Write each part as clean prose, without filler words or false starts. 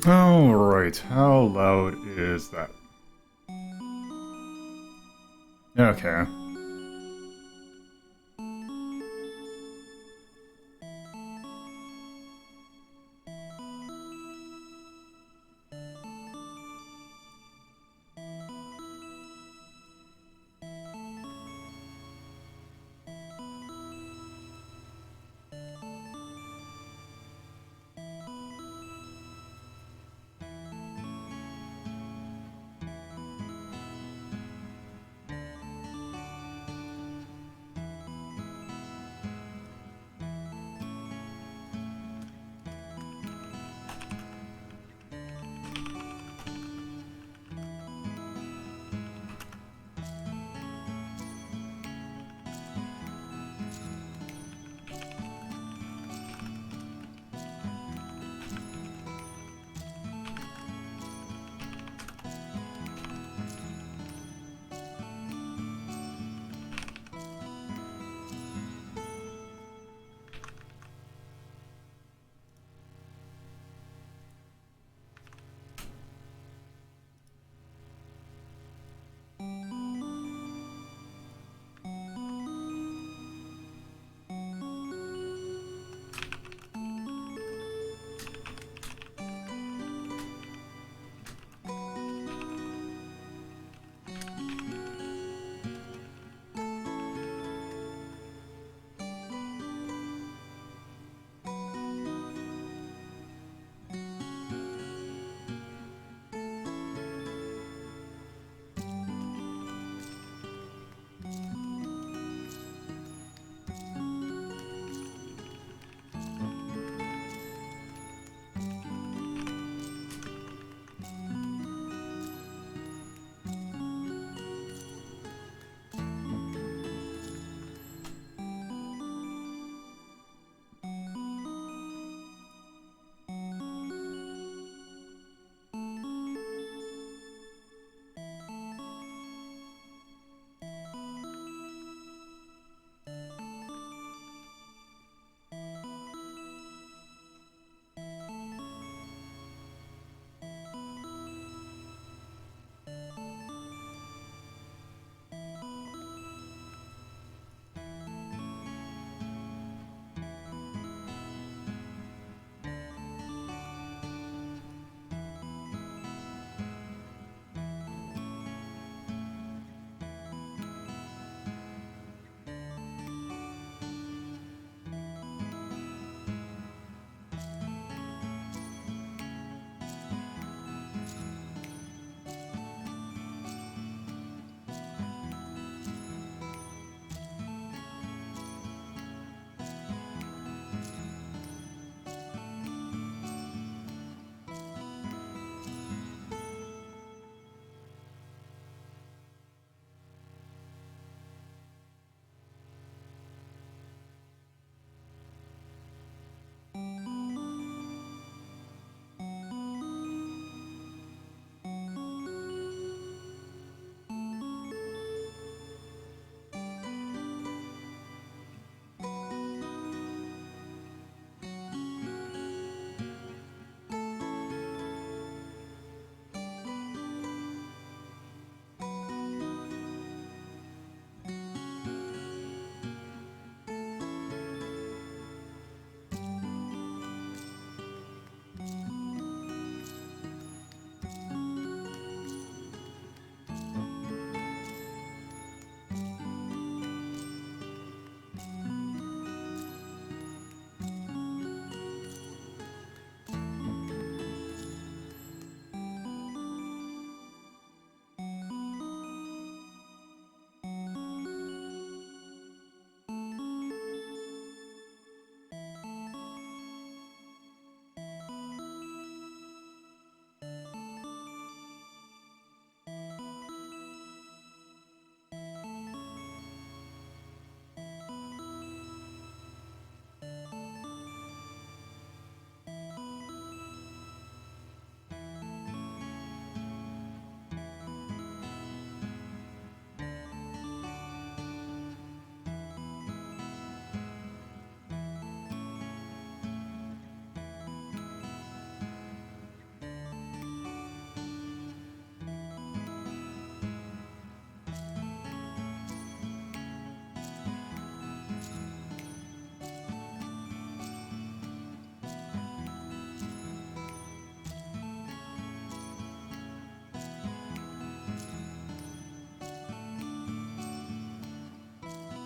Alright, how loud is that? Okay.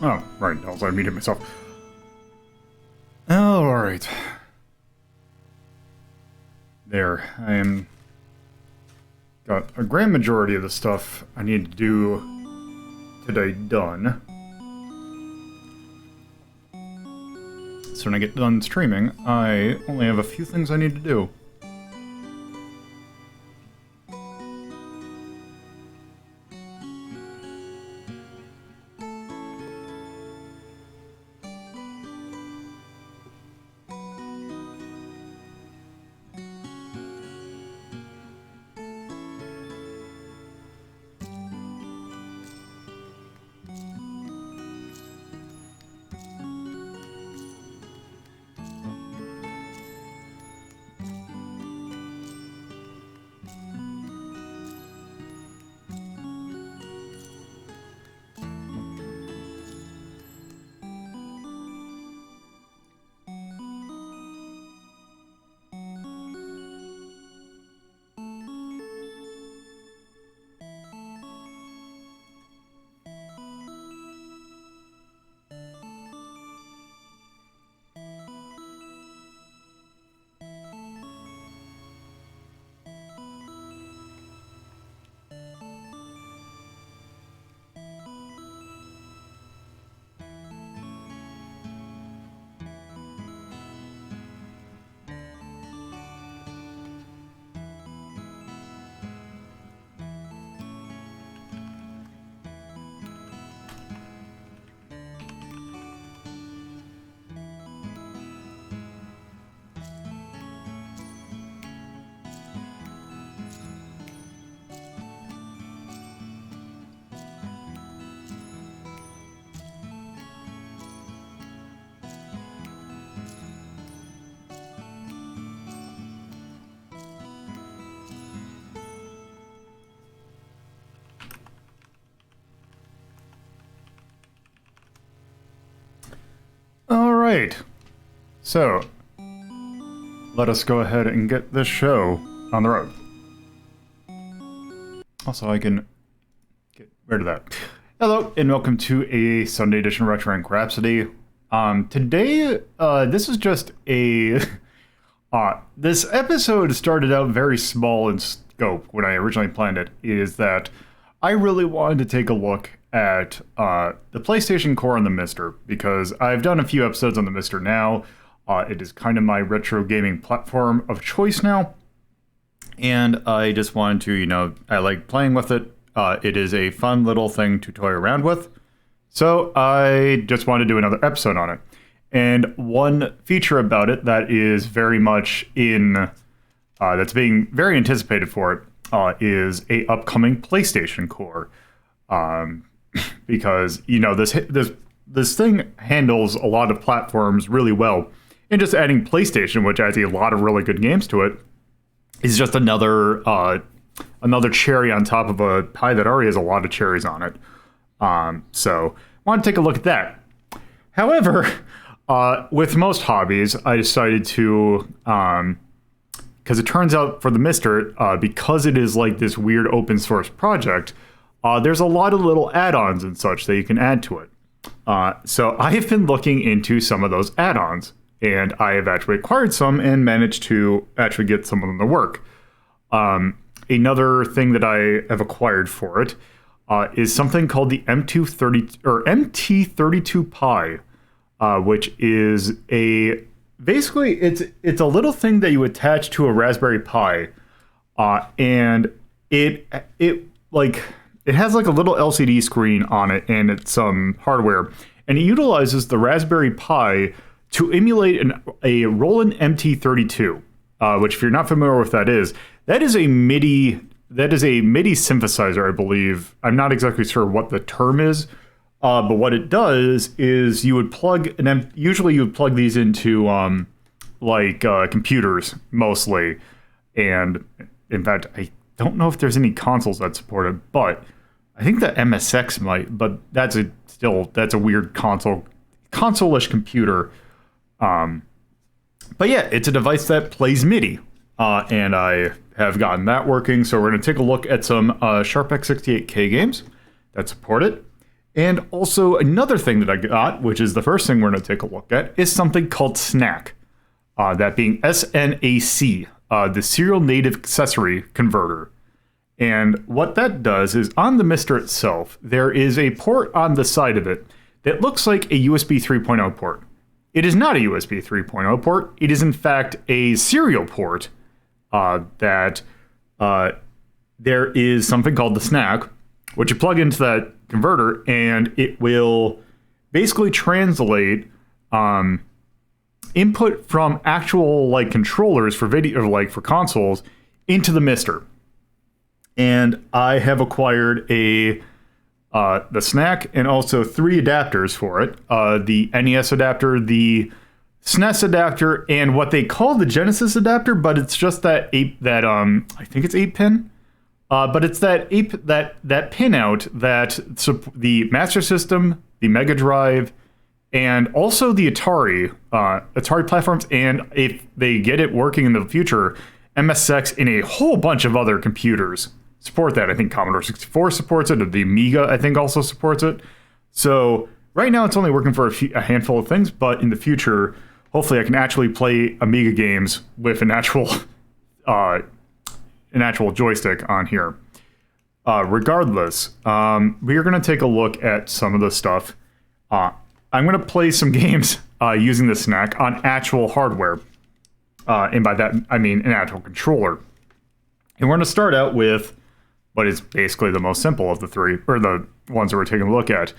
Oh, right. Also, I muted myself. Alright. There. I am... got a grand majority of the stuff I need to do today done. So when I get done streaming, I only have a few things I need to do. Alright, so let us go ahead and get this show on the road. Also, I can get rid of that. Hello, and welcome to a Sunday edition of Retro Rank Rhapsody. Today, this is just a... this episode started out very small in scope when I originally planned it, is that I really wanted to take a look at the PlayStation Core and the MiSTer, because I've done a few episodes on the MiSTer now. It is kind of my retro gaming platform of choice now, and I just wanted to, you know, I like playing with it. It is a fun little thing to toy around with, so I just wanted to do another episode on it. And one feature about it that is very much in, that's being very anticipated for it, is a upcoming PlayStation Core. Because, you know, this thing handles a lot of platforms really well. And just adding PlayStation, which adds a lot of really good games to it, is just another cherry on top of a pie that already has a lot of cherries on it. So, I want to take a look at that. However, with most hobbies, I decided to, because it turns out for the MiSTer, because it is like this weird open source project, there's a lot of little add-ons and such that you can add to it. So I have been looking into some of those add-ons, and I have actually acquired some and managed to actually get some of them to work. Another thing that I have acquired for it is something called the MT32 Pi, which is basically it's a little thing that you attach to a Raspberry Pi, and it has like a little LCD screen on it, and it's some hardware, and it utilizes the Raspberry Pi to emulate a Roland MT32, which, if you're not familiar with that is a MIDI synthesizer, I believe. I'm not exactly sure what the term is, but what it does is you would usually you would plug these into computers mostly, and in fact, I don't know if there's any consoles that support it, but I think the MSX might, but that's a weird console-ish computer. But yeah, it's a device that plays MIDI, and I have gotten that working. So we're going to take a look at some Sharp X68K games that support it, And also another thing that I got, which is the first thing we're going to take a look at, is something called SNAC. That being SNAC, the Serial Native Accessory Converter. And what that does is on the MiSTer itself, there is a port on the side of it that looks like a USB 3.0 port. It is not a USB 3.0 port. It is in fact a serial port that there is something called the SNAC, which you plug into that converter and it will basically translate input from actual like controllers for video, like for consoles, into the MiSTer. And I have acquired the SNAC and also 3 adapters for it. The NES adapter, the SNES adapter, and what they call the Genesis adapter, but it's just I think it's 8-pin. But it's that pin out that the Master System, the Mega Drive, and also the Atari platforms, and if they get it working in the future, MSX and a whole bunch of other computers support that. I think Commodore 64 supports it, the Amiga I think also supports it. So right now it's only working for a handful of things, but in the future, hopefully I can actually play Amiga games with an actual joystick on here. Regardless, we are going to take a look at some of the stuff. I'm going to play some games using the SNAC on actual hardware. And by that, I mean an actual controller. And we're going to start out with what is basically the most simple of the 3, or the ones that we're taking a look at.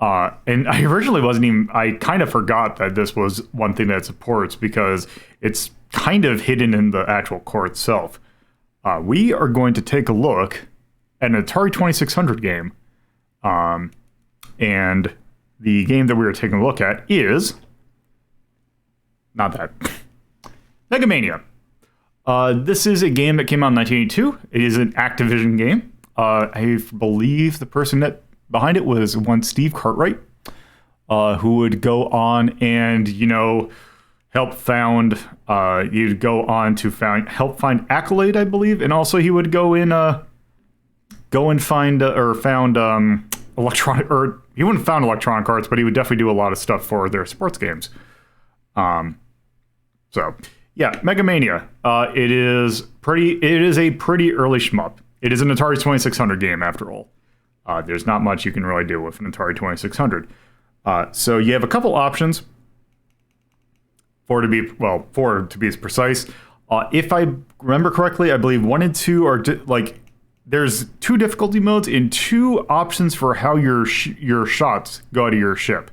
And I originally I kind of forgot that this was one thing that it supports because it's kind of hidden in the actual core itself. We are going to take a look at an Atari 2600 game. And the game that we were taking a look at is... not that. MegaMania. This is a game that came out in 1982. It is an Activision game. I believe the person that behind it was one Steve Cartwright, who would go on and, help found, he'd go on to help find Accolade, I believe, and also he would go and find electronic, or he wouldn't found Electronic Arts, but he would definitely do a lot of stuff for their sports games. So yeah, MegaMania. It is a pretty early shmup. It is an Atari 2600 game after all. There's not much you can really do with an Atari 2600. So you have a couple options. Four to be as precise. If I remember correctly, I believe 1 and 2 are there's 2 difficulty modes and 2 options for how your shots go out of your ship.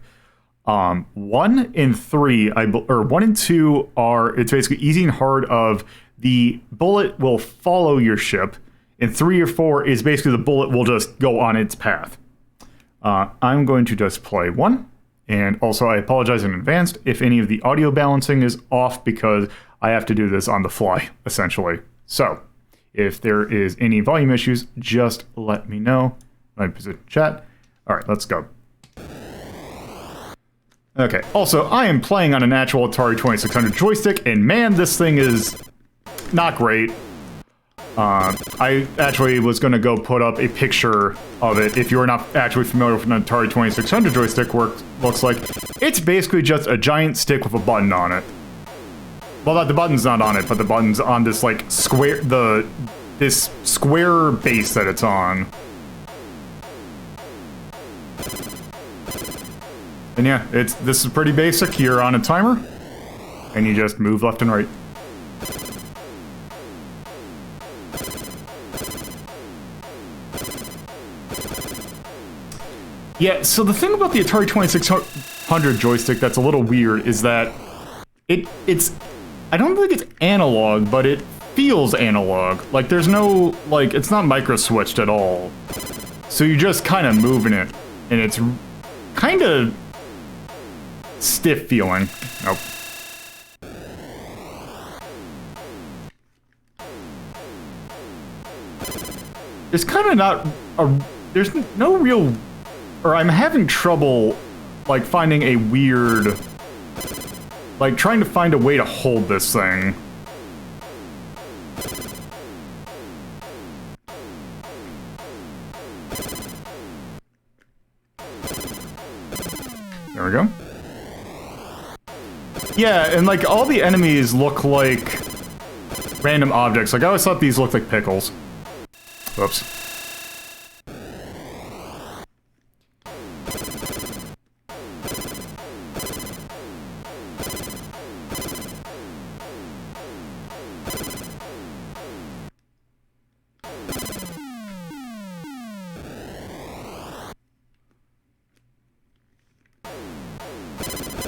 1 and 3, or 1 and 2 it's basically easy and hard of the bullet will follow your ship, and 3 or 4 is basically the bullet will just go on its path. I'm going to just play 1. And also, I apologize in advance if any of the audio balancing is off because I have to do this on the fly, essentially. So, if there is any volume issues, just let me know. Let me put it in chat. All right, let's go. Okay, also, I am playing on an actual Atari 2600 joystick, and man, this thing is not great. I actually was going to go put up a picture of it. If you're not actually familiar with an Atari 2600 joystick looks like, it's basically just a giant stick with a button on it. Well, the button's not on it, but the button's on this like square, this square base that it's on. And yeah, this is pretty basic. You're on a timer, and you just move left and right. Yeah, so the thing about the Atari 2600 joystick that's a little weird is that it's I don't think it's analog, but it feels analog. Like there's no, it's not micro switched at all. So you're just kind of moving it, and it's kind of stiff feeling. Nope. There's kind of not there's no real, or I'm having trouble finding a weird, trying to find a way to hold this thing. Yeah, and like all the enemies look like random objects. Like I always thought these looked like pickles. Whoops.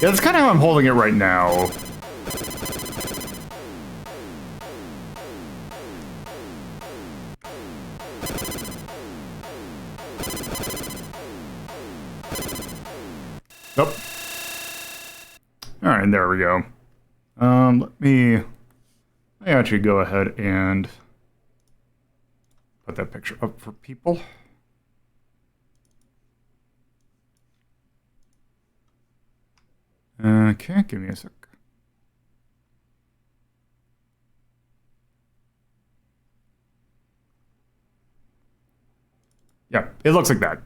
Yeah, that's kind of how I'm holding it right now. Nope. Alright, there we go. Let me actually go ahead and put that picture up for people. Okay, give me a sec. Yeah, it looks like that.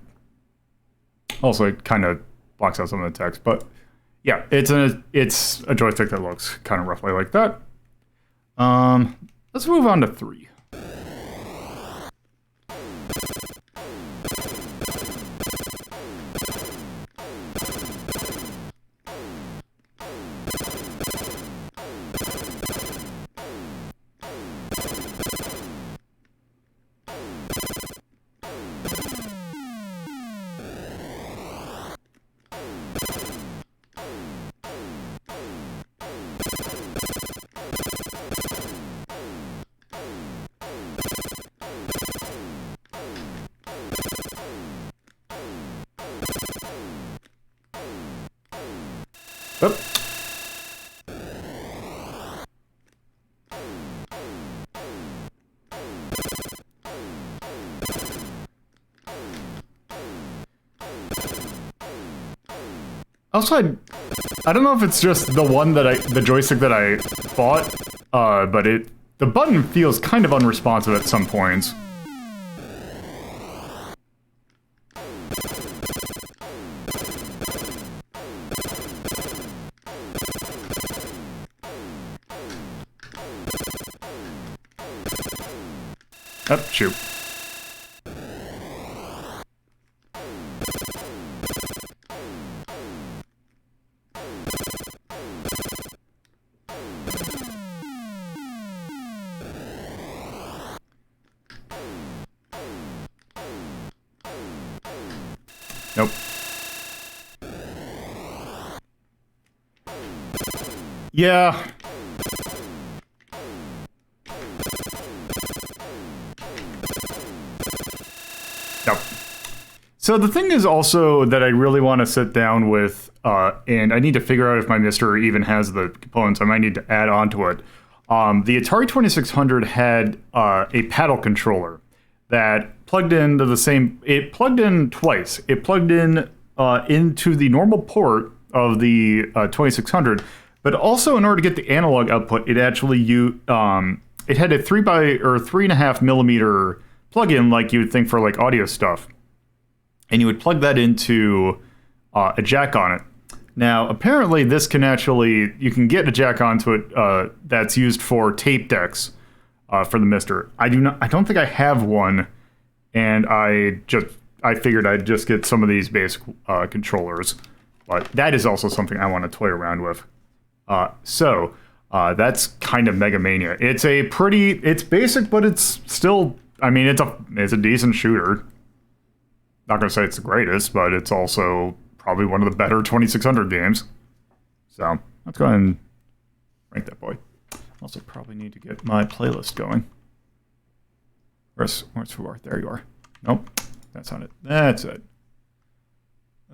Also, it kind of blocks out some of the text, but yeah, it's a joystick that looks kind of roughly like that. Let's move on to 3. Oop. Also, I don't know if it's just the one that the joystick that I bought, but the button feels kind of unresponsive at some points. Oh, shoot. Nope. Yeah. Nope. So the thing is also that I really want to sit down with, and I need to figure out if my MiSTer even has the components. I might need to add on to it. The Atari 2600 had a paddle controller that plugged into the same. It plugged in twice. It plugged in into the normal port of the 2600, but also in order to get the analog output, it actually it had a 3.5 millimeter plug-in like you would think for like audio stuff, and you would plug that into a jack on it. Now, apparently, this can actually you can get a jack onto it that's used for tape decks for the MiSTer. I don't think I have one, and I figured I'd just get some of these basic controllers, but that is also something I want to toy around with. So that's kind of MegaMania. It's basic, but it's still. I mean, it's a decent shooter. Not gonna say it's the greatest, but it's also probably one of the better 2600 games. So let's go ahead and rank that boy. Also, probably need to get my playlist going. Where's there you are. Nope, that's not it. That's it.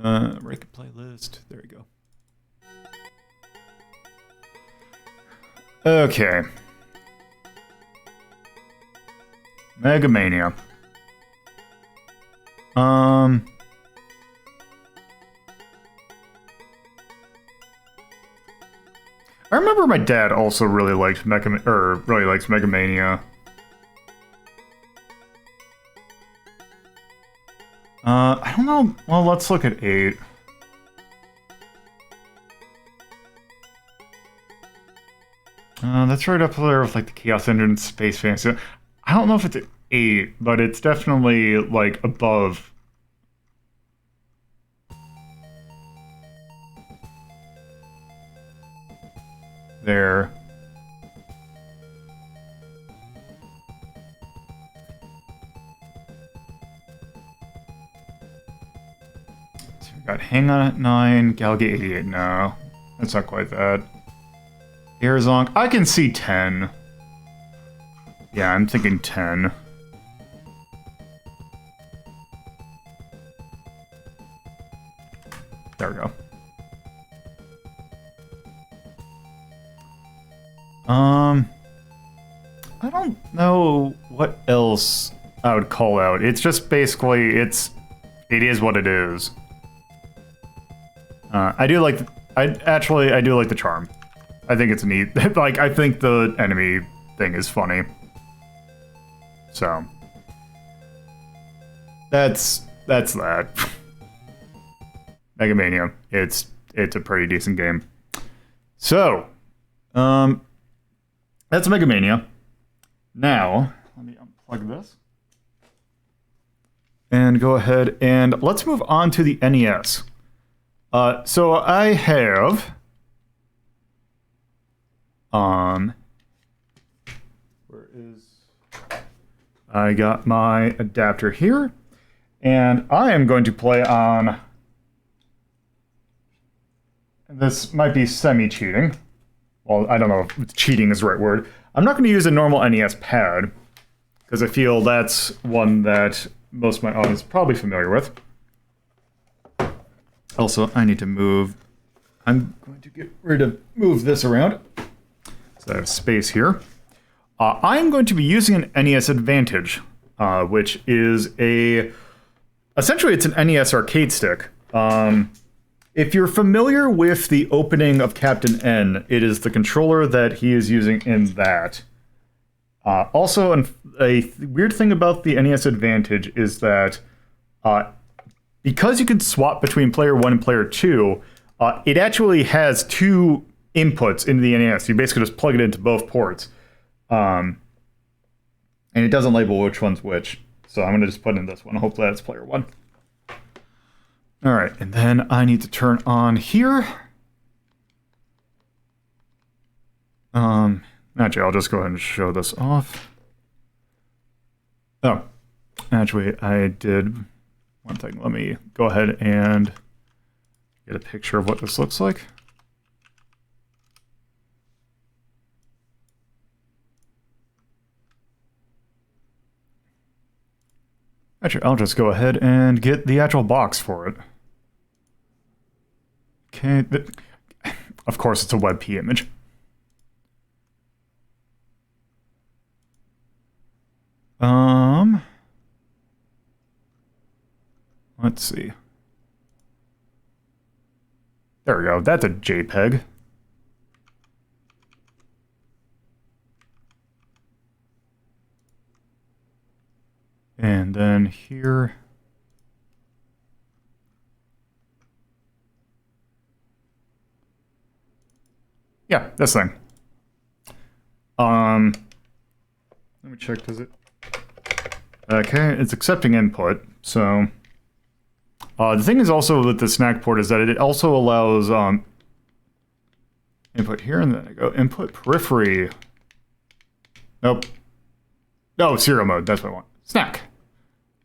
Rank a playlist. There you go. Okay. MegaMania. I remember my dad also really likes MegaMania. I don't know. Well, let's look at 8. That's right up there with like the Chaos Engine Space Fantasy. I don't know if it's an 8, but it's definitely like above. There. So we got Hang On at 9, Galgate 88. No, that's not quite that. Arizonk, I can see 10. Yeah, I'm thinking 10. There we go. I don't know what else I would call out. It's just basically, it is what it is. I do like the charm. I think it's neat. Like, I think the enemy thing is funny. So that's that. MegaMania. It's a pretty decent game. So, that's MegaMania. Now, let me unplug this. And go ahead and let's move on to the NES. So I have... where is... I got my adapter here. And I am going to play on... This might be semi-cheating. Well, I don't know if cheating is the right word. I'm not going to use a normal NES pad, because I feel that's one that most of my audience is probably familiar with. Also, I need to move. I'm going to move this around. So I have space here. I'm going to be using an NES Advantage, which is essentially it's an NES arcade stick. If you're familiar with the opening of Captain N, it is the controller that he is using in that. Also, a weird thing about the NES Advantage is that because you can swap between player 1 and player 2, it actually has 2 inputs into the NES. You basically just plug it into both ports. And it doesn't label which one's which. So I'm going to just put in this one. Hopefully that's player 1. All right, and then I need to turn on here. Actually, I'll just go ahead and show this off. Oh, actually, I did one thing. Let me go ahead and get a picture of what this looks like. Actually, I'll just go ahead and get the actual box for it. Okay, of course it's a WebP image. Let's see. There we go, that's a JPEG. And then here. Yeah, this thing. Let me check, does it? Okay, it's accepting input, so. The thing is also with the snack port is that it also allows input here, and then I go input periphery. Nope. No, serial mode, that's what I want. Snack.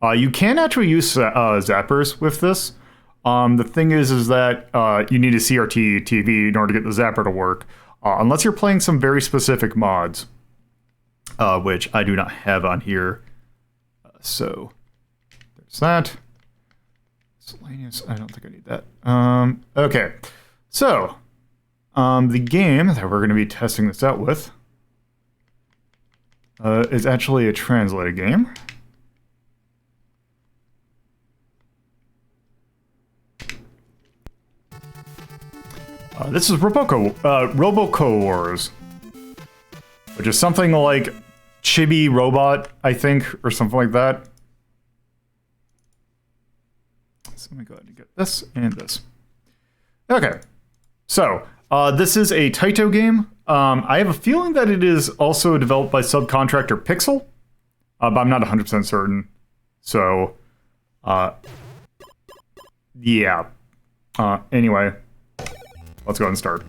You can actually use zappers with this. The thing is that you need a CRT TV in order to get the zapper to work, unless you're playing some very specific mods, which I do not have on here. So there's that. Miscellaneous, I don't think I need that. Okay, so the game that we're going to be testing this out with is actually a translated game. This is Robocco Wars, which is something like Chibi Robot, I think, or something like that. So let me go ahead and get this and this. Okay, so this is a Taito game. I have a feeling that it is also developed by subcontractor Pixel, but I'm not 100% certain. So, yeah. Anyway, let's go ahead and start.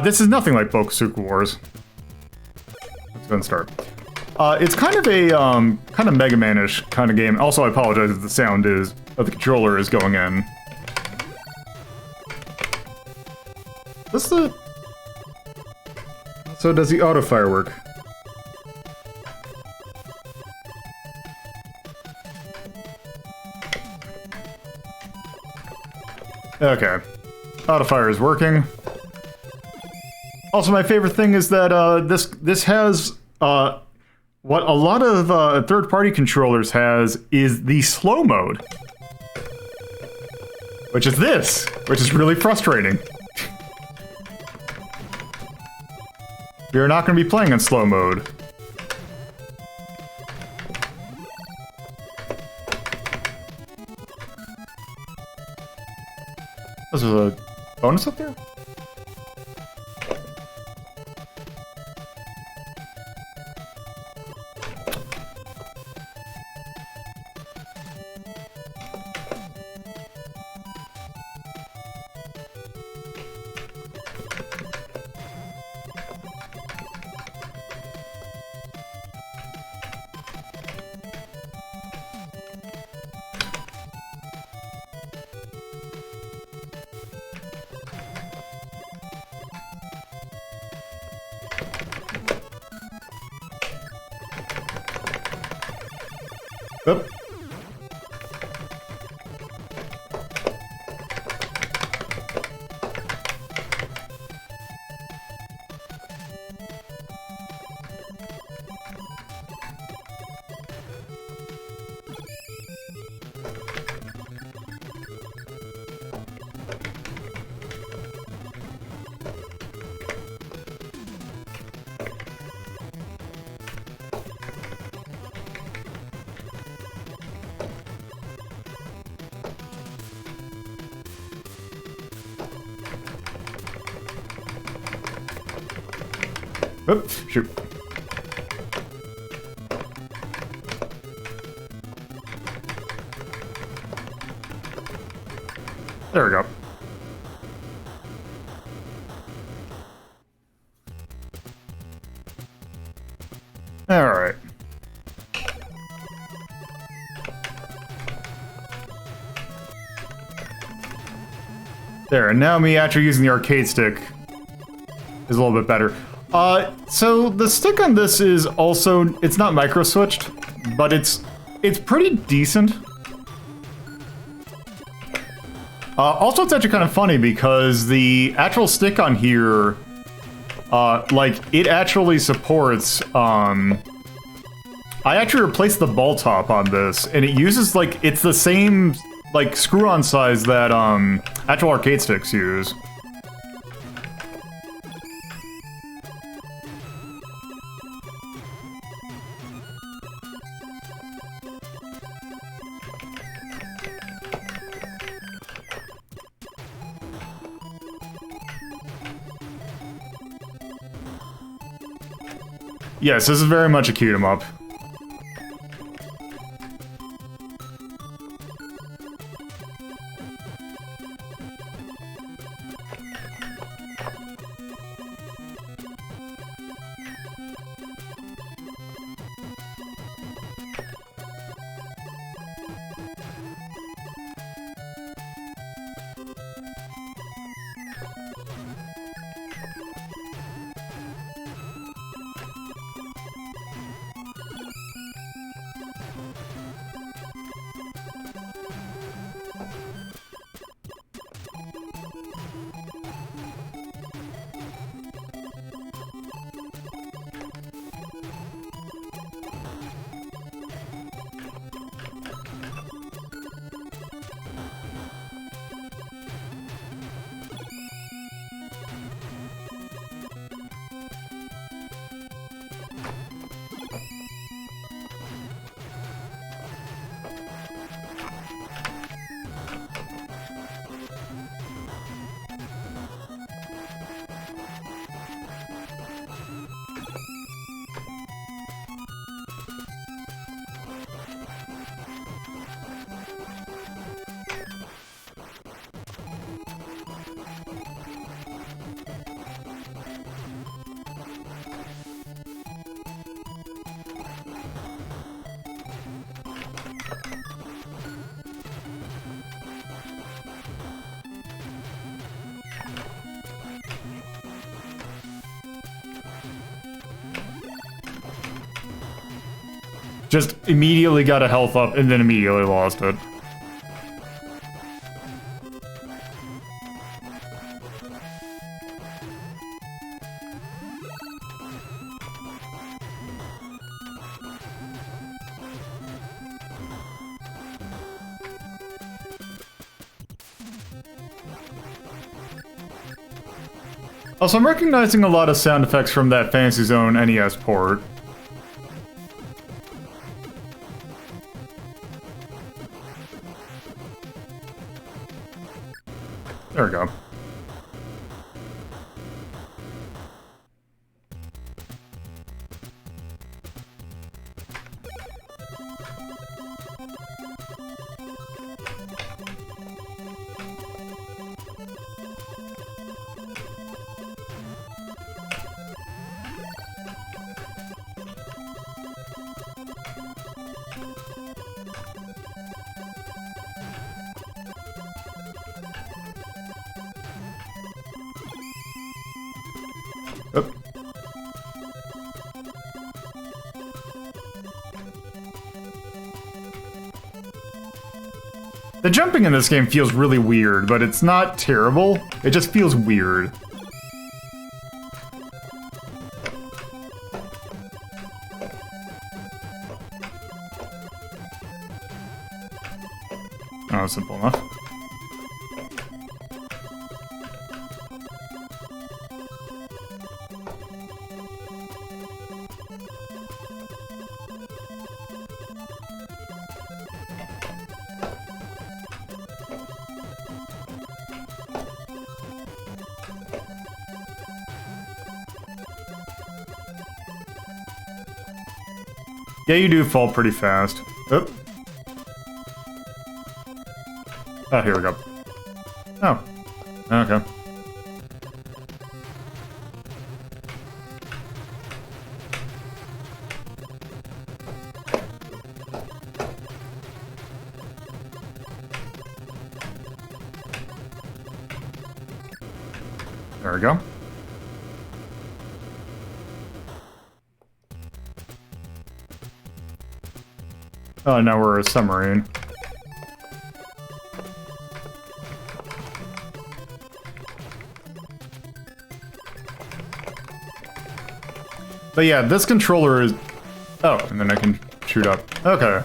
This is nothing like Warmup Wars. Let's go ahead and start. It's kind of a kind of MegaMania-ish kind of game. Also, I apologize if the sound of the controller is going in. What's the... So does the auto fire work? Okay. Auto fire is working. Also, my favorite thing is that this has what a lot of third-party controllers has is the slow mode, which is really frustrating. We are not going to be playing in slow mode. Is there a bonus up there? Oop. Oop, shoot. There we go. All right. There, and now me actually using the arcade stick is a little bit better. So the stick on this is also, it's not micro switched, but it's pretty decent. Also, it's actually kind of funny because the actual stick on here, like, it actually supports, I actually replaced the ball top on this, and it uses, like, it's the same, like, screw-on size that, actual arcade sticks use. Yes, this is very much a cute 'em up. Just immediately got a health up and then immediately lost it. Also, I'm recognizing a lot of sound effects from that Fantasy Zone NES port. There we go. Oop. The jumping in this game feels really weird, but it's not terrible. It just feels weird. Oh, simple enough. Yeah, you do fall pretty fast. Oop. Oh, here we go. Oh. Okay. There we go. Oh, now we're a submarine. But yeah, this controller is... Oh, and then I can shoot up. Okay.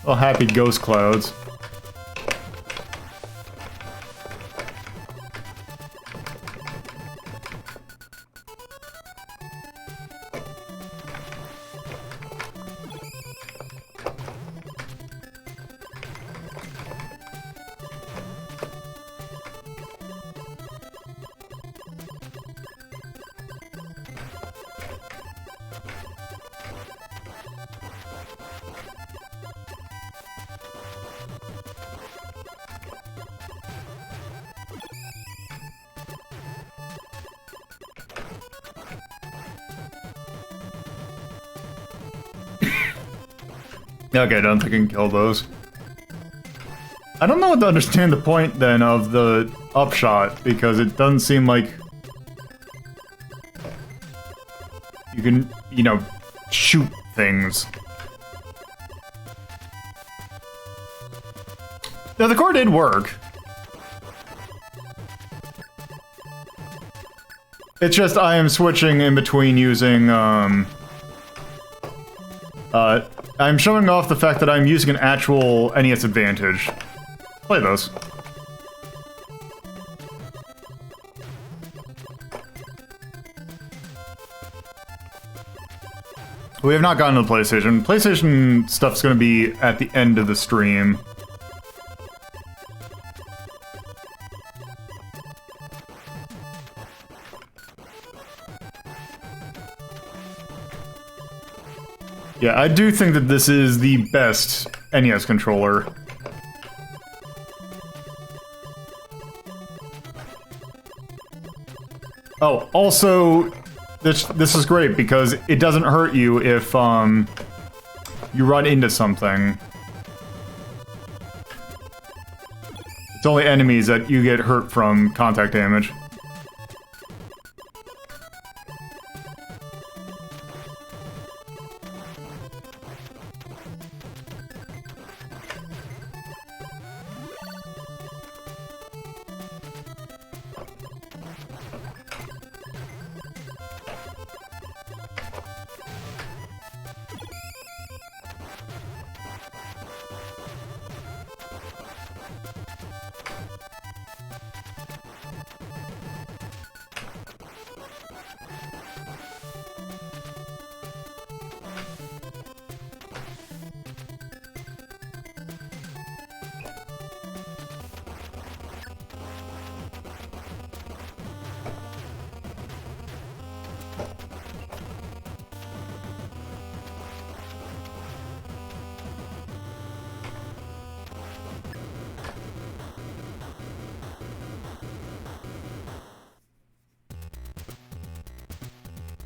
Oh, happy ghost clouds. Okay, I don't think I can kill those. I don't know what to understand the point, then, of the upshot, because it doesn't seem like... you can, you know, shoot things. Now, the core did work. It's just I am switching in between using, I'm showing off the fact that I'm using an actual NES Advantage. Play those. We have not gotten to the PlayStation. PlayStation stuff's gonna be at the end of the stream. Yeah, I do think that this is the best NES controller. Oh, also, this is great because it doesn't hurt you if you run into something. It's only enemies that you get hurt from contact damage.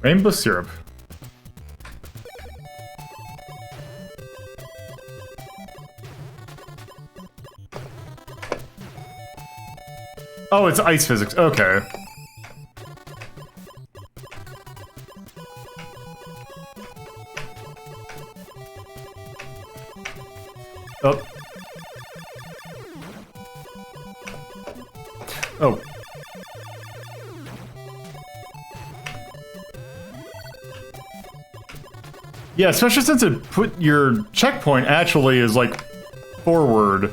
Rainbow syrup. Oh, it's ice physics. Okay. Oh. Oh. Yeah, especially since it put your checkpoint actually is like forward.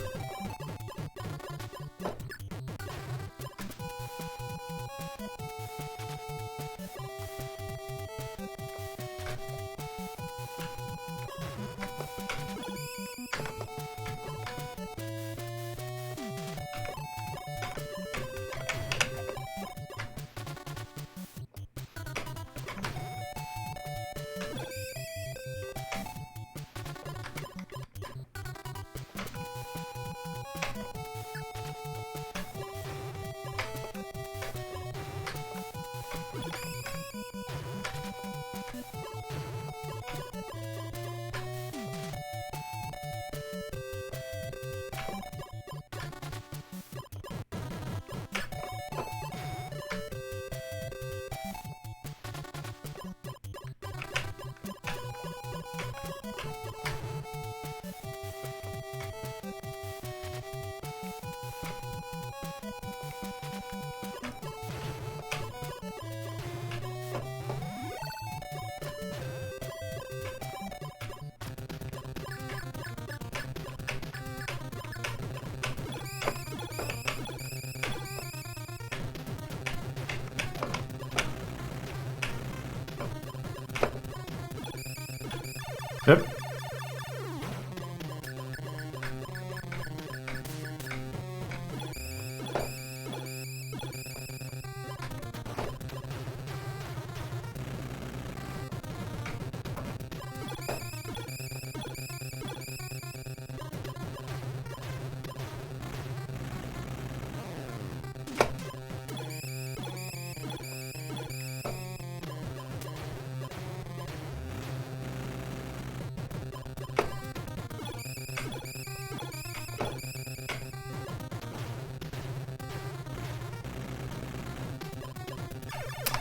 Yep.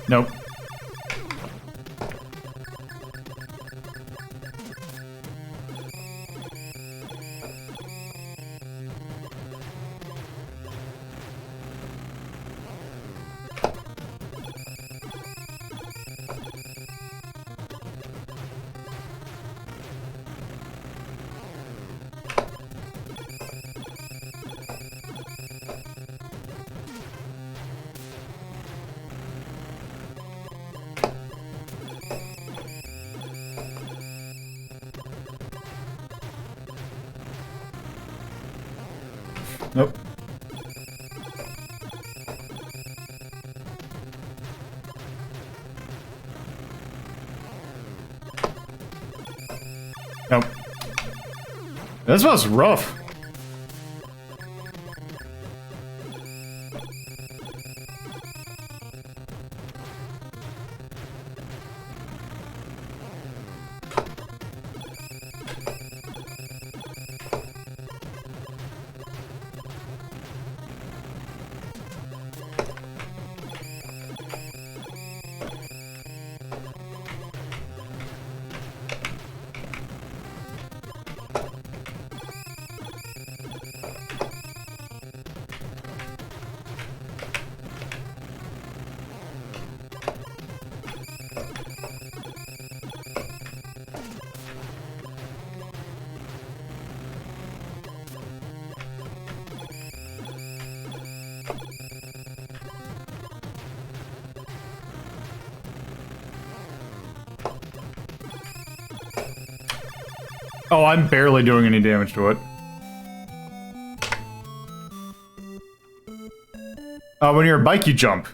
Nope. Nope. Nope. This was rough. Oh, I'm barely doing any damage to it. When you're a bike, you jump.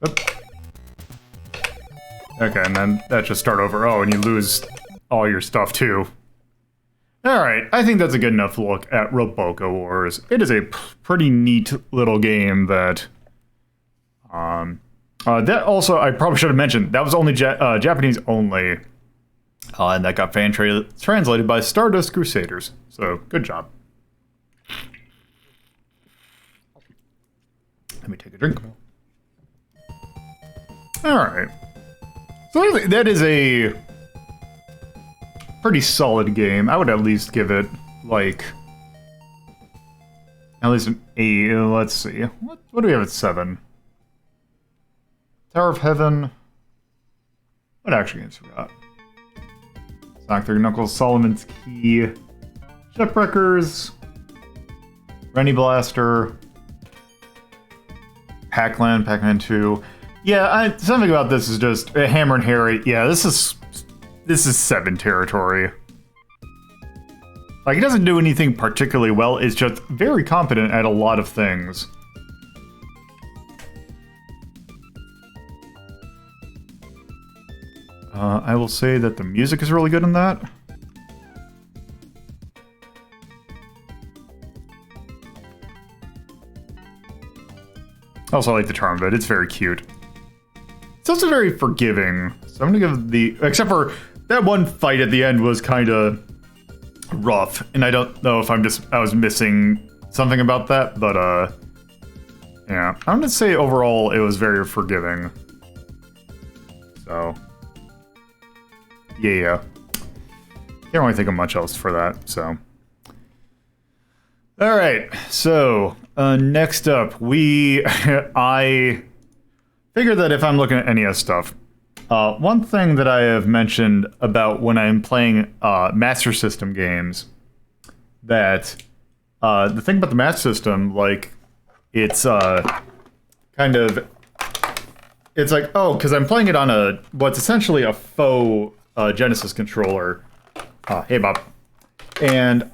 Oop. Okay, and then that just start over. Oh, and you lose all your stuff too. Alright, I think that's a good enough look at Robocco Wars. It is a pretty neat little game that That also, I probably should have mentioned, that was only Japanese only. And that got translated by Stardust Crusaders. So, good job. Let me take a drink. Alright. So that is a pretty solid game. I would at least give it, like, at least an 8. Let's see. What do we have at 7? Tower of Heaven. What action games we got? Sonic 3 Knuckles, Solomon's Key, Shipwreckers, Rennie Blaster, Pac-Man 2. Yeah, something about this is just Hammer and Harry. Yeah, this is 7 territory. Like, it doesn't do anything particularly well. It's just very competent at a lot of things. I will say that the music is really good in that. I also like the charm of it. It's very cute. It's also very forgiving. So I'm gonna give except for that one fight at the end was kind of rough, and I don't know if I was missing something about that, but yeah, I'm gonna say overall it was very forgiving. So yeah, can't really think of much else for that. So all right, so next up I figure that if I'm looking at NES stuff, one thing that I have mentioned about when I'm playing Master System games, that the thing about the Master System, like, it's kind of, it's like, oh, because I'm playing it on what's essentially a faux Genesis controller. Hey, Bob. And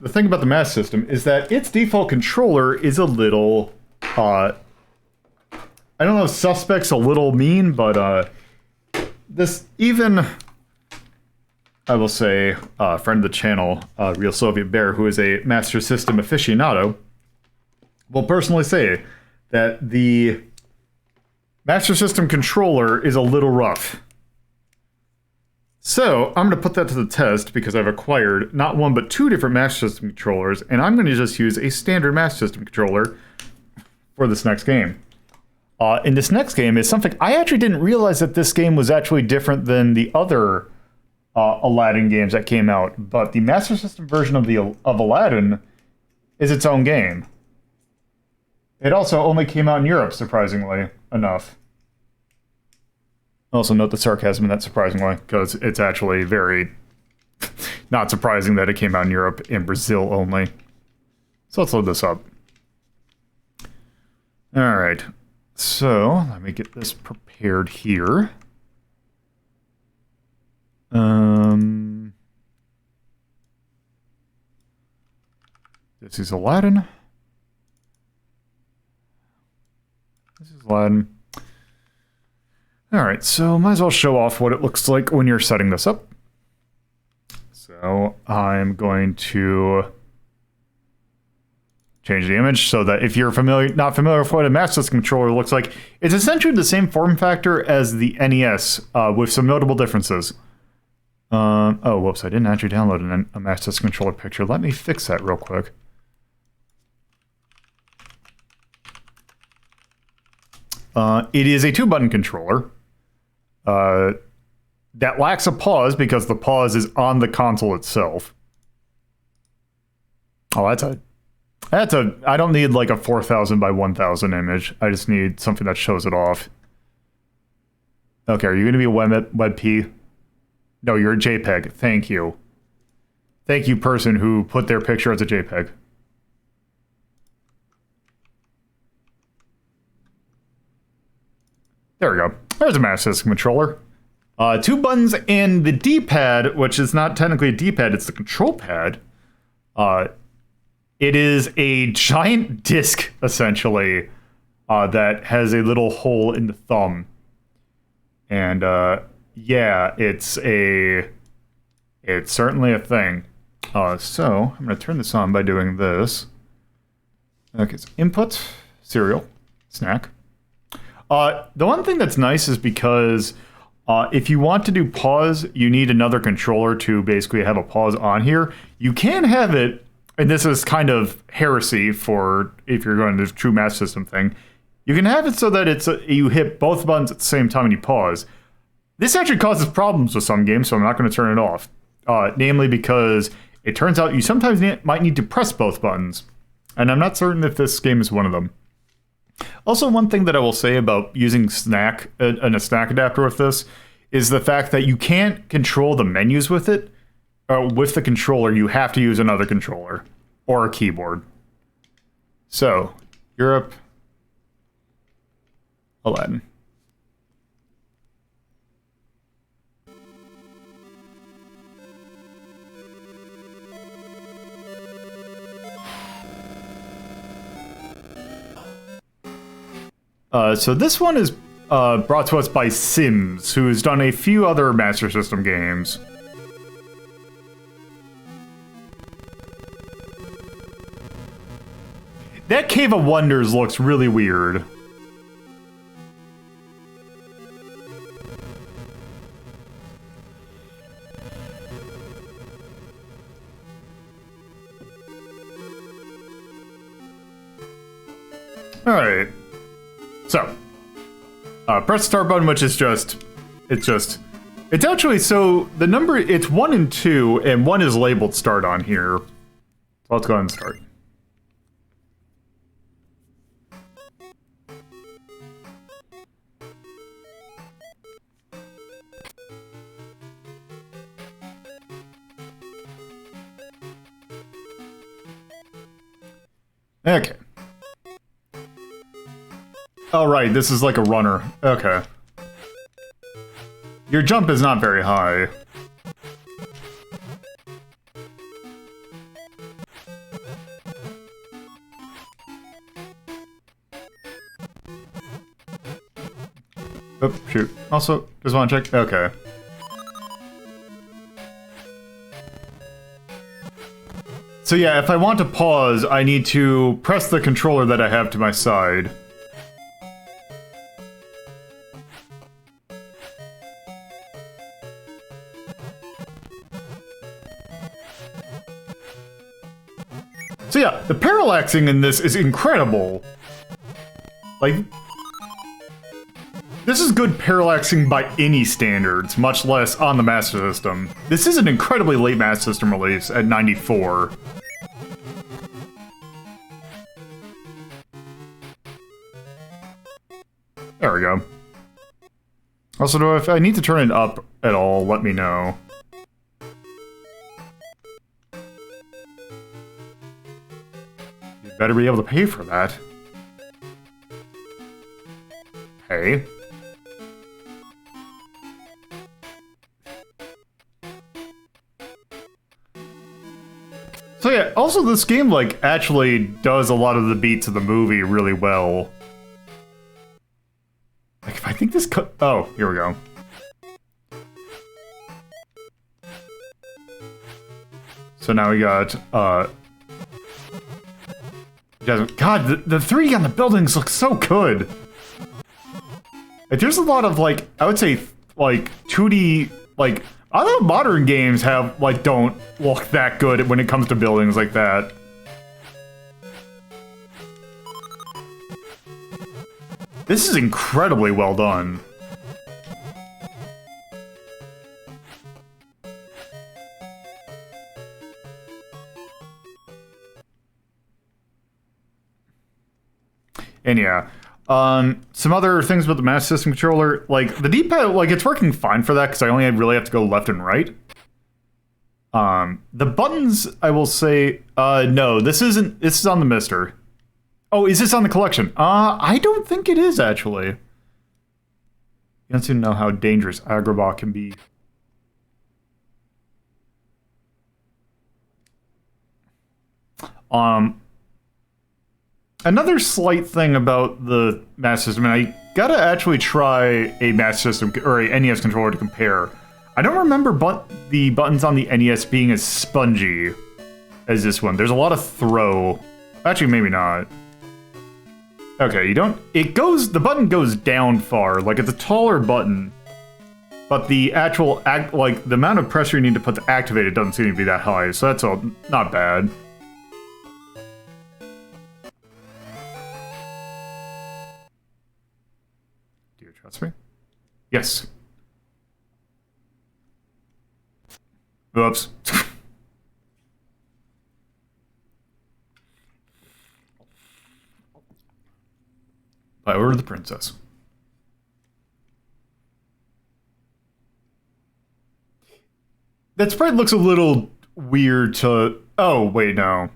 the thing about the Master System is that its default controller is a little, I don't know if suspect's a little mean, but this even, I will say, friend of the channel, Real Soviet Bear, who is a Master System aficionado, will personally say that the Master System controller is a little rough. So, I'm going to put that to the test because I've acquired not one but 2 different Master System controllers, and I'm going to just use a standard Master System controller for this next game. And this next game is something I actually didn't realize that this game was actually different than the other Aladdin games that came out, but the Master System version of Aladdin is its own game. It also only came out in Europe, surprisingly enough. Also note the sarcasm in that, surprisingly, because it's actually very not surprising that it came out in Europe and Brazil only. So let's load this up. All right. So let me get this prepared here. This is Aladdin. This is Aladdin. Alright, so might as well show off what it looks like when you're setting this up. So I'm going to change the image so that if you're not familiar with what a Master System controller looks like, it's essentially the same form factor as the NES, with some notable differences. Oh, whoops, I didn't actually download a Master System controller picture. Let me fix that real quick. It is a 2-button controller. That lacks a pause because the pause is on the console itself. Oh, I don't need like a 4000 by 1000 image. I just need something that shows it off. Okay, are you going to be a WebP? No, you're a JPEG. Thank you. Thank you, person who put their picture as a JPEG. There we go. There's a Master System controller. 2 buttons and the D-pad, which is not technically a D-pad, it's the control pad. It is a giant disc, essentially, that has a little hole in the thumb. And, yeah, it's certainly a thing. So, I'm going to turn this on by doing this. Okay, so input, cereal, snack. The one thing that's nice is because if you want to do pause, you need another controller to basically have a pause on here. You can have it, and this is kind of heresy for if you're going to do true Master System thing. You can have it so that it's you hit both buttons at the same time and you pause. This actually causes problems with some games, so I'm not going to turn it off. Namely because it turns out you sometimes might need to press both buttons. And I'm not certain if this game is one of them. Also, one thing that I will say about using a snack adapter with this is the fact that you can't control the menus with it. With the controller, you have to use another controller or a keyboard. So, Europe, Aladdin. So this one is brought to us by Sims, who has done a few other Master System games. That Cave of Wonders looks really weird. Alright. So, press the start button, which is it's actually, so the number, it's 1 and 2, and 1 is labeled start on here. So let's go ahead and start. Okay. Oh, right, this is like a runner. Okay. Your jump is not very high. Oh, shoot. Also, just want to check. Okay. So yeah, if I want to pause, I need to press the controller that I have to my side. So yeah, the parallaxing in this is incredible. Like, this is good parallaxing by any standards, much less on the Master System. This is an incredibly late Master System release at 94. There we go. Also, if I need to turn it up at all, let me know. You better be able to pay for that. Hey. So yeah, also this game, like, actually does a lot of the beats of the movie really well. Like, if I think this oh, here we go. So now we got, God, the 3D on the buildings looks so good! Like, there's a lot of, like, I would say, like, 2D, like, other modern games have, like, don't look that good when it comes to buildings like that. This is incredibly well done. And yeah, some other things about the Master System controller, like the D-pad, like it's working fine for that because I only really have to go left and right. The buttons, I will say, no, this isn't. This is on the MiSTer. Oh, is this on the collection? I don't think it is actually. You don't seem to know how dangerous Agrabah can be. Another slight thing about the Master System, and I gotta actually try a Master System or a NES controller to compare. I don't remember the buttons on the NES being as spongy as this one. There's a lot of throw. Actually, maybe not. Okay, you don't... The button goes down far. Like, it's a taller button. But the actual, the amount of pressure you need to put to activate it doesn't seem to be that high. So that's all not bad. Do you trust me? Yes. Oops. I ordered the princess. That sprite looks a little weird to... Oh, wait, no.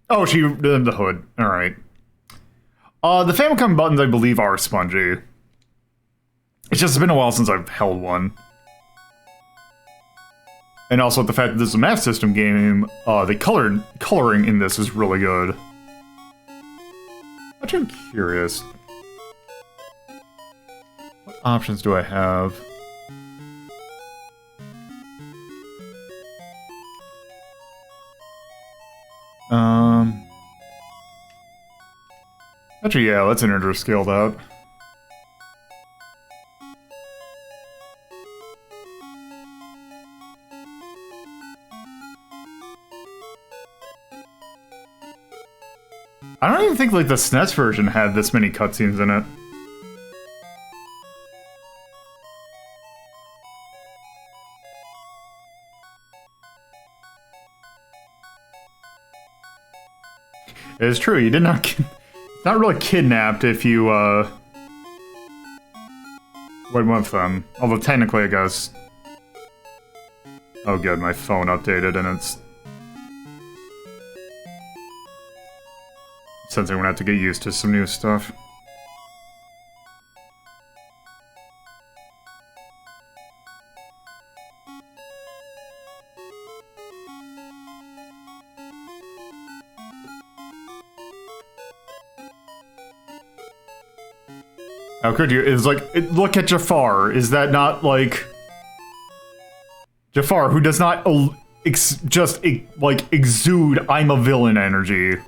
Oh, she... the hood. Alright. The Famicom buttons, I believe, are spongy. It's just been a while since I've held one. And also the fact that this is a Master System game, the coloring in this is really good. Actually, I'm curious. What options do I have? Actually, yeah, let's enter scaled out. I don't even think, like, the SNES version had this many cutscenes in it. It's true, you did not... not really kidnapped if you, went with them. Although technically, I guess... Oh good, my phone updated and it's... Since I'm gonna have to get used to some new stuff. How could you? It's like, look at Jafar. Is that not like... Jafar, who does not exude I'm a villain energy.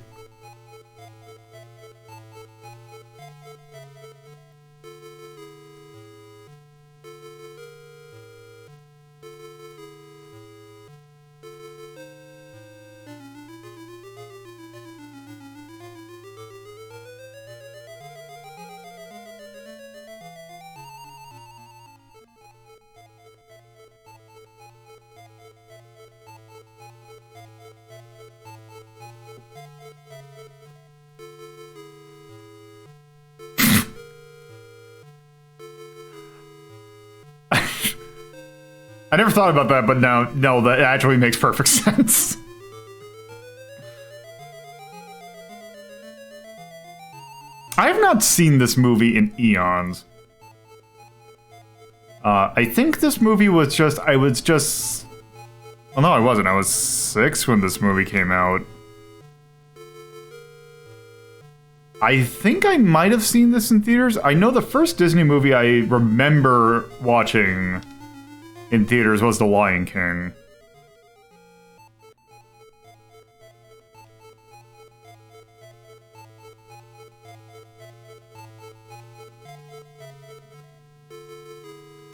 I never thought about that, but no, that actually makes perfect sense. I have not seen this movie in eons. I think this movie was just... Well, no, I wasn't. I was 6 when this movie came out. I think I might have seen this in theaters. I know the first Disney movie I remember watching in theaters was The Lion King.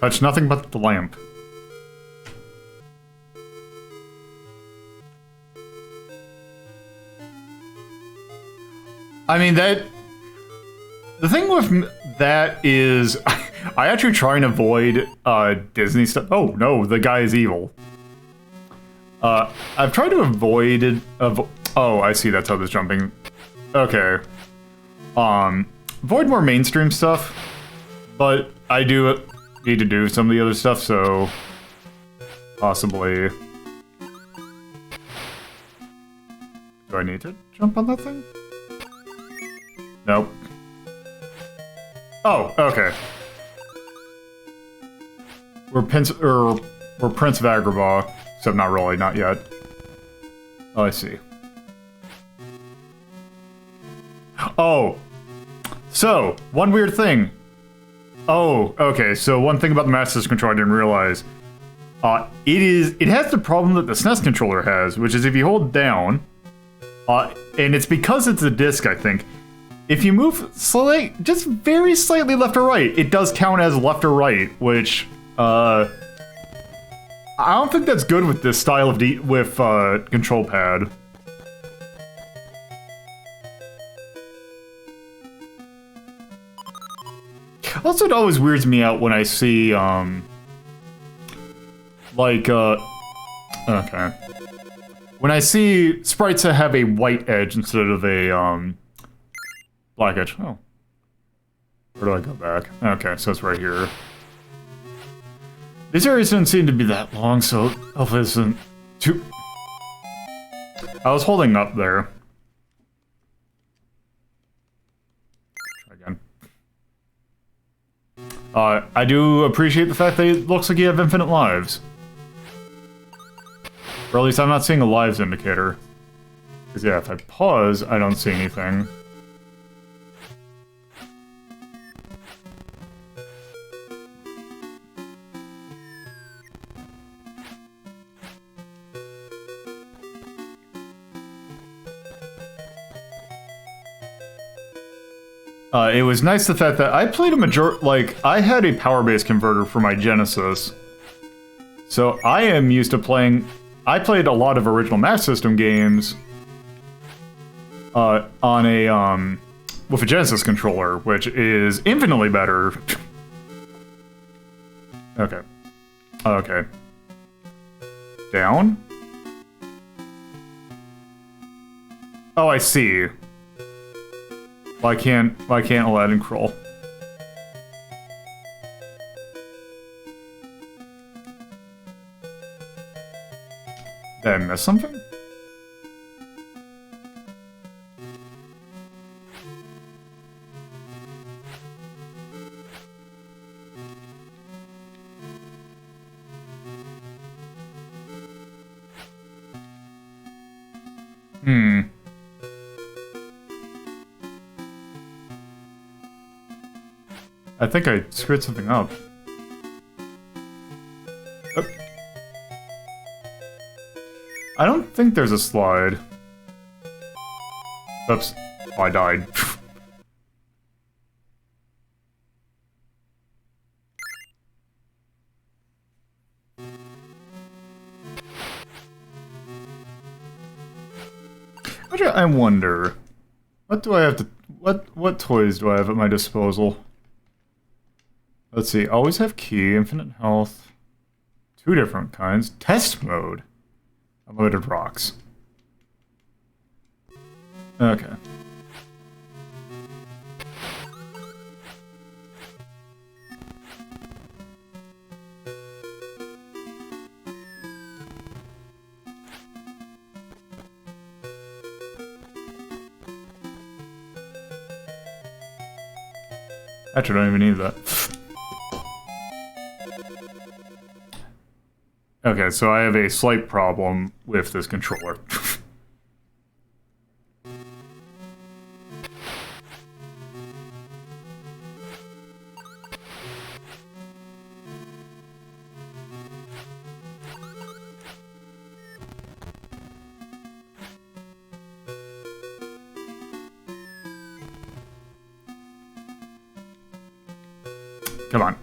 Touch nothing but the lamp. I mean, the thing with that is, I actually try and avoid Disney stuff. Oh no, the guy is evil. I've tried to avoid it. Oh, I see. That's how this jumping. Okay. Avoid more mainstream stuff, but I do need to do some of the other stuff, so possibly. Do I need to jump on that thing? Nope. Oh, okay. We're Prince of Agrabah, except not really, not yet. Oh, I see. Oh, so one weird thing. Oh, okay. So one thing about the Master System controller I didn't realize. It has the problem that the SNES controller has, which is if you hold down, and it's because it's a disc, I think. if you move just very slightly left or right, it does count as left or right, which I don't think that's good with this style of control pad. Also, it always weirds me out when I see okay. When I see sprites that have a white edge instead of a black edge. Oh. Where do I go back? Okay, so it's right here. These areas don't seem to be that long, so hopefully this isn't too... I was holding up there. Try again. I do appreciate the fact that it looks like you have infinite lives. Or at least I'm not seeing a lives indicator. Because yeah, if I pause, I don't see anything. It was nice the fact that I played I had a power-based converter for my Genesis. So I am used to playing... I played a lot of original Master System games on a, with a Genesis controller, which is infinitely better. Okay. Okay. Down? Oh, I see. Why can't Aladdin crawl? Did I miss something? I think I screwed something up. Oh. I don't think there's a slide. Oops. Oh, I died. I wonder, what do I have to... What toys do I have at my disposal? Let's see, always have key, infinite health, 2 different kinds, test mode, unlimited rocks. Okay. Actually, I don't even need that. Okay, so I have a slight problem with this controller. Come on.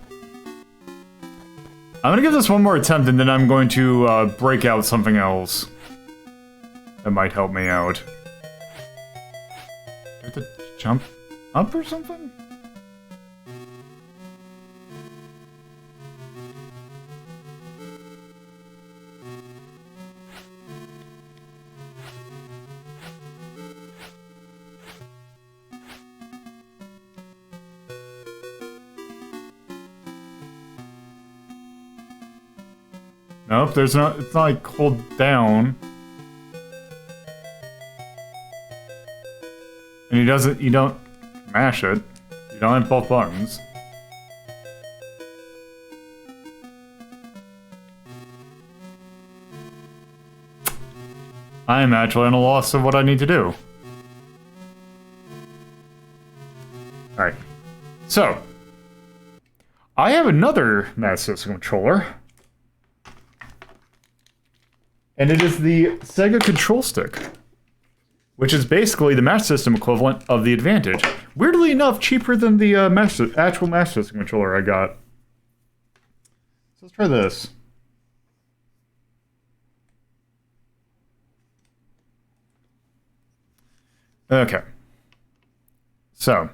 I'm gonna give this one more attempt, and then I'm going to break out something else that might help me out. Do I have to jump up or something? Nope, it's not like hold down. And you don't mash it. You don't have both buttons. I am actually at a loss of what I need to do. Alright. So, I have another Master System controller. And it is the Sega Control Stick. which is basically the Master System equivalent of the Advantage. Weirdly enough, cheaper than the actual Master System controller I got. So let's try this. Okay. So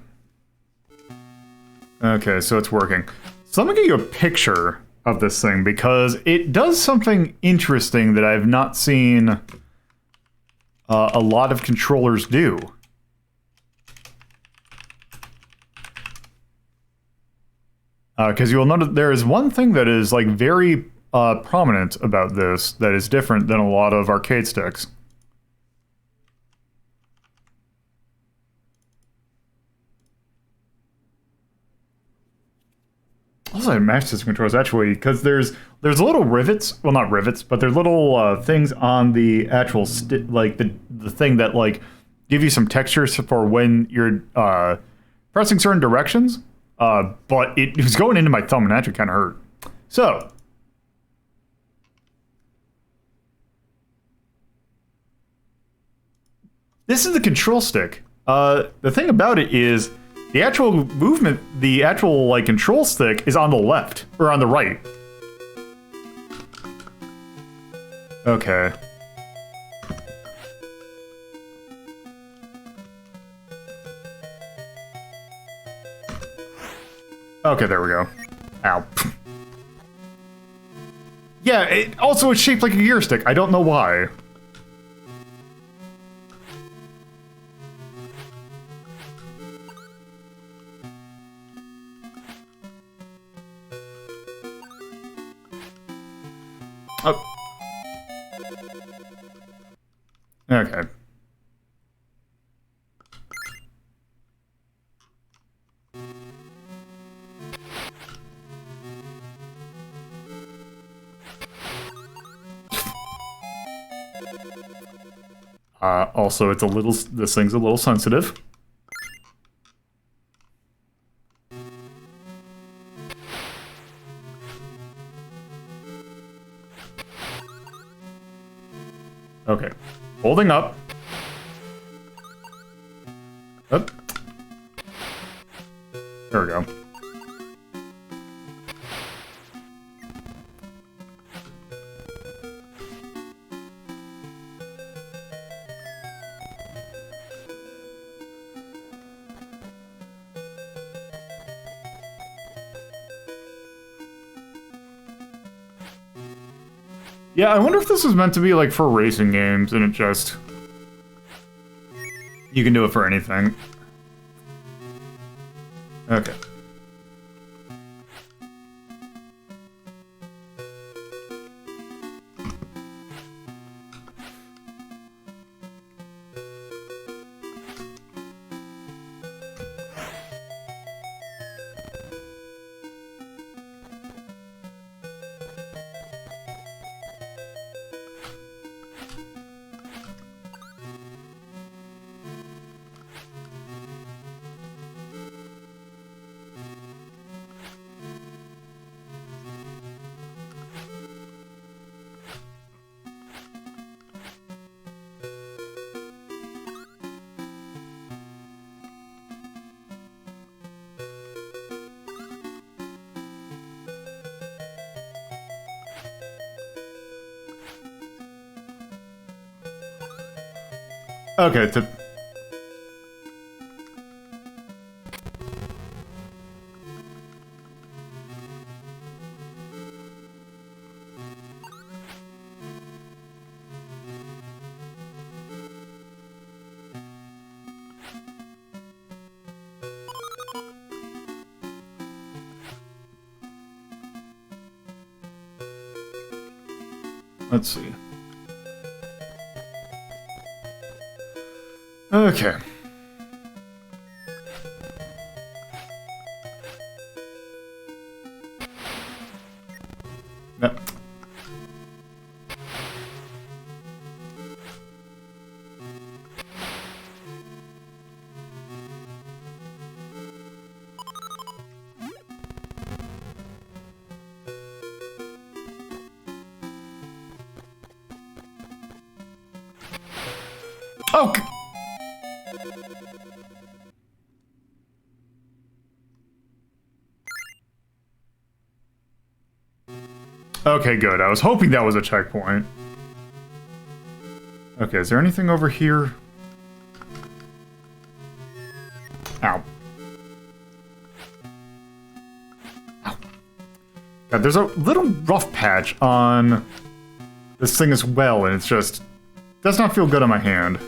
it's working. So let me get you a picture of this thing, because it does something interesting that I've not seen a lot of controllers do. Because you'll notice there is one thing that is like very prominent about this that is different than a lot of arcade sticks. Also, Master System controllers actually, because there's little rivets. Well, not rivets, but there's little things on the actual like the thing that like give you some textures for when you're pressing certain directions. But it was going into my thumb and actually kind of hurt. So this is the control stick. The thing about it is, the actual movement, the actual like control stick is on the left or on the right. Okay. Okay, there we go. Ow. Yeah, it's shaped like a gear stick. I don't know why. Oh. Okay. Also, this thing's a little sensitive. Okay. Holding up. Up. There we go. Yeah, I wonder if this was meant to be like for racing games and it just... You can do it for anything. Okay. Okay, let's see. Okay. No. Oh! Okay, good. I was hoping that was a checkpoint. Okay, is there anything over here? Ow. Ow. God, there's a little rough patch on this thing as well, and it's just... does not feel good on my hand.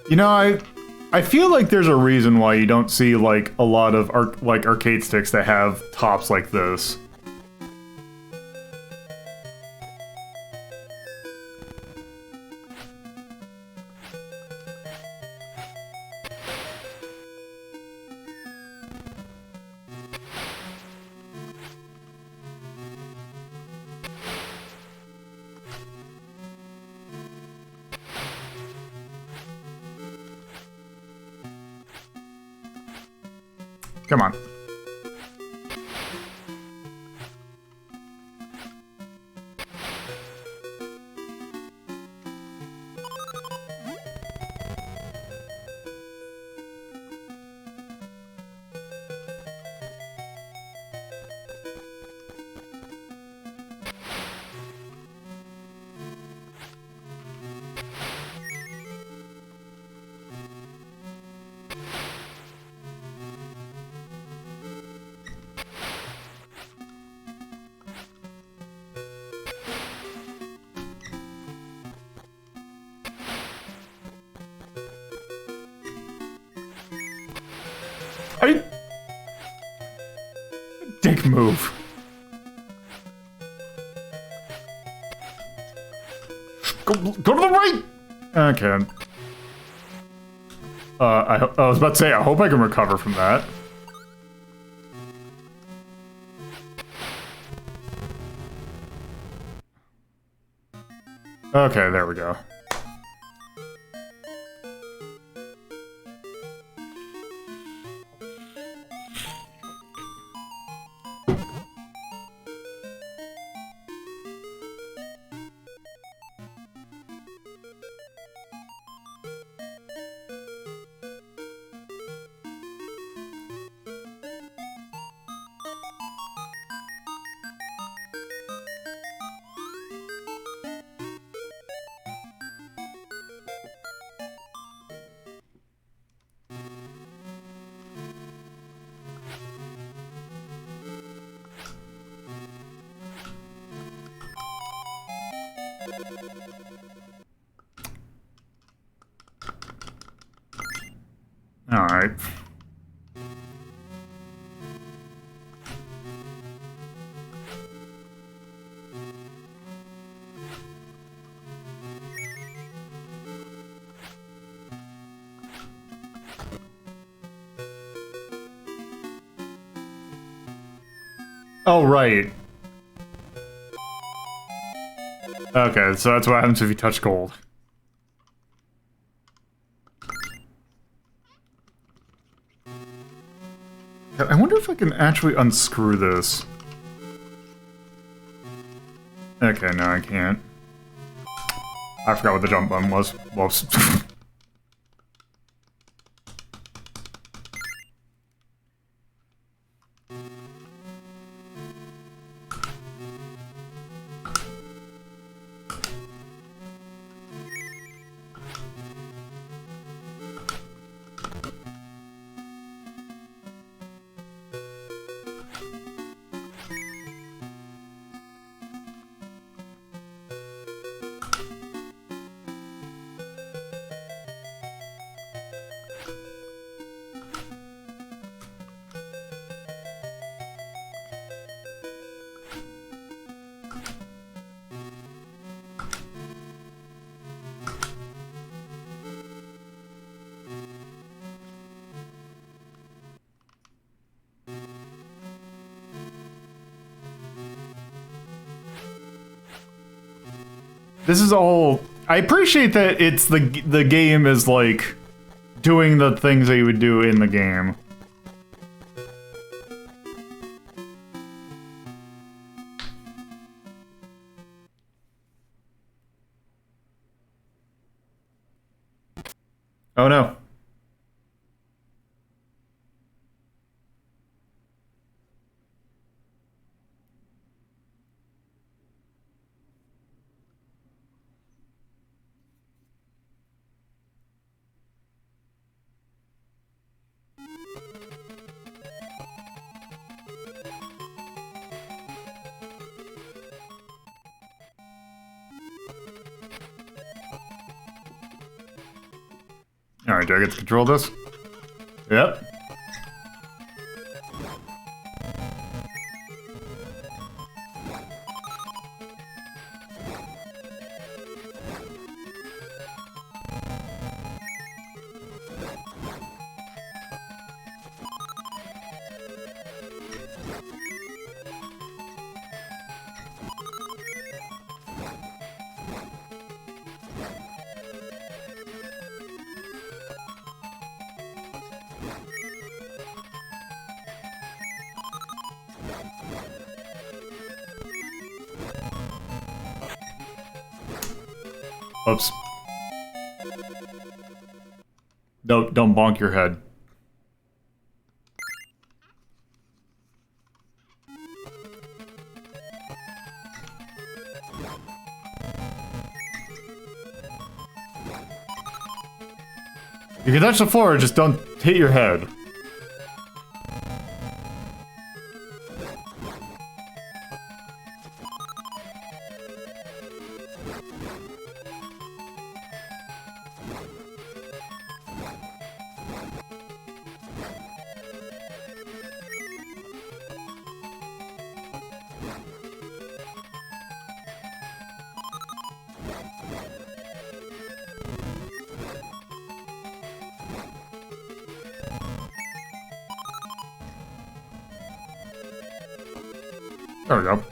You know, I feel like there's a reason why you don't see, like, a lot of arcade sticks that have tops like this. Come on. Dick move. Go to the right! Okay. I was about to say, I hope I can recover from that. Okay, there we go. All right. Oh, right. Okay, so that's what happens if you touch gold. I wonder if I can actually unscrew this. Okay, no, I can't. I forgot what the jump button was. Whoops. This is all... I appreciate that it's the game is, like, doing the things that you would do in the game. Oh no. Alright, do I get to control this? Yep. Oops. Don't bonk your head. You can touch the floor, just don't hit your head. There we go.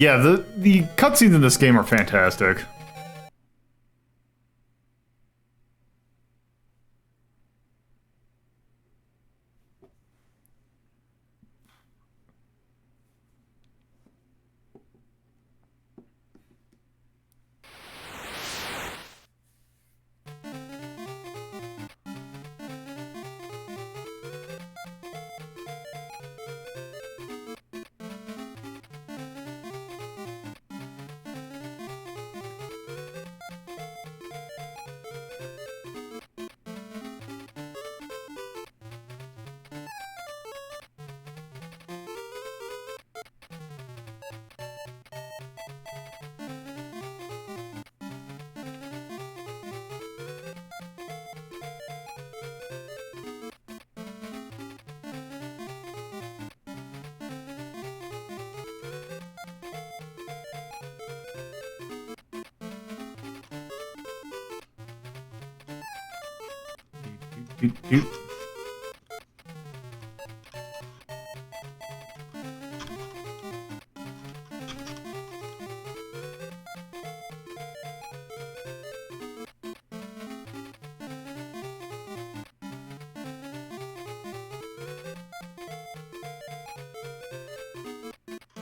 Yeah, the cutscenes in this game are fantastic.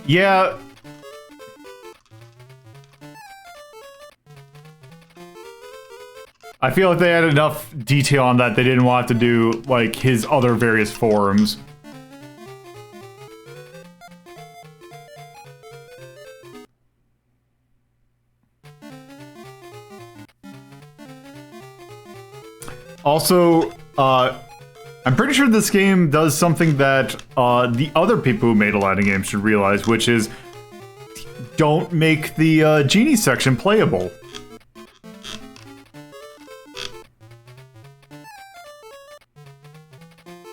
Yeah. I feel like they had enough detail on that they didn't want to do, like, his other various forms. Also, I'm pretty sure this game does something that the other people who made Aladdin games should realize, which is don't make the genie section playable.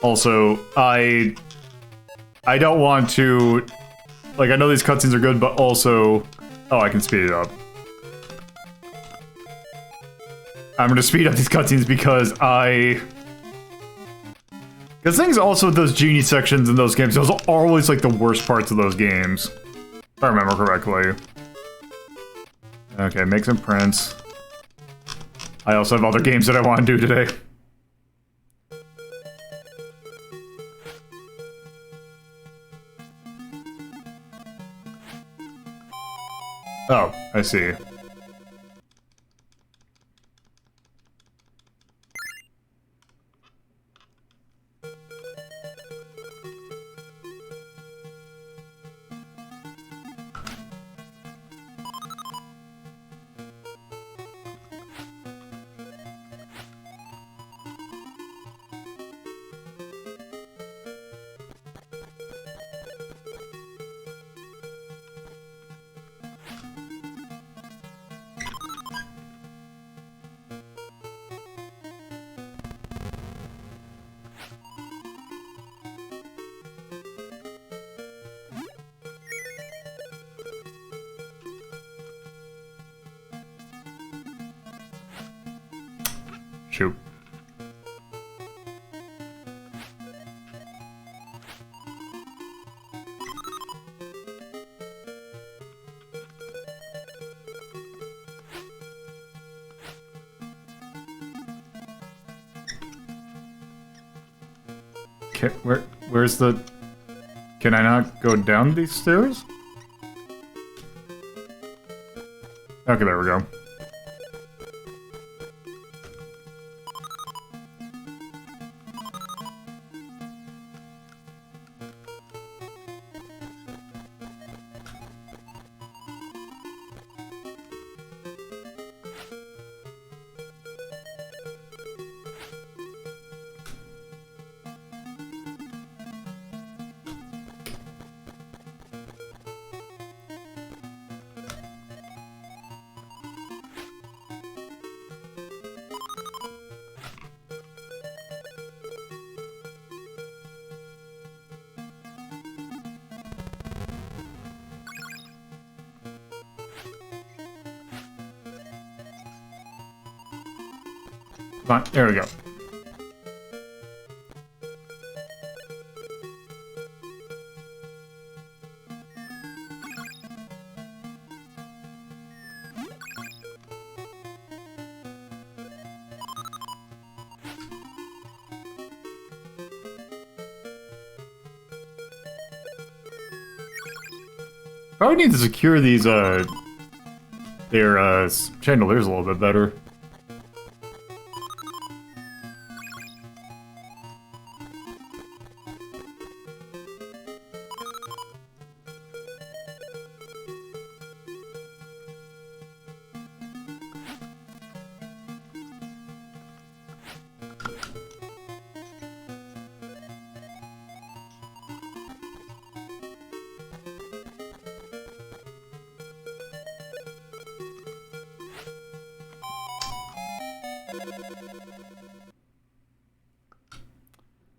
Also, I don't want to... Like, I know these cutscenes are good, but also... Oh, I can speed it up. I'm gonna speed up these cutscenes because Because things also with those genie sections in those games, those are always like the worst parts of those games. If I remember correctly. Okay, make some prints. I also have other games that I want to do today. Oh, I see. Shoot. Okay, where's the... Can I not go down these stairs? Okay, there we go. Come on, there we go. Probably need to secure these, their, chandeliers a little bit better.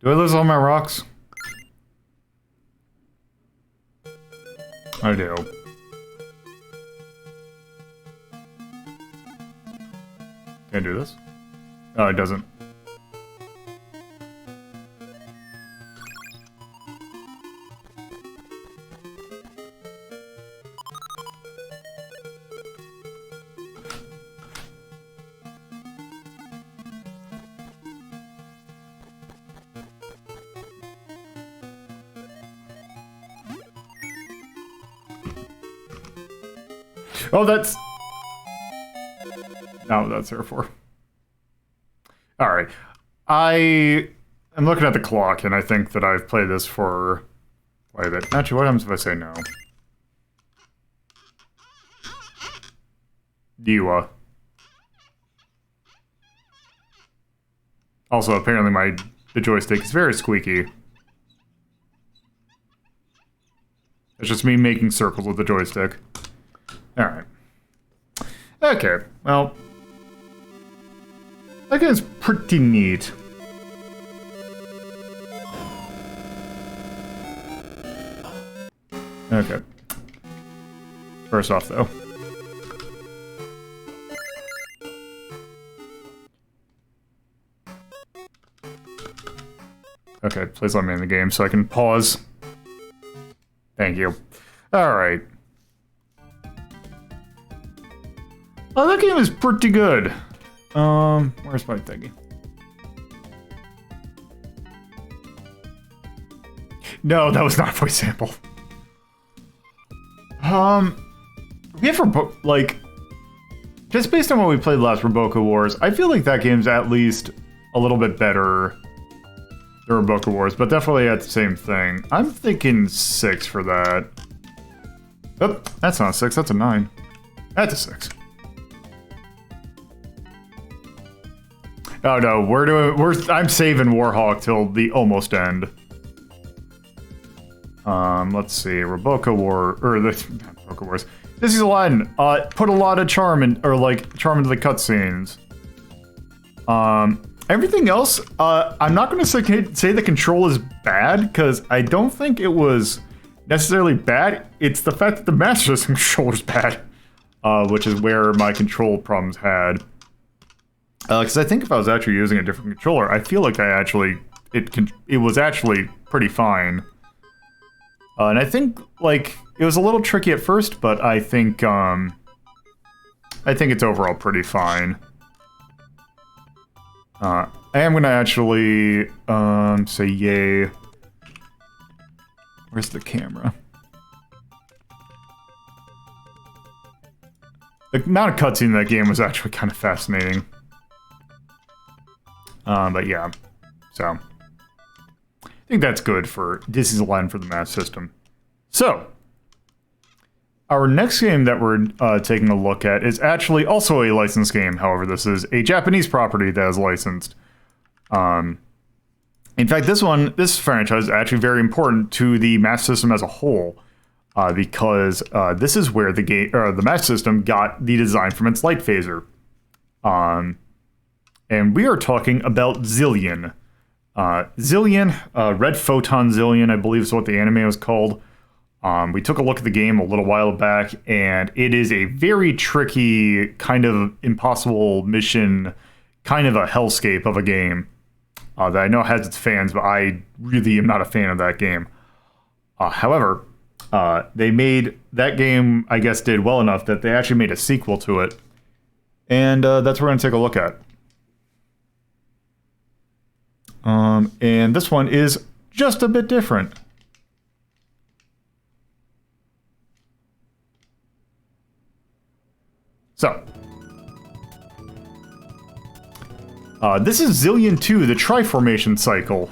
Do I lose all my rocks? I do. Can I do this? Oh, it doesn't. Oh, that's... No, that's here for. Alright. I'm looking at the clock, and I think that I've played this for quite a bit. Actually, what happens if I say no? Diwa. Also, apparently the joystick is very squeaky. It's just me making circles with the joystick. Alright. Okay, well... that game's pretty neat. Okay. First off, though. Okay, please let me in the game so I can pause. Thank you. Alright. Oh, that game is pretty good. Where's my thingy? No, that was not a voice sample. We have like, just based on what we played last Robocco Wars, I feel like that game's at least a little bit better than Robocco Wars, but definitely at the same thing. I'm thinking 6 for that. Oh, that's not a 6, that's a 9. That's a 6. Oh no, I'm saving WarHawk till the almost end. Let's see, Robocco Wars. This is Aladdin. Put a lot of charm into the cutscenes. Everything else, I'm not gonna say the control is bad, because I don't think it was necessarily bad. It's the fact that the Master System controller is bad, which is where my control problems had. Because I think if I was actually using a different controller, I feel like it was actually pretty fine. And I think, like, it was a little tricky at first, but I think it's overall pretty fine. I am gonna actually, say yay. Where's the camera? The amount of cutscene in that game was actually kind of fascinating. But yeah, so I think that's good for this is Aladdin for the Master System. So our next game that we're taking a look at is actually also a licensed game. However, this is a Japanese property that is licensed. In fact, this franchise is actually very important to the Master System as a whole, because this is where the Master System got the design from its light phaser. And we are talking about Zillion. Zillion, Red Photon Zillion, I believe is what the anime was called. We took a look at the game a little while back, and it is a very tricky, kind of impossible mission, kind of a hellscape of a game that I know has its fans, but I really am not a fan of that game. However, they made that game, I guess, did well enough that they actually made a sequel to it, and that's what we're going to take a look at. And this one is just a bit different. So, this is Zillion 2, the Triformation Cycle.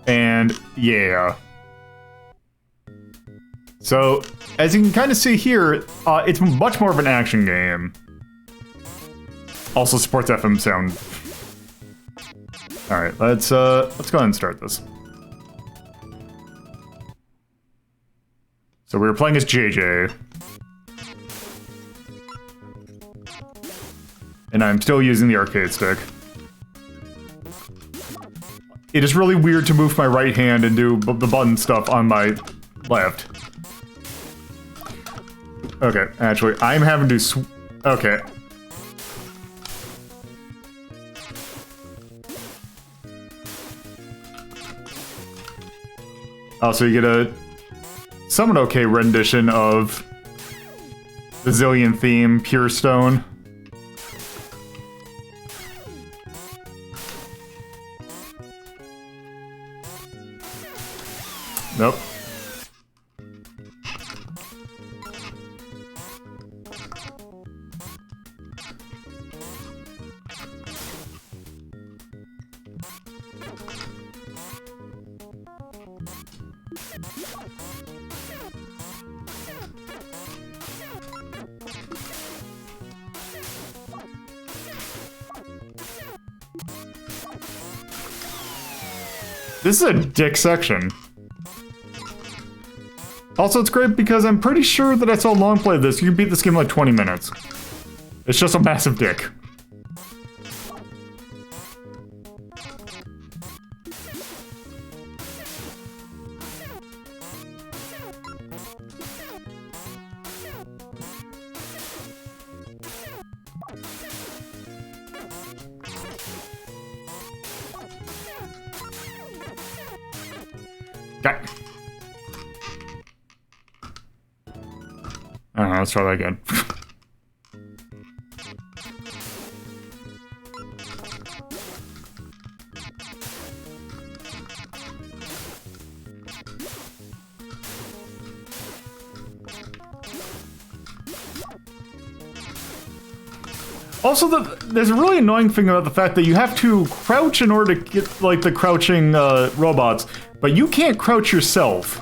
And yeah. So, as you can kind of see here, it's much more of an action game. Also supports FM sound. Alright, let's go ahead and start this. So we were playing as JJ. And I'm still using the arcade stick. It is really weird to move my right hand and do the button stuff on my left. Okay, actually, I'm having to okay. Also, you get a somewhat okay rendition of the Zillion theme, Pure Stone. Nope. This is a dick section. Also, it's great because I'm pretty sure that I saw long play this. You can beat this game in like 20 minutes. It's just a massive dick. Okay. I don't know, let's try that again. Also, there's a really annoying thing about the fact that you have to crouch in order to get, like, the crouching robots, but you can't crouch yourself.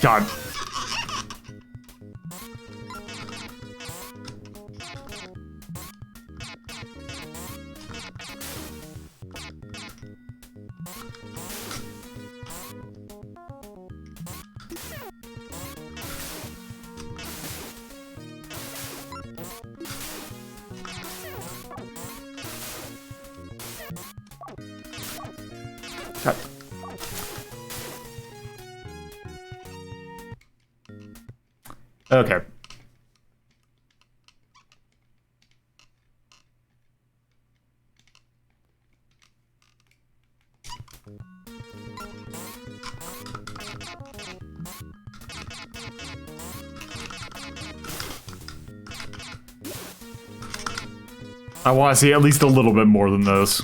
God. God. Okay. I want to see at least a little bit more than this.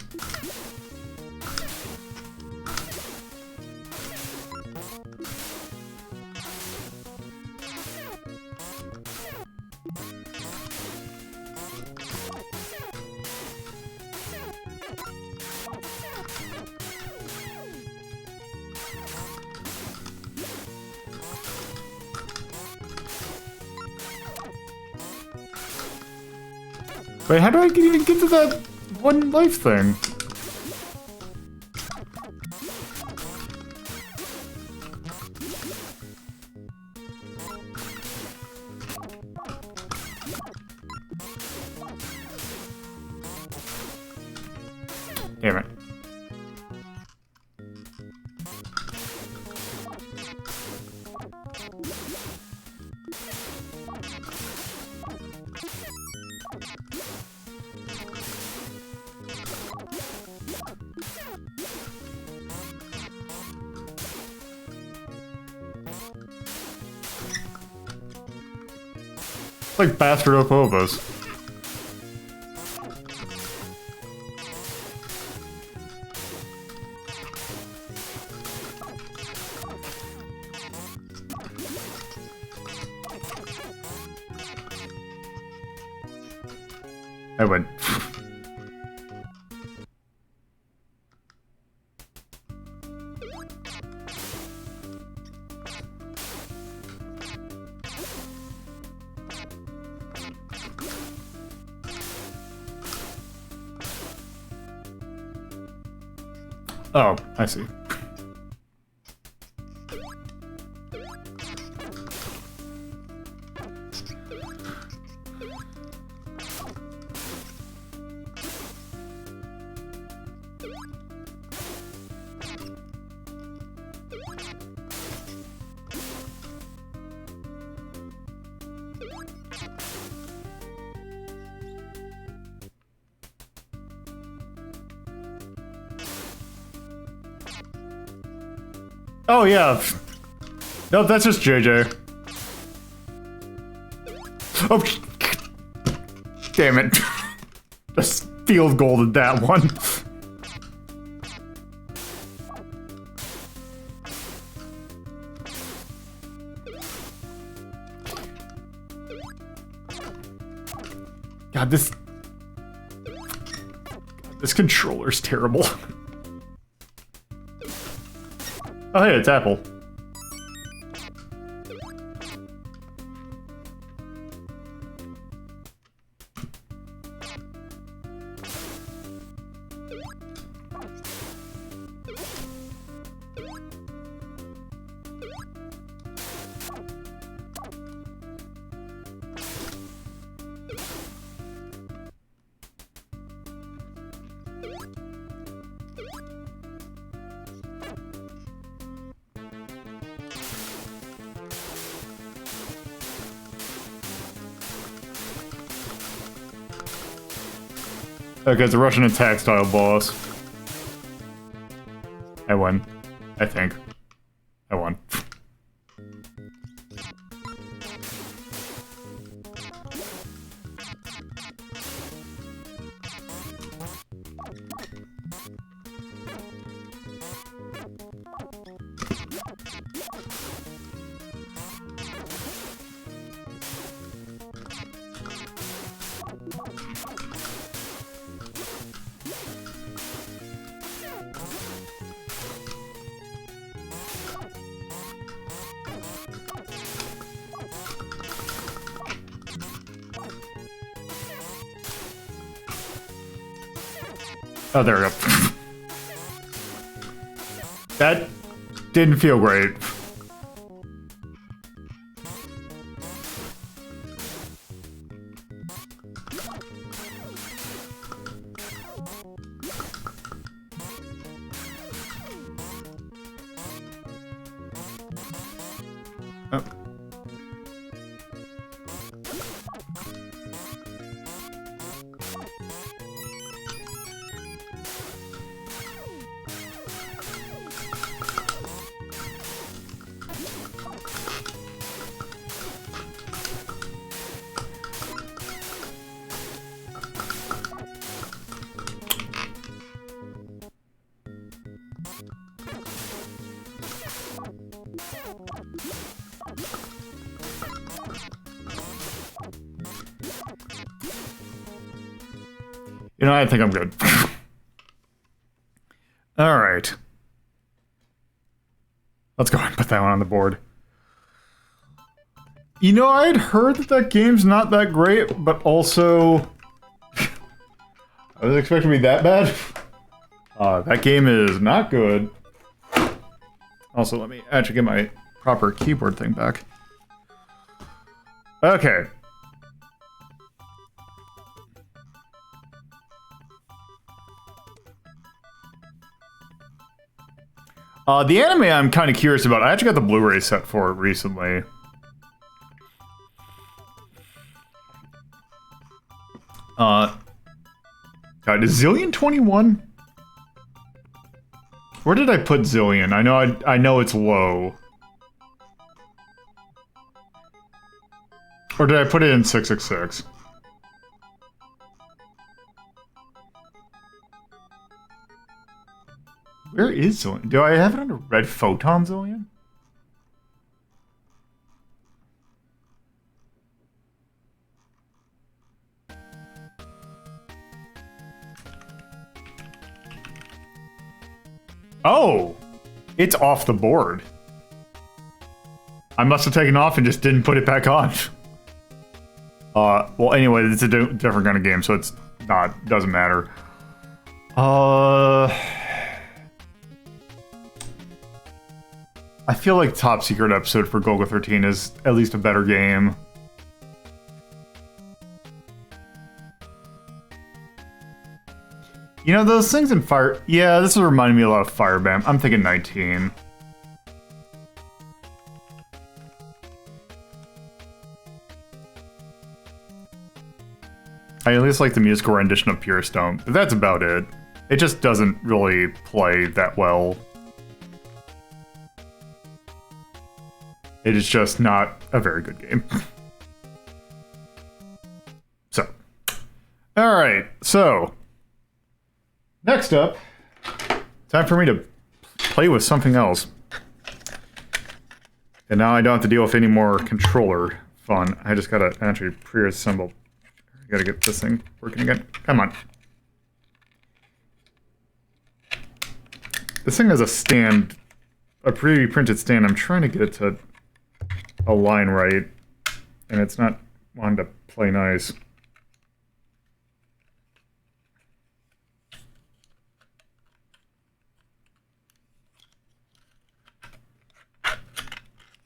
Wait, how do I even get to that one life thing? Damn it. Like bastard Opovas. I win. Oh, I see. Oh, yeah. No, that's just JJ. Oh, damn it. Just field goal at that one. God, this controller's terrible. Oh, hey, it's Apple. Okay, it's a Russian attack style boss. I won. I think. I won. Oh, there we go. That didn't feel great. Oh. You know, I think I'm good. All right. Let's go ahead and put that one on the board. You know, I'd heard that that game's not that great, but also... I was expecting to be that bad. That game is not good. Also, let me actually get my proper keyboard thing back. Okay. The anime I'm kind of curious about. I actually got the Blu-ray set for it recently. God, is Zillion 21? Where did I put Zillion? I know it's low. Or did I put it in 666? Where is Zillion? Do I have it under Red Photon Zillion? Oh! It's off the board. I must have taken off and just didn't put it back on. Well, anyway, it's a different kind of game, so it's not, doesn't matter. I feel like Top Secret episode for Golgo 13 is at least a better game. You know, those things in Fire... Yeah, this is reminding me a lot of Firebam. I'm thinking 19. I at least like the musical rendition of Pure Stone, but that's about it. It just doesn't really play that well. It is just not a very good game. So. Alright, so. Next up, time for me to play with something else. And now I don't have to deal with any more controller fun. I just gotta actually pre-assemble I gotta get this thing working again. Come on. This thing has a stand, a pre-printed stand. I'm trying to get it to align right, and it's not wanting to play nice.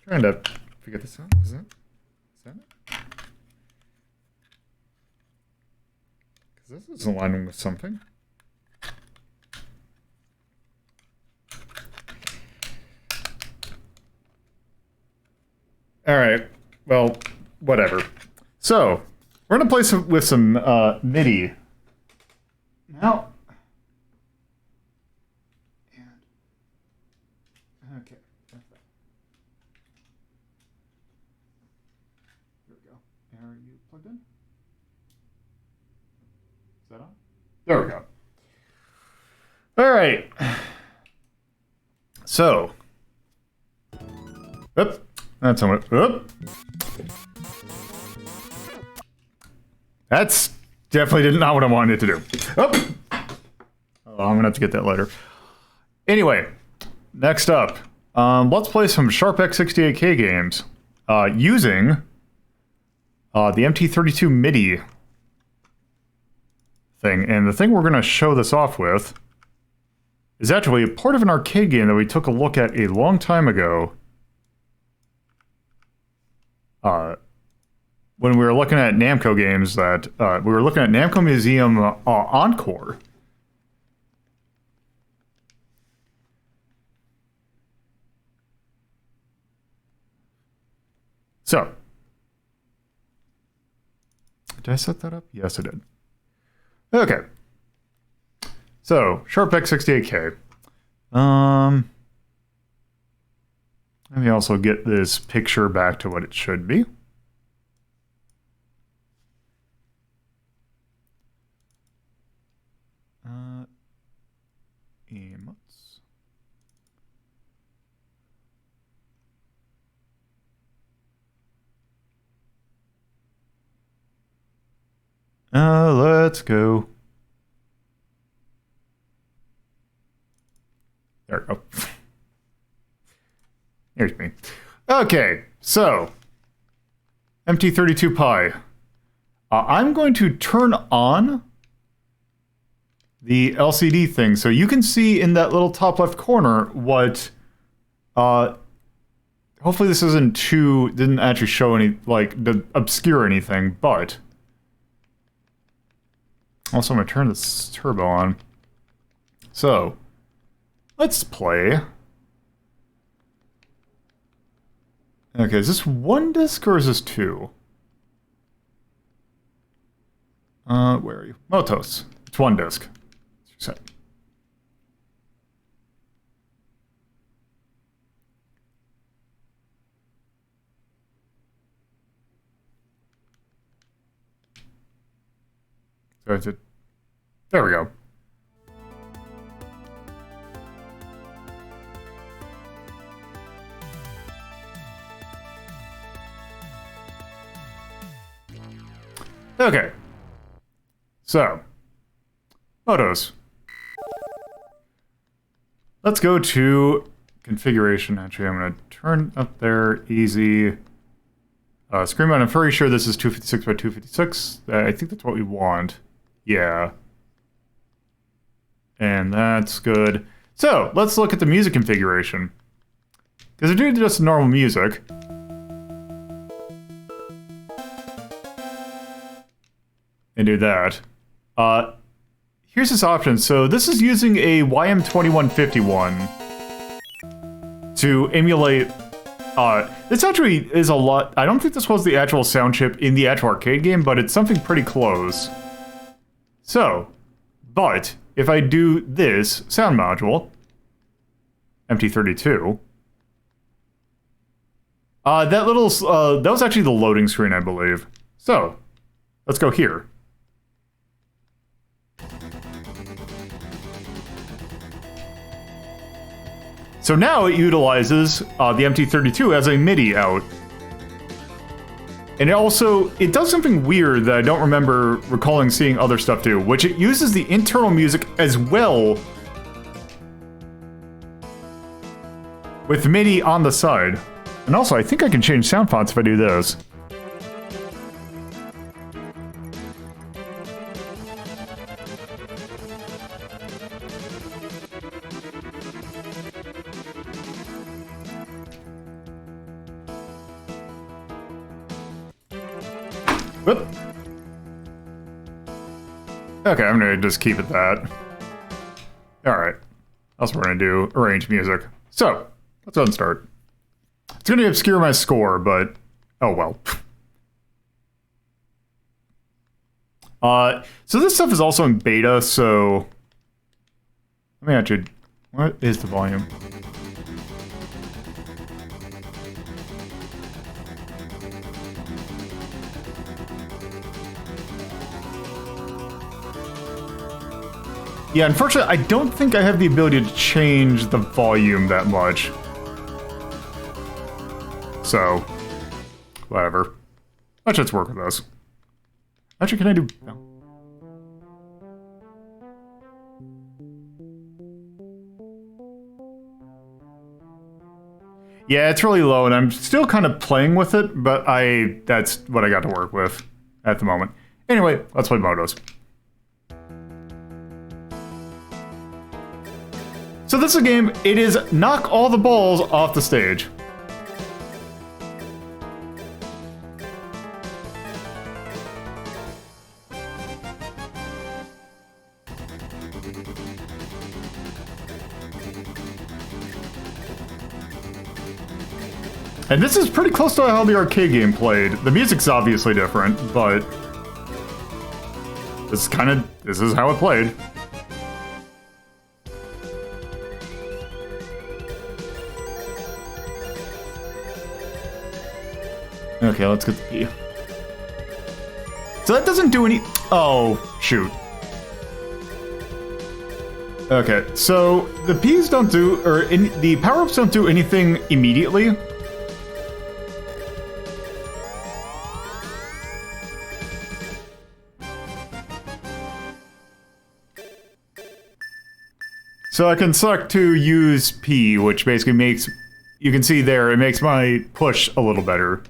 Trying to figure this out. Is that it? Because this is aligning with something. Alright, well, whatever. So, we're going to play with some MIDI. Now... Okay. Here we go. Are you plugged in? Is that on? There we go. Alright. So... Oop. That's somewhat. Oop. That's definitely not what I wanted it to do. Oop. Oh, I'm gonna have to get that later. Anyway, next up, let's play some Sharp X68K games using the MT32 MIDI thing. And the thing we're gonna show this off with is actually a part of an arcade game that we took a look at a long time ago. When we were looking at Namco games that, we were looking at Namco Museum Encore. So. Did I set that up? Yes, I did. Okay. So, Sharp X68K. Let me also get this picture back to what it should be. Emotes. Let's go. There we go. Here's me. Okay, so MT32 Pi. I'm going to turn on the LCD thing so you can see in that little top left corner what. Hopefully this didn't actually show any, like, obscure anything, but. Also, I'm going to turn this turbo on. So, let's play. Okay, is this one disc or is this two? Where are you? Motos. It's one disc. Set. So it's there we go. Okay. So, Motos. Let's go to configuration. Actually, I'm going to turn up there easy. Screen mount, I'm pretty sure this is 256 by 256. I think that's what we want. Yeah. And that's good. So, let's look at the music configuration. Because I do just normal music. And do that. Here's this option. So this is using a YM2151 to emulate. This actually is a lot. I don't think this was the actual sound chip in the actual arcade game, but it's something pretty close. So, but if I do this sound module, MT32, that was actually the loading screen, I believe. So, let's go here. So now it utilizes the MT32 as a MIDI out. And it does something weird that I don't remember recalling seeing other stuff do, which it uses the internal music as well with MIDI on the side. And also, I think I can change sound fonts if I do this. Whoop. Okay, I'm gonna just keep it that. Alright. That's what we're gonna do. Arrange music. So, let's go and start. It's gonna obscure my score, but oh well. So this stuff is also in beta, so let me actually, what is the volume? Yeah, unfortunately, I don't think I have the ability to change the volume that much. So, whatever. Let's just work with this. Actually, can I do... No. Yeah, it's really low, and I'm still kind of playing with it, but that's what I got to work with at the moment. Anyway, let's play Motos. So this is a game, it is knock all the balls off the stage. And this is pretty close to how the arcade game played. The music's obviously different, but this is how it played. Okay, let's get the P. So that doesn't do any... Oh, shoot. Okay, so the P's don't do... the power-ups don't do anything immediately. So I can select to use P, which basically makes... You can see there, it makes my push a little better.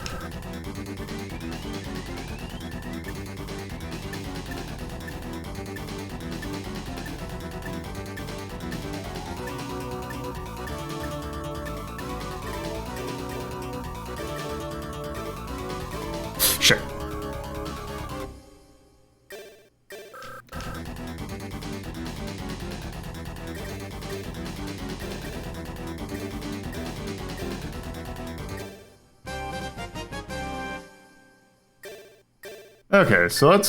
Shit. Okay, so I'm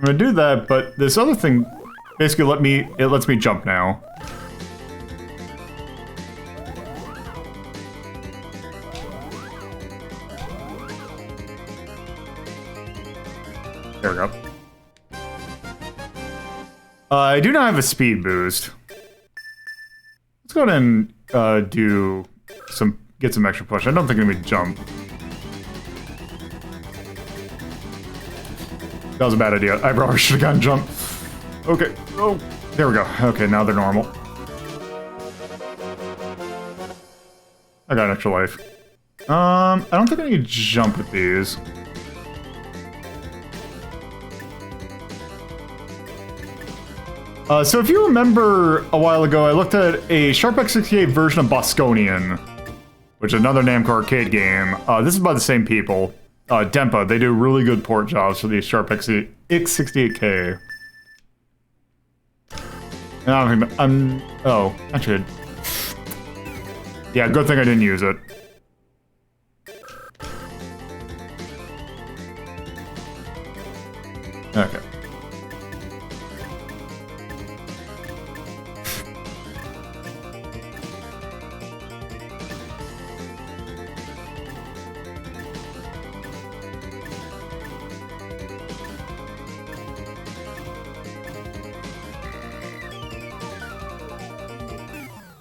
gonna do that, but this other thing basically lets me jump now. There we go. I do not have a speed boost. Let's go ahead and get some extra push. I don't think I'm gonna jump. That was a bad idea. I probably should have gotten jump. Okay. Oh, there we go. Okay, now they're normal. I got an extra life. I don't think I need to jump with these. So if you remember a while ago, I looked at a Sharp X68 version of Bosconian, which is another Namco arcade game. This is by the same people. Dempa, they do really good port jobs for the Sharp X68K. I don't think oh, actually. Yeah, good thing I didn't use it. Okay.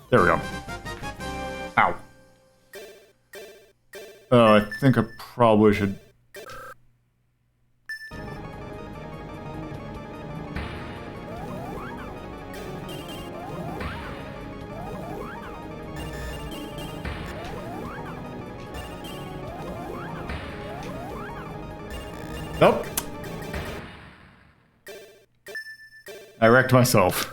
There we go. Ow. I think I probably should Nope. I wrecked myself.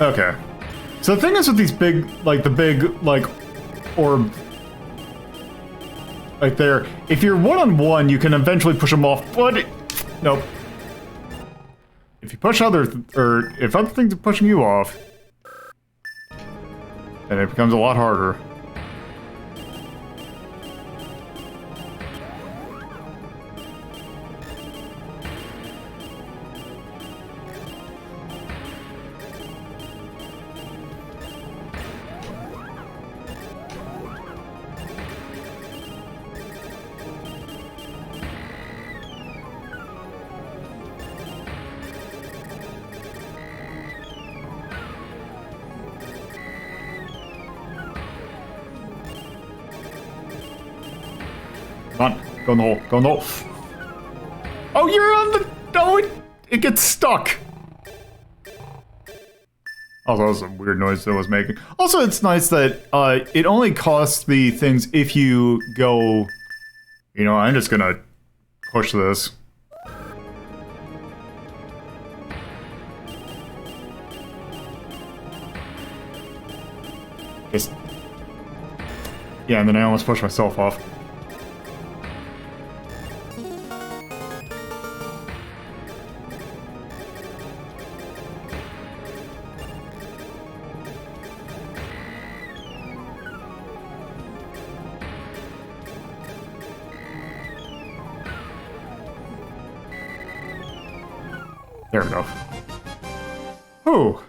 Okay. So the thing is with these big, like the big, like, orb right there, if you're one-on-one, you can eventually push them off, but nope. If you push or if other things are pushing you off, then it becomes a lot harder. Come on, go in the hole, go in the hole. Oh, you're on the... Oh, it gets stuck. Oh, that was a weird noise that it was making. Also, it's nice that it only costs the things if you go... You know, I'm just gonna push this. Just... Yeah, and then I almost pushed myself off. There we go. Oh.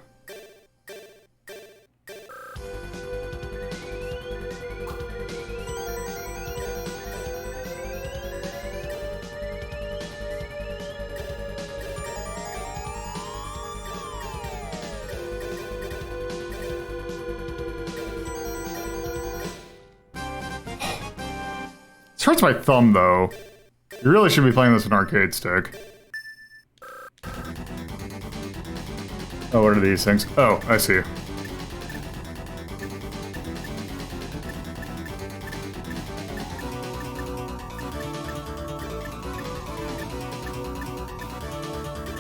This hurts my thumb, though. You really should be playing this with an arcade stick. Oh, what are these things? Oh, I see.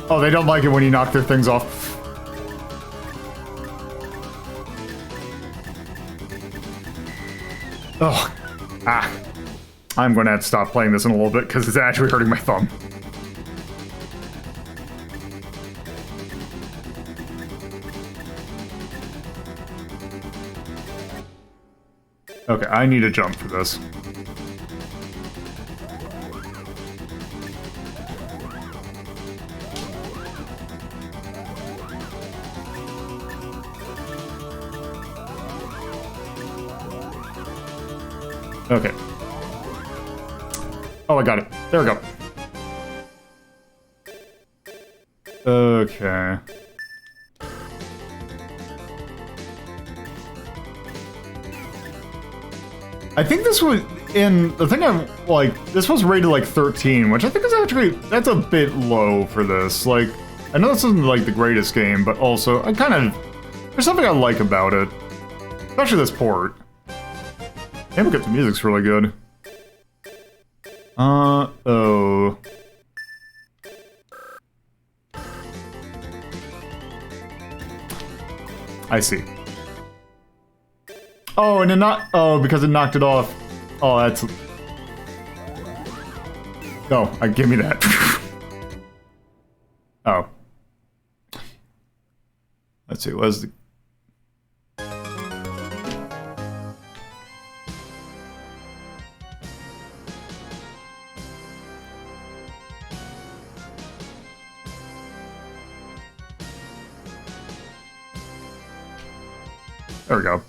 Oh, they don't like it when you knock their things off. Oh. Ah. I'm going to have to stop playing this in a little bit because it's actually hurting my thumb. Okay, I need a jump for this. Okay. Oh, I got it. There we go. Okay. I think this was in the thing I like. This was rated like 13, which I think is actually that's a bit low for this. Like, I know this isn't like the greatest game, but also I kind of there's something I like about it, especially this port. And look at the music's really good. Oh. I see. Oh, and it not. Oh, because it knocked it off. Oh, that's. No, give me that. Oh. Let's see. What's the? There we go.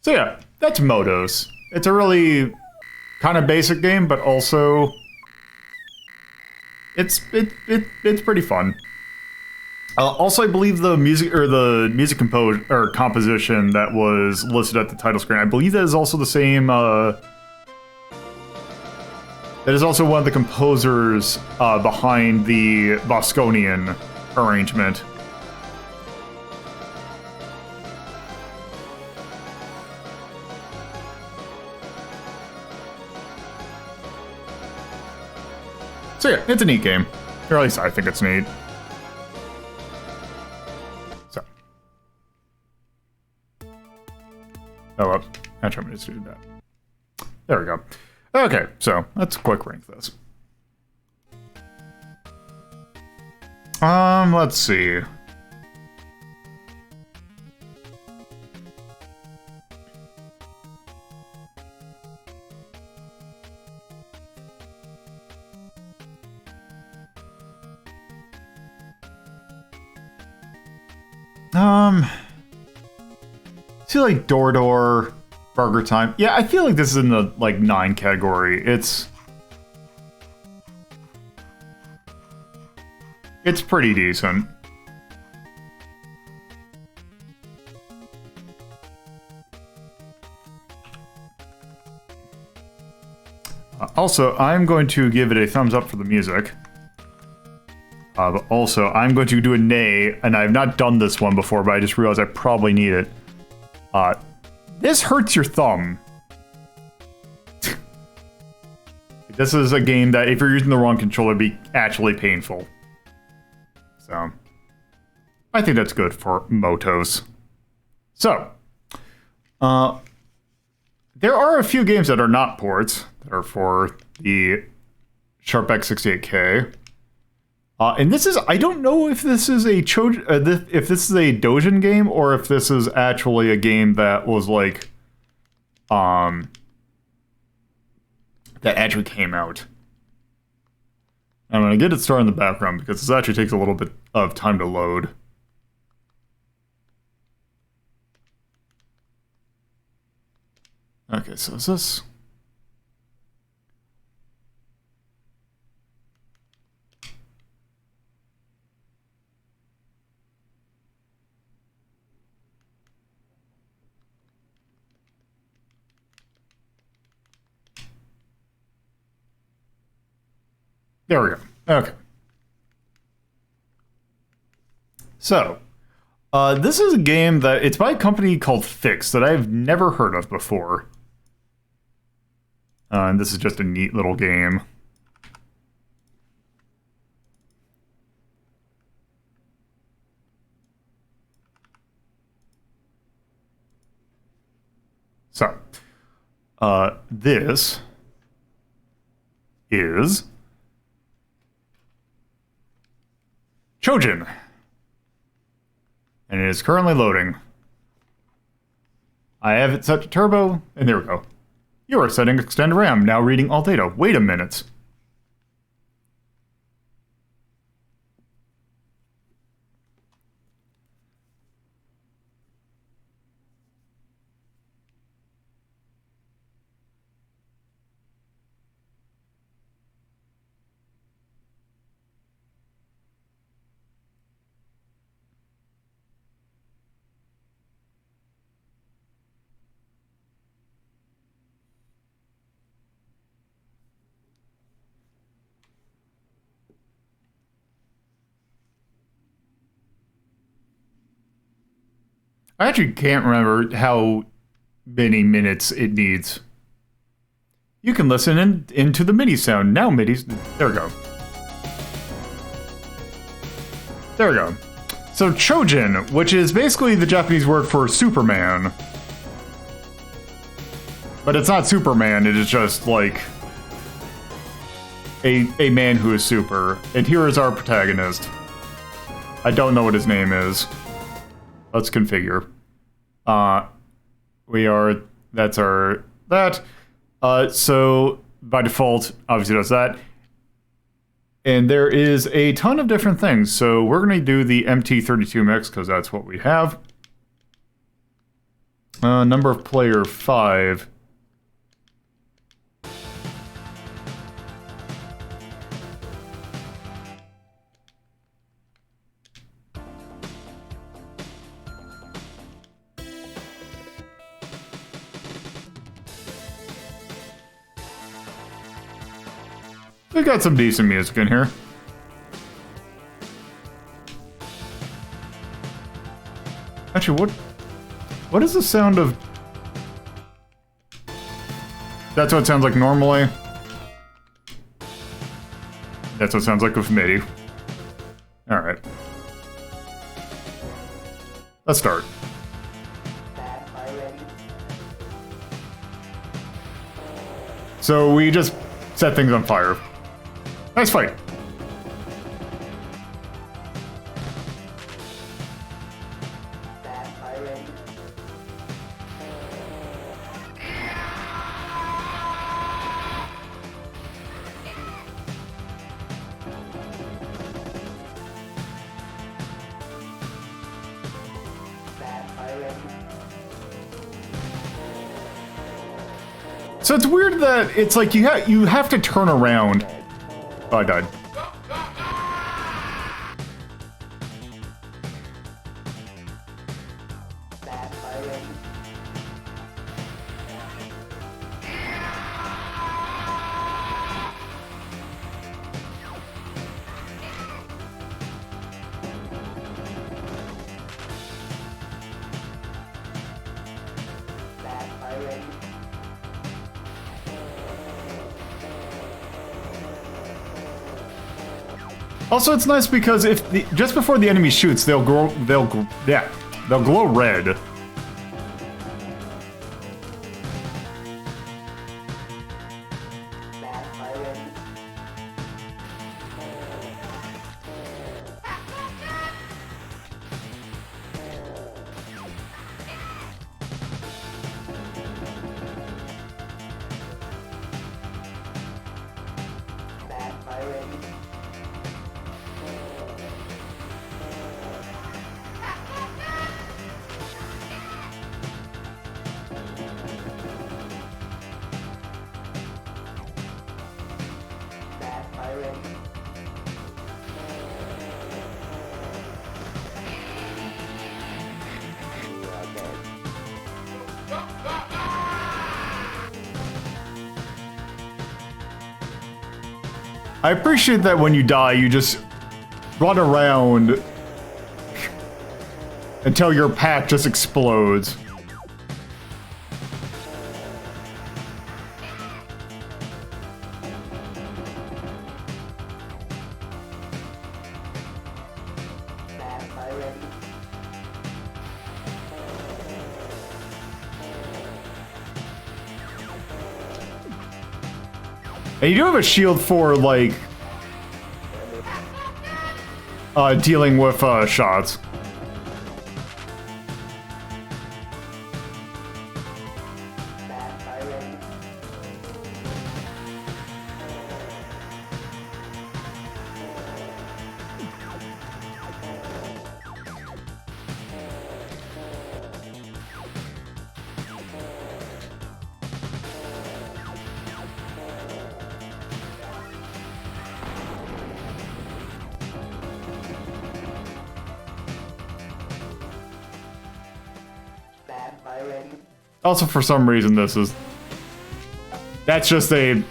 So yeah, that's Motos. It's a really kind of basic game, but also it's pretty fun. Also, I believe the music composition that was listed at the title screen, I believe that is also the same. That is also one of the composers behind the Bosconian arrangement. So yeah, it's a neat game. Or at least I think it's neat. So. Oh, well. Actually, I'm going to do that. There we go. Okay, so let's quick rank this. Let's see. See, like Door, Burger Time. Yeah, I feel like this is in the like 9 category. It's pretty decent. Also, I'm going to give it a thumbs up for the music. But also, I'm going to do a nay, and I've not done this one before, but I just realized I probably need it. This hurts your thumb. This is a game that, if you're using the wrong controller, would be actually painful. So, I think that's good for Motos. So, there are a few games that are not ports that are for the Sharp X68K. And this is, I don't know if this is a if this is a Dojin game or if this is actually a game that was like, that actually came out. I'm gonna get it started in the background because this actually takes a little bit of time to load. Okay, so is this? There we go. Okay. So, this is a game that, it's by a company called Fix that I've never heard of before. And this is just a neat little game. So, this is Choujin. And it is currently loading. I have it set to turbo, and there we go. You are setting extend RAM, now reading all data. Wait a minute. I actually can't remember how many minutes it needs. You can listen into the MIDI sound. Now MIDI's... There we go. There we go. So Choujin, which is basically the Japanese word for Superman. But it's not Superman, it is just like a man who is super. And here is our protagonist. I don't know what his name is. Let's configure. So by default, obviously does that. And there is a ton of different things. So we're going to do the MT32 mix because that's what we have. Number of player 5. We got some decent music in here. Actually, what is the sound of... That's what it sounds like normally. That's what it sounds like with MIDI. Alright. Let's start. So we just set things on fire. Nice fight. So it's weird that it's like you have to turn around. Oh, I died. Also, it's nice because if just before the enemy shoots, they'll glow red. I appreciate that when you die, you just run around until your pack just explodes. And you do have a shield for, like, dealing with, shots. Also, for some reason, that's just the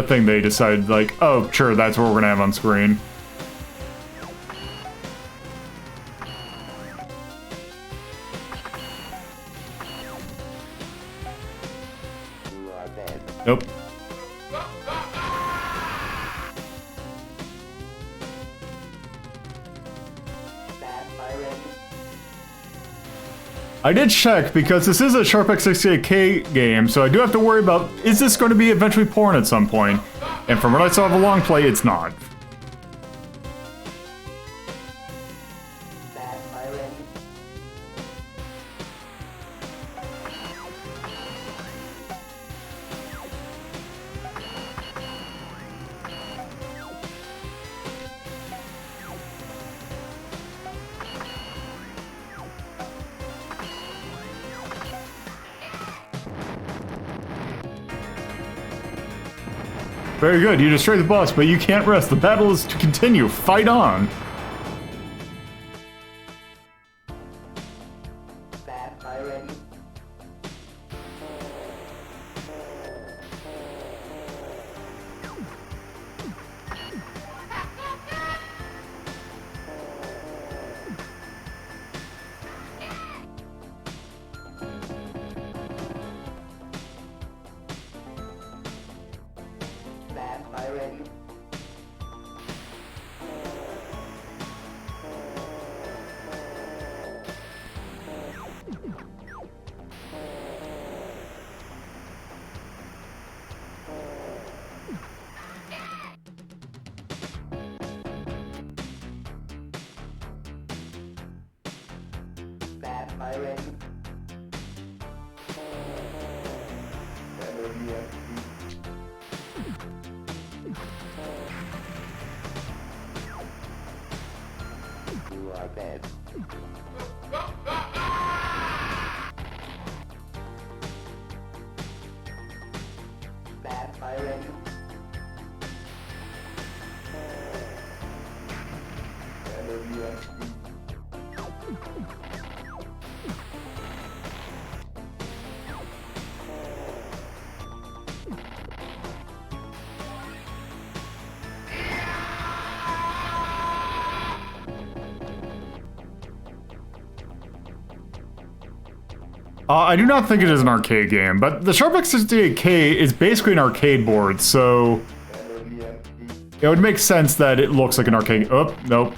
thing they decided, like, oh, sure, that's what we're gonna have on screen. Nope. I did check, because this is a SharpX68K game, so I do have to worry about, is this going to be eventually porn at some point? And from what I saw of a long play, it's not. Very good, you destroyed the boss, but you can't rest. The battle is to continue. Fight on! I do not think it is an arcade game, but the Sharp X68K is basically an arcade board, so it would make sense that it looks like an arcade. Oh, nope.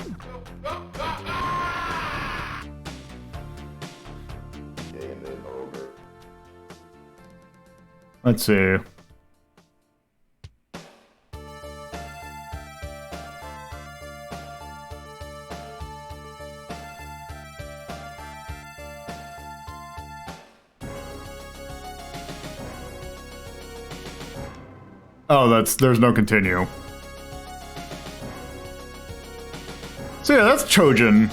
Let's see. Oh, there's no continue. So yeah, that's Choujin.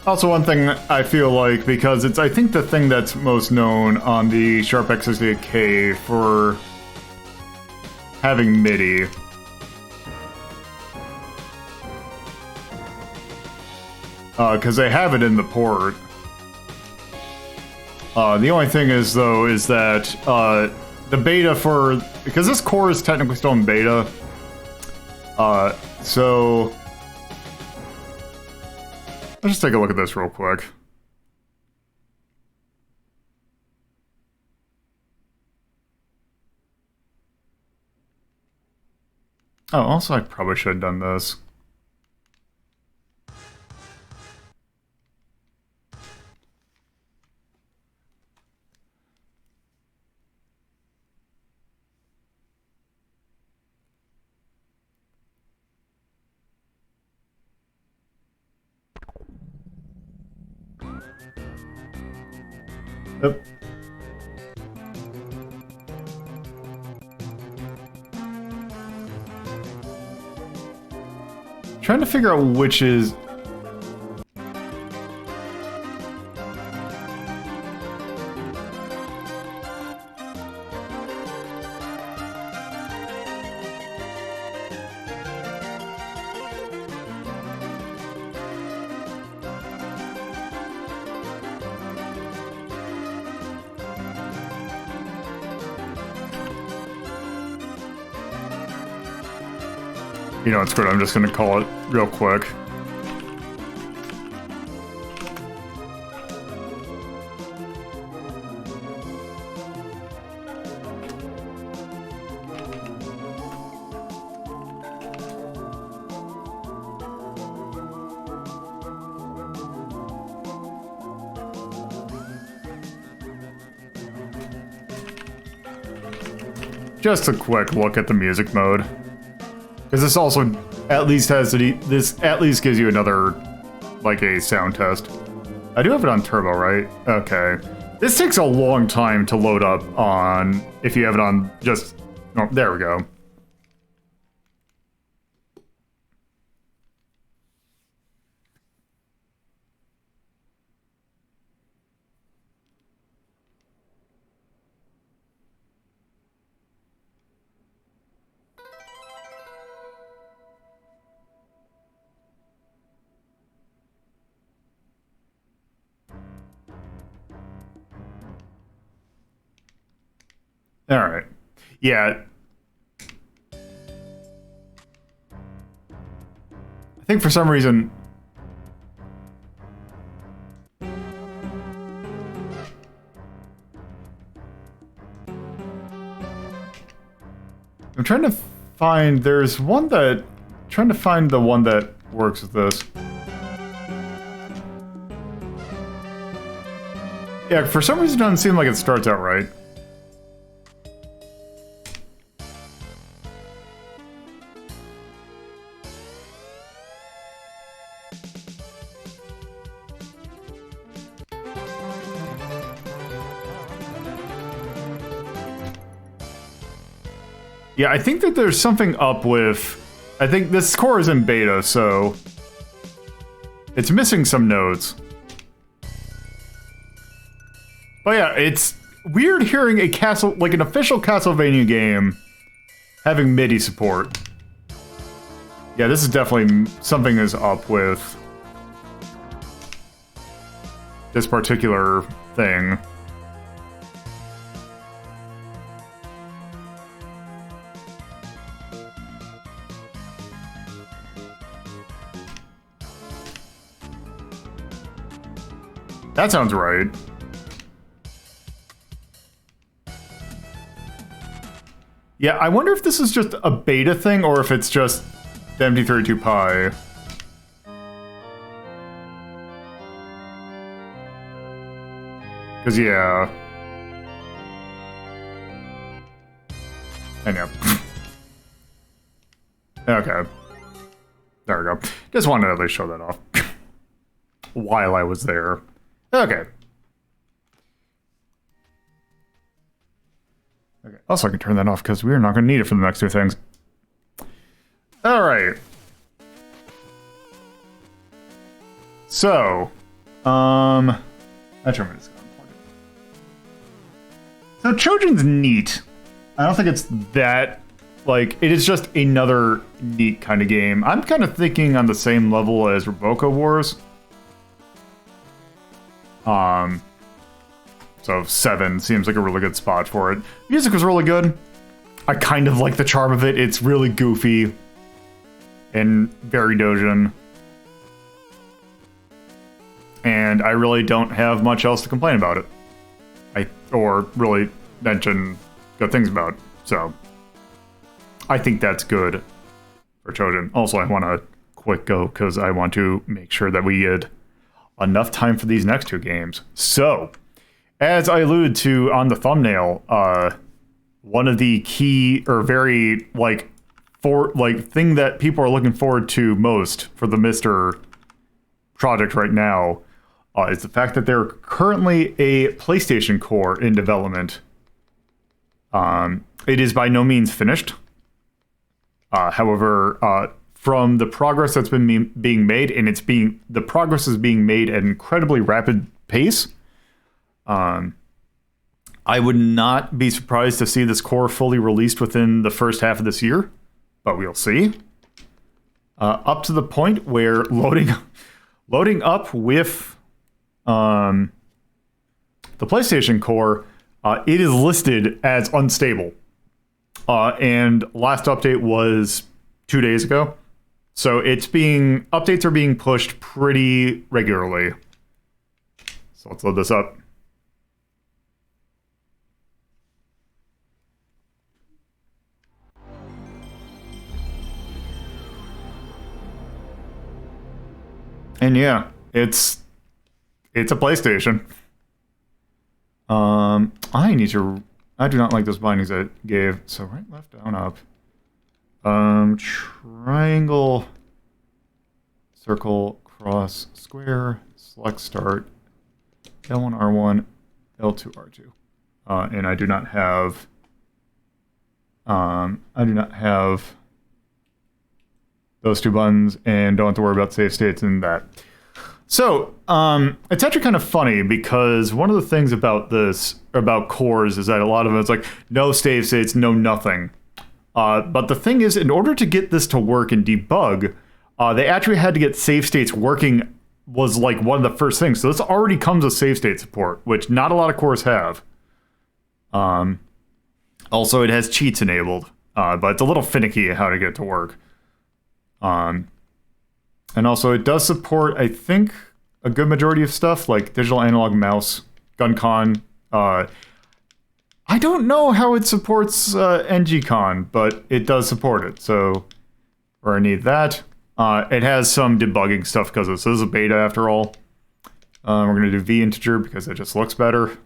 Also, one thing I feel like, because it's, I think, the thing that's most known on the Sharp X68K for having MIDI. Because they have it in the port. The only thing is, though, is that the beta for... Because this core is technically still in beta. So... Let's just take a look at this real quick. Oh, also I probably should have done this. Yep. Trying to figure out which is... You know, it's good. I'm just going to call it real quick. Just a quick look at the music mode. Because this also at least has this at least gives you another, like, a sound test. I do have it on turbo, right? Okay. This takes a long time to load up on if you have it on just... Oh, there we go. All right. Yeah. I think for some reason... I'm trying to find... There's one that... Trying to find the one that works with this. Yeah, for some reason it doesn't seem like it starts out right. Yeah, I think that there's something up with... I think this core is in beta, so... It's missing some nodes. But yeah, it's weird hearing a like an official Castlevania game having MIDI support. Yeah, this is definitely something is up with this particular thing. That sounds right. Yeah, I wonder if this is just a beta thing or if it's just the MT32 Pi. Because, yeah. I know. Okay. There we go. Just wanted to at least show that off. While I was there. Okay. Okay. Also, I can turn that off because we're not going to need it for the next two things. Alright. So, actually, I'm just going to unplug it. So, Choujin's neat. I don't think it's that, like, it is just another neat kind of game. I'm kind of thinking on the same level as Robocco Wars. So 7 seems like a really good spot for it. Music was really good. I kind of like the charm of it. It's really goofy and very Dojin. And I really don't have much else to complain about it. Or really mention good things about it. So I think that's good for Choujin. Also, I want to quick go because I want to make sure that we get enough time for these next two games. So, as I alluded to on the thumbnail, one of the key or very thing that people are looking forward to most for the MiSTer project right now is the fact that they're currently a PlayStation core in development. It is by no means finished. However, from the progress that's been being made, and the progress is being made at an incredibly rapid pace. I would not be surprised to see this core fully released within the first half of this year, but we'll see. Up to the point where loading up with the PlayStation core, it is listed as unstable. And last update was 2 days ago. So updates are being pushed pretty regularly. So let's load this up. And yeah, it's a PlayStation. I do not like those bindings I gave. So right, left, down, up. Triangle, circle, cross, square, select, start, L1, R1, L2, R2. And I do not have those two buttons, and don't have to worry about save states and that. So, it's actually kind of funny because one of the things about cores is that a lot of it's like, no save states, no nothing. But the thing is, in order to get this to work and debug, they actually had to get save states working was like one of the first things. So this already comes with save state support, which not a lot of cores have. Also, it has cheats enabled, but it's a little finicky how to get it to work. And also, it does support, I think, a good majority of stuff, like digital analog mouse, GunCon. I don't know how it supports NGCon, but it does support it, so we're going to need that. It has some debugging stuff because this is a beta after all. We're going to do V-integer because it just looks better.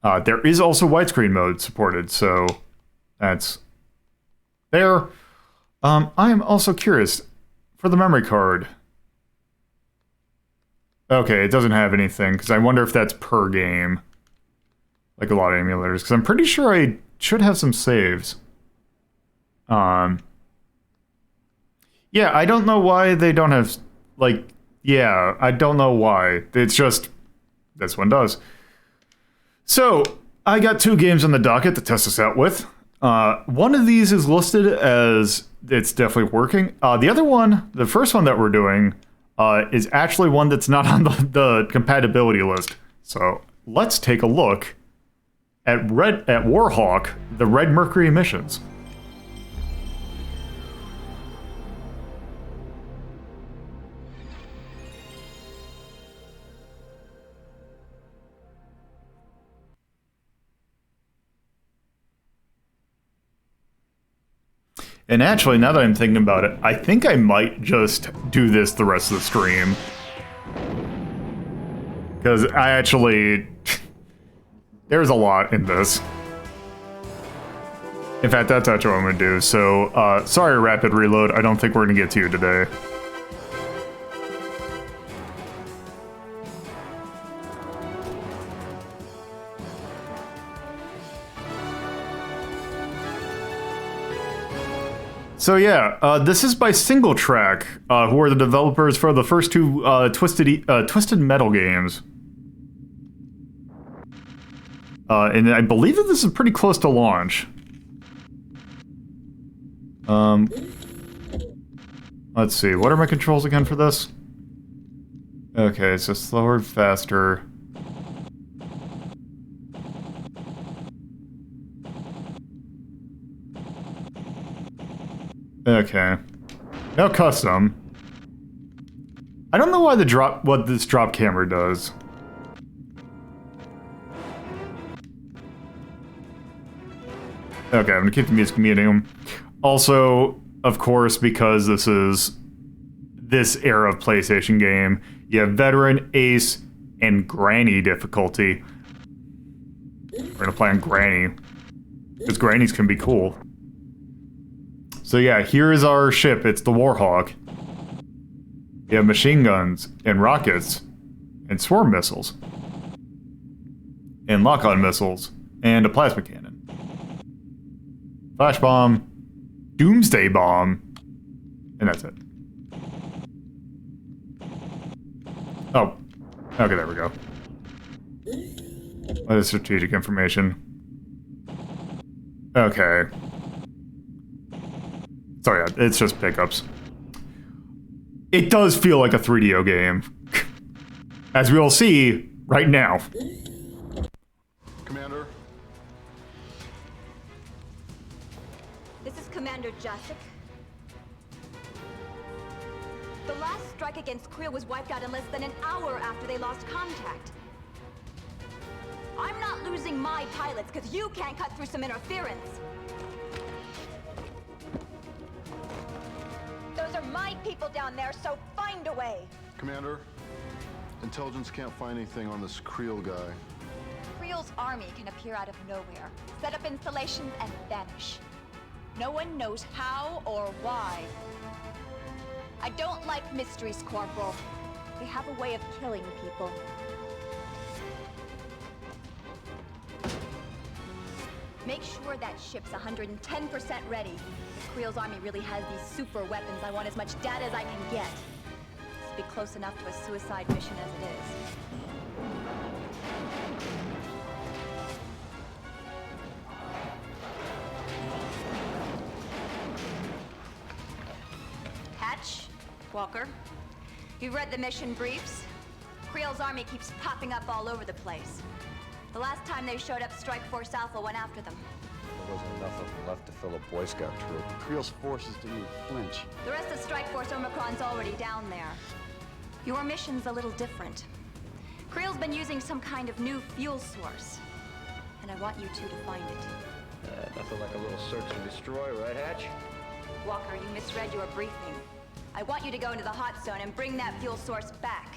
There is also widescreen mode supported, so that's there. I am also curious, for the memory card. Okay, it doesn't have anything, because I wonder if that's per game. Like a lot of emulators, because I'm pretty sure I should have some saves. Yeah, I don't know why they don't have, like, yeah, I don't know why. It's just, this one does. So, I got 2 games on the docket to test this out with. One of these is listed as it's definitely working. The other one, the first one that we're doing, is actually one that's not on the compatibility list. So, let's take a look at WarHawk, the Red Mercury missions. And actually, now that I'm thinking about it, I think I might just do this the rest of the stream. Because I actually... there's a lot in this. In fact, that's actually what I'm going to do. So, sorry, Rapid Reload. I don't think we're going to get to you today. So yeah, this is by Single Track, who are the developers for the first 2 Twisted Metal games. And I believe that this is pretty close to launch. Let's see, what are my controls again for this? Okay, so slower, faster. Okay. No custom. I don't know why what this drop camera does. Okay, I'm gonna keep the music medium. Also, of course, because this is this era of PlayStation game, you have Veteran, Ace, and Granny difficulty. We're gonna play on Granny. Because Grannies can be cool. So yeah, here is our ship. It's the WarHawk. You have machine guns, and rockets, and swarm missiles, and lock-on missiles, and a plasma cannon. Flash bomb, doomsday bomb, and that's it. Oh, okay, there we go. What is strategic information? Okay. So yeah, it's just pickups. It does feel like a 3DO game. As we will see right now. Commander? This is Commander Jacek. The last strike against Creel was wiped out in less than an hour after they lost contact. I'm not losing my pilots because you can't cut through some interference. Those are my people down there, so find a way. Commander, intelligence can't find anything on this Creel guy. Creel's army can appear out of nowhere, set up installations, and vanish. No one knows how or why. I don't like mysteries, Corporal. They have a way of killing people. Make sure that ship's 110% ready. If Creel's army really has these super weapons, I want as much data as I can get. This will be close enough to a suicide mission as it is. Hatch, Walker, you've read the mission briefs. Creel's army keeps popping up all over the place. The last time they showed up, Strike Force Alpha went after them. There wasn't enough of them left to fill a Boy Scout troop. Creel's forces didn't even flinch. The rest of Strike Force Omicron's already down there. Your mission's a little different. Creel's been using some kind of new fuel source. And I want you two to find it. Nothing like a little search and destroy, right, Hatch? Walker, you misread your briefing. I want you to go into the hot zone and bring that fuel source back.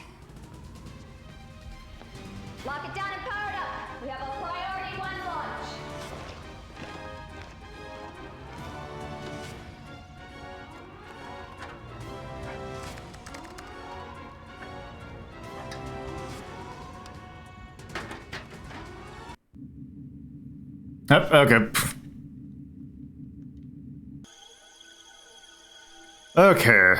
Lock it down and power it up. We have a priority 1 launch. Yep, okay. Okay.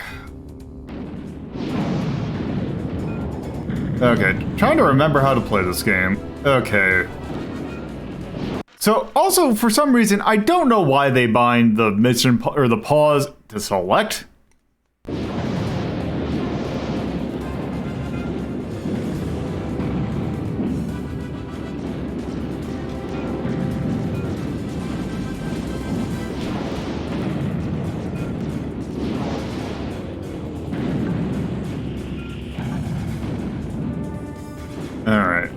Okay, trying to remember how to play this game. Okay. So, also, for some reason, I don't know why they bind the mission or the pause to select. Alright.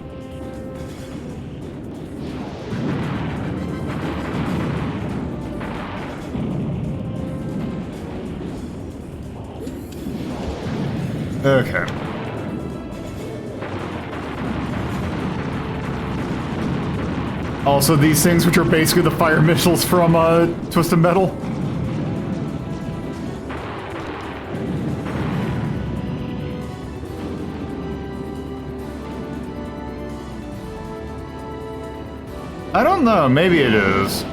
Okay. Also, these things, which are basically the fire missiles from Twisted Metal. I don't know, maybe it is.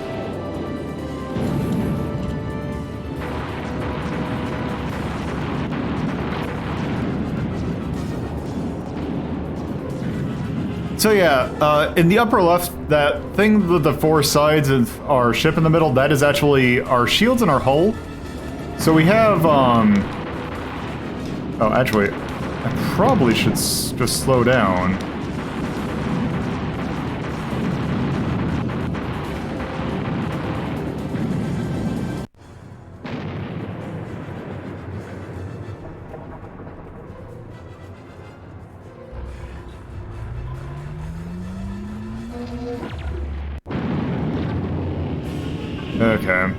So yeah, in the upper left, that thing with the four sides of our ship in the middle, that is actually our shields and our hull. So we have, oh, actually, I probably should just slow down. Okay.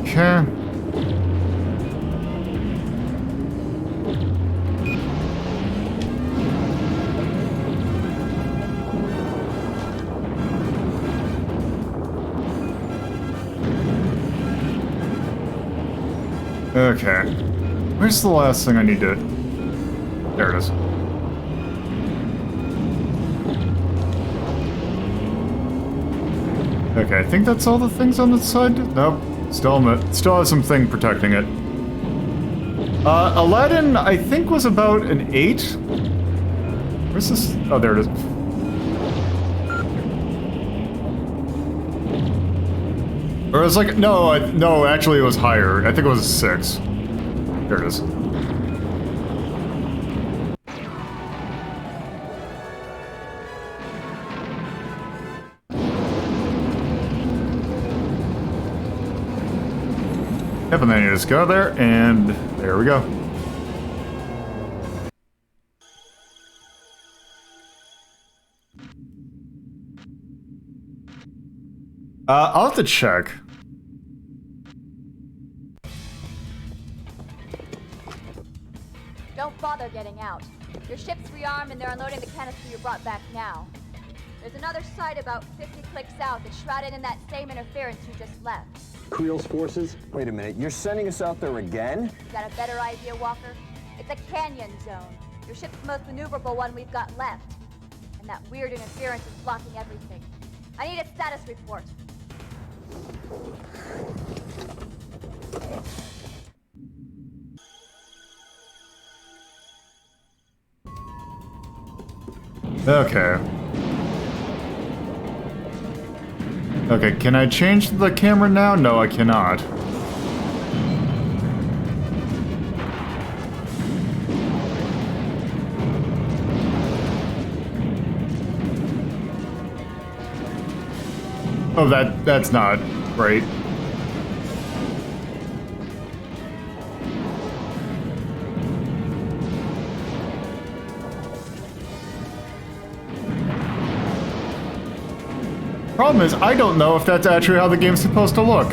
Okay. Okay. Where's the last thing I need to... There it is. Okay, I think that's all the things on this side. Nope. Still has something protecting it. Aladdin, I think, was about an 8. Where's this? Oh, there it is. Or it was like, no, actually it was higher. I think it was a 6. There it is. Yep, and then you just go there, and there we go. I'll have to check. Don't bother getting out. Your ship's rearmed and they're unloading the canister you brought back now. There's another site about 50 clicks south that's shrouded in that same interference you just left. Creel's forces? Wait a minute, you're sending us out there again? You got a better idea, Walker? It's a canyon zone. Your ship's the most maneuverable one we've got left. And that weird interference is blocking everything. I need a status report. Okay. Okay, can I change the camera now? No, I cannot. Oh, that's not right. Problem is, I don't know if that's actually how the game's supposed to look.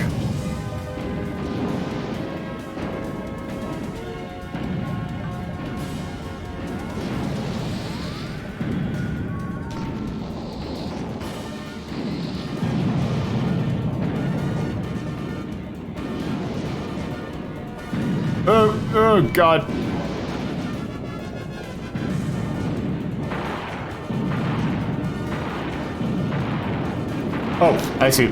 Oh, God. Oh, I see.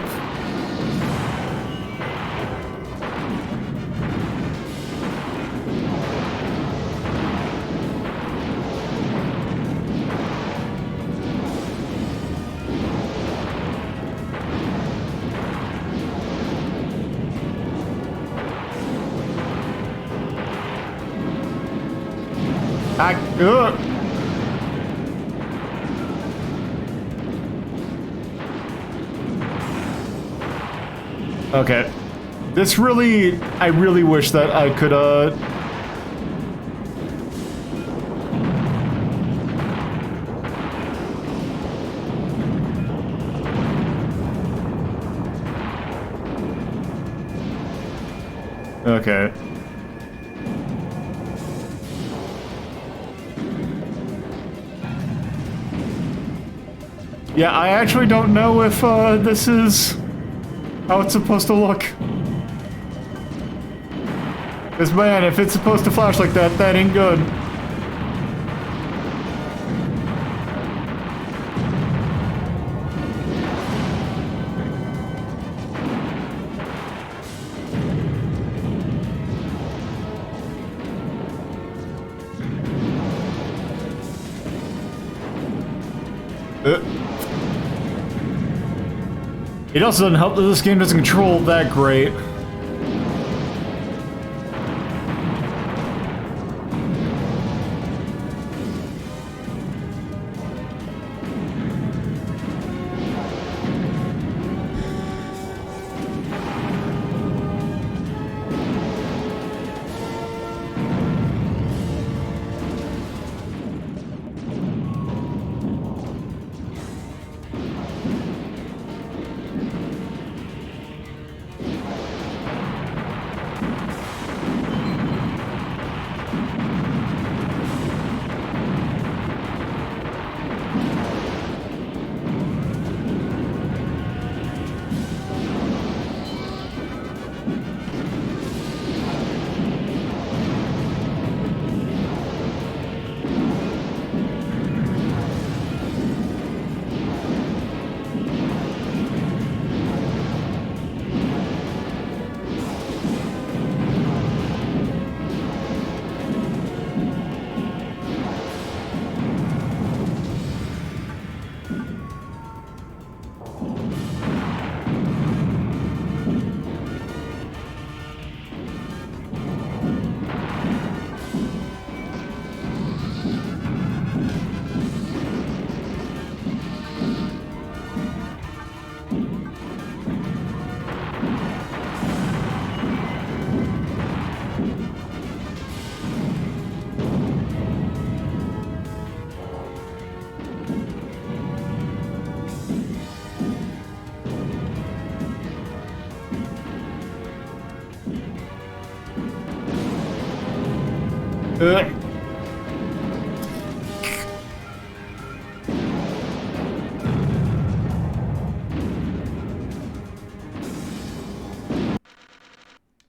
Okay. This really, I really wish that I could, Okay. Yeah, I actually don't know if, this is how it's supposed to look. Because, man, if it's supposed to flash like that, that ain't good. It also doesn't help that this game doesn't control that great.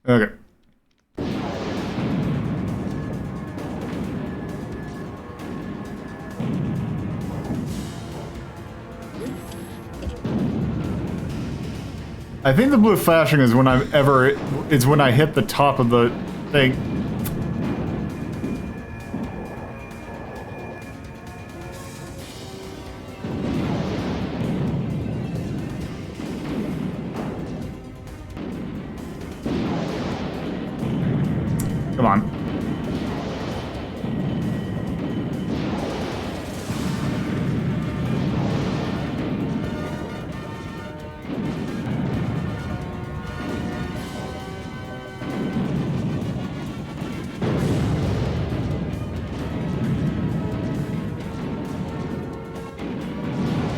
Okay. I think the blue flashing is when it's when I hit the top of the thing. Come on.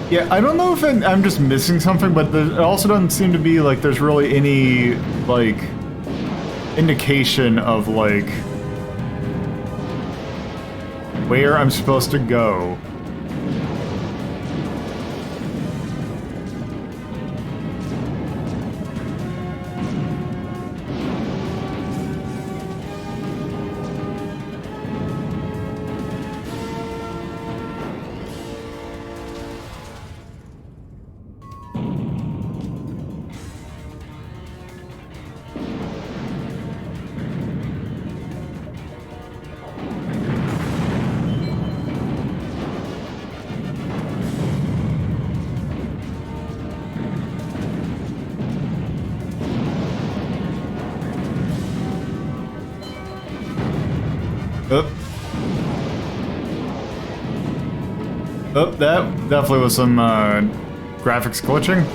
Yeah, I don't know if I'm just missing something, but it also doesn't seem to be like there's really any, like, indication of, like, where I'm supposed to go. Oh. Oh, that definitely was some graphics glitching.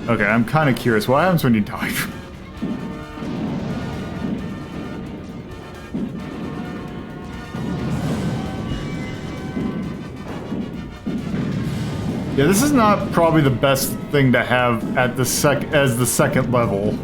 Okay, I'm kind of curious. What happens when you dive? Yeah, this is not probably the best thing to have at the as the second level.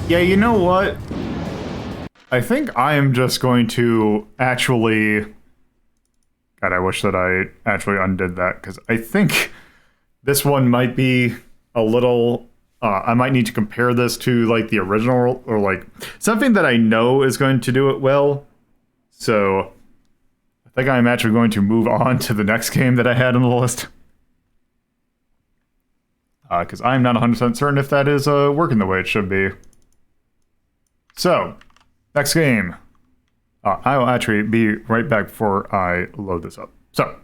Yeah, you know what? I think I am just going to actually... God, I wish that I actually undid that, because I think this one might be a little... I might need to compare this to, like, the original, or, like, something that I know is going to do it well. So, I think I'm actually going to move on to the next game that I had on the list. Because I'm not 100% certain if that is working the way it should be. So, next game. I will actually be right back before I load this up. So.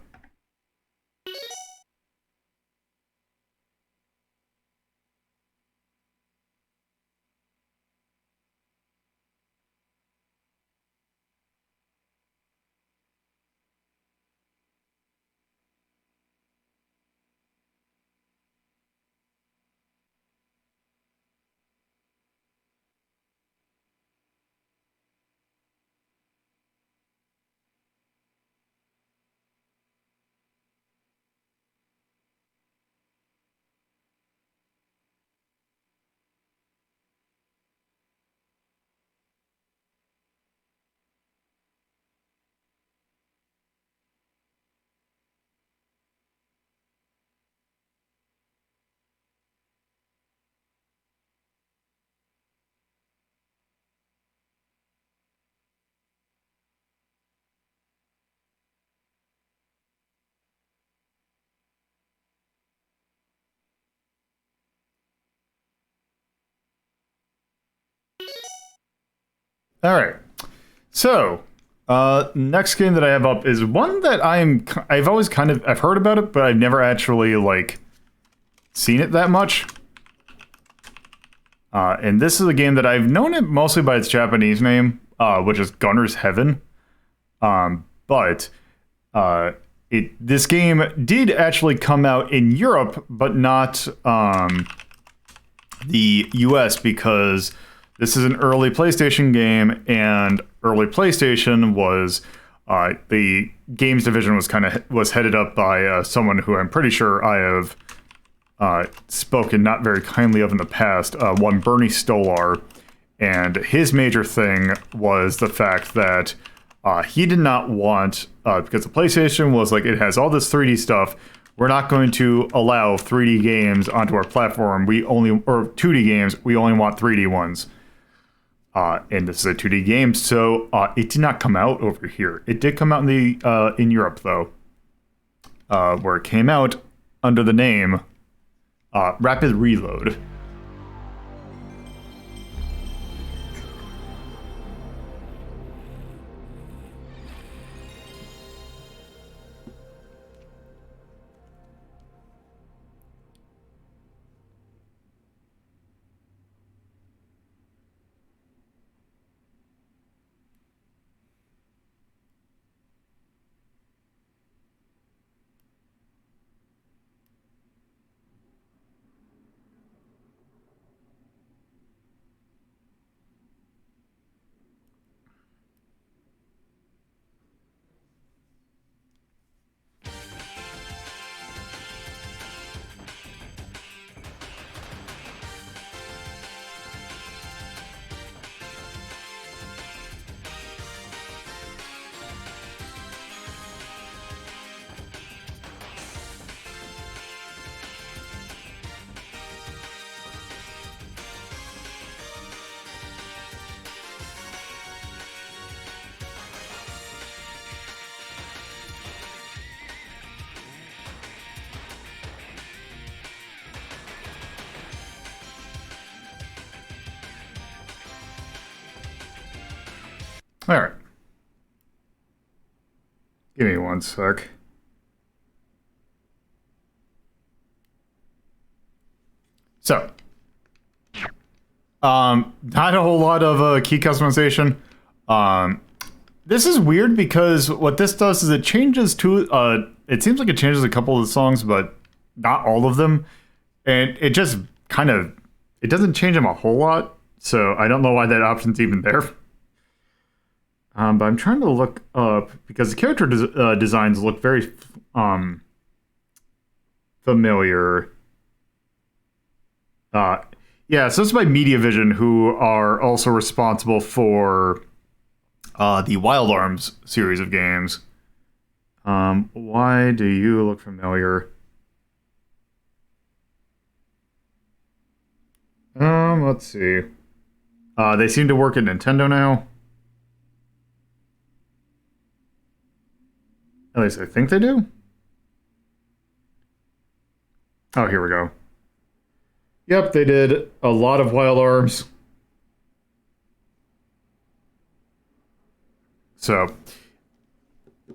All right. So, next game that I have up is one that I've always I've heard about it, but I've never actually, like, seen it that much. And this is a game that I've known it mostly by its Japanese name, which is Gunner's Heaven. But this game did actually come out in Europe, but not the US, because this is an early PlayStation game, and early PlayStation was the games division was headed up by someone who I'm pretty sure I have spoken not very kindly of in the past, one Bernie Stolar, and his major thing was the fact that he did not want, because the PlayStation was like, it has all this 3D stuff, we're not going to allow 3D games onto our platform, or 2D games, we only want 3D ones. And this is a 2D game, so it did not come out over here. It did come out in Europe, though, where it came out under the name Rapid Reload. All right. Give me one sec. So, not a whole lot of key customization. This is weird because what this does is it changes to, it seems like it changes a couple of the songs, but not all of them. And it just kind of, it doesn't change them a whole lot. So I don't know why that option's even there. But I'm trying to look up, because the character designs look very familiar. Yeah, so it's by MediaVision, who are also responsible for the Wild Arms series of games. Why do you look familiar? Let's see. They seem to work at Nintendo now. At least I think they do. Oh, here we go. Yep, they did a lot of Wild Arms. So,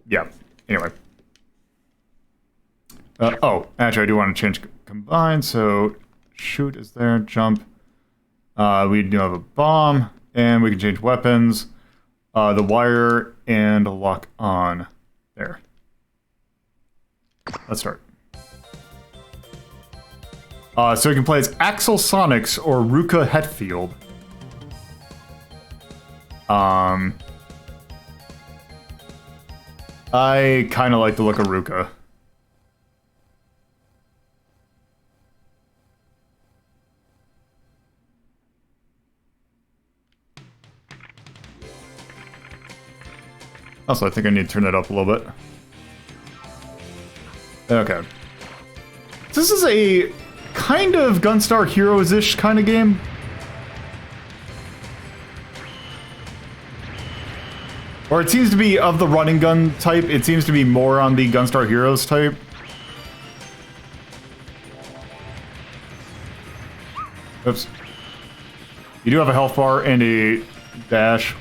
yeah. Anyway. Oh, actually, I do want to change combine. So, shoot is there. Jump. We do have a bomb, and we can change weapons. The wire and lock on. There. Let's start. So you can play as Axel Sonics or Ruka Hetfield. I kind of like the look of Ruka. Also, I think I need to turn that up a little bit. Okay. This is a kind of Gunstar Heroes-ish kind of game. Or it seems to be of the running gun type. It seems to be more on the Gunstar Heroes type. Oops. You do have a health bar and a dash.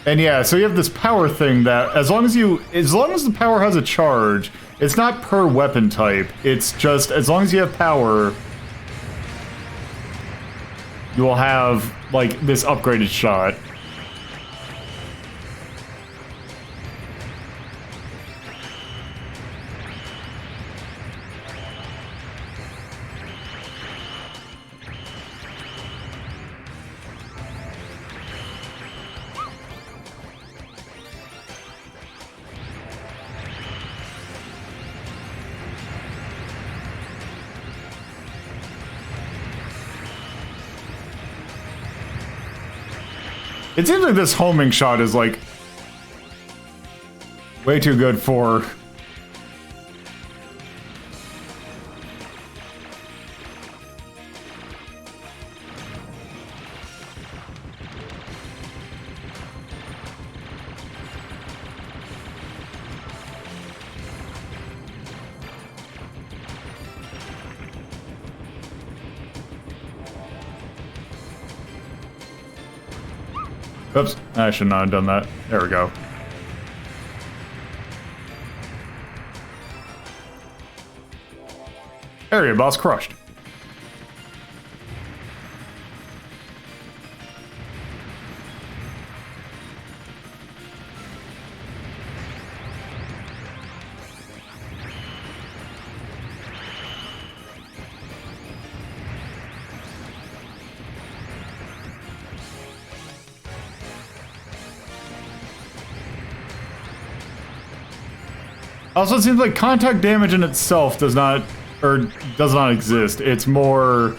And yeah, so you have this power thing that as long as the power has a charge, it's not per weapon type. It's just as long as you have power, you will have like this upgraded shot. It seems like this homing shot is like way too good for... Oops, I should not have done that. There we go. Area boss crushed. Also, it seems like contact damage in itself does not exist. It's more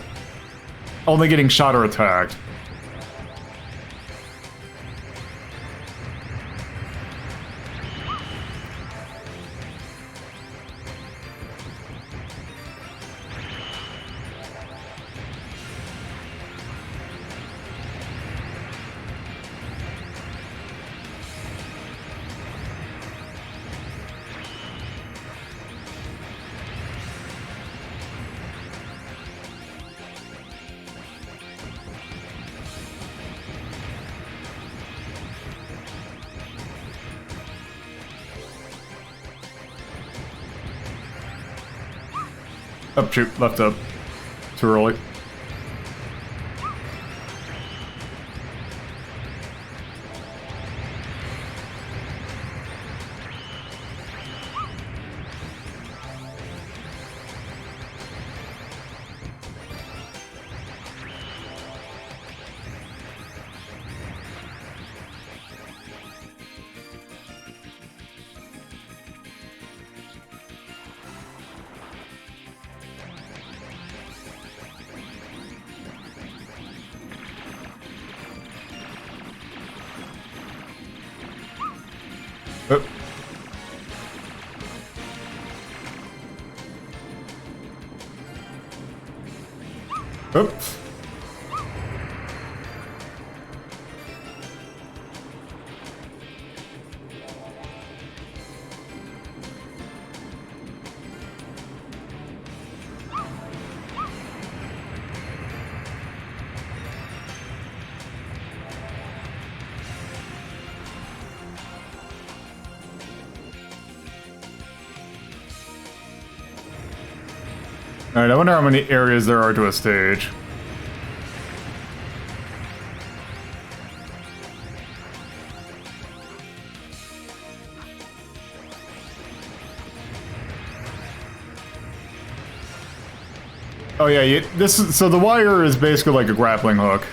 only getting shot or attacked. Up, shoot, left up. Too early. Oh. Oops. Alright, I wonder how many areas there are to a stage. Oh yeah, so the wire is basically like a grappling hook.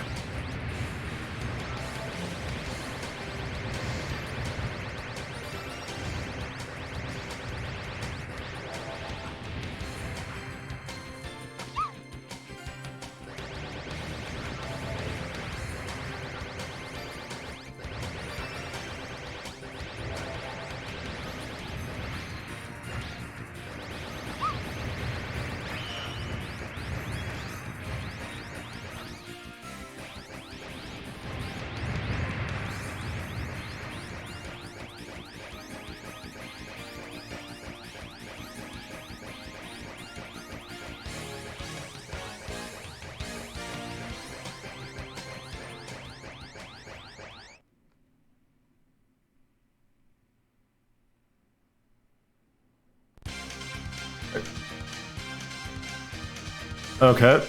Okay.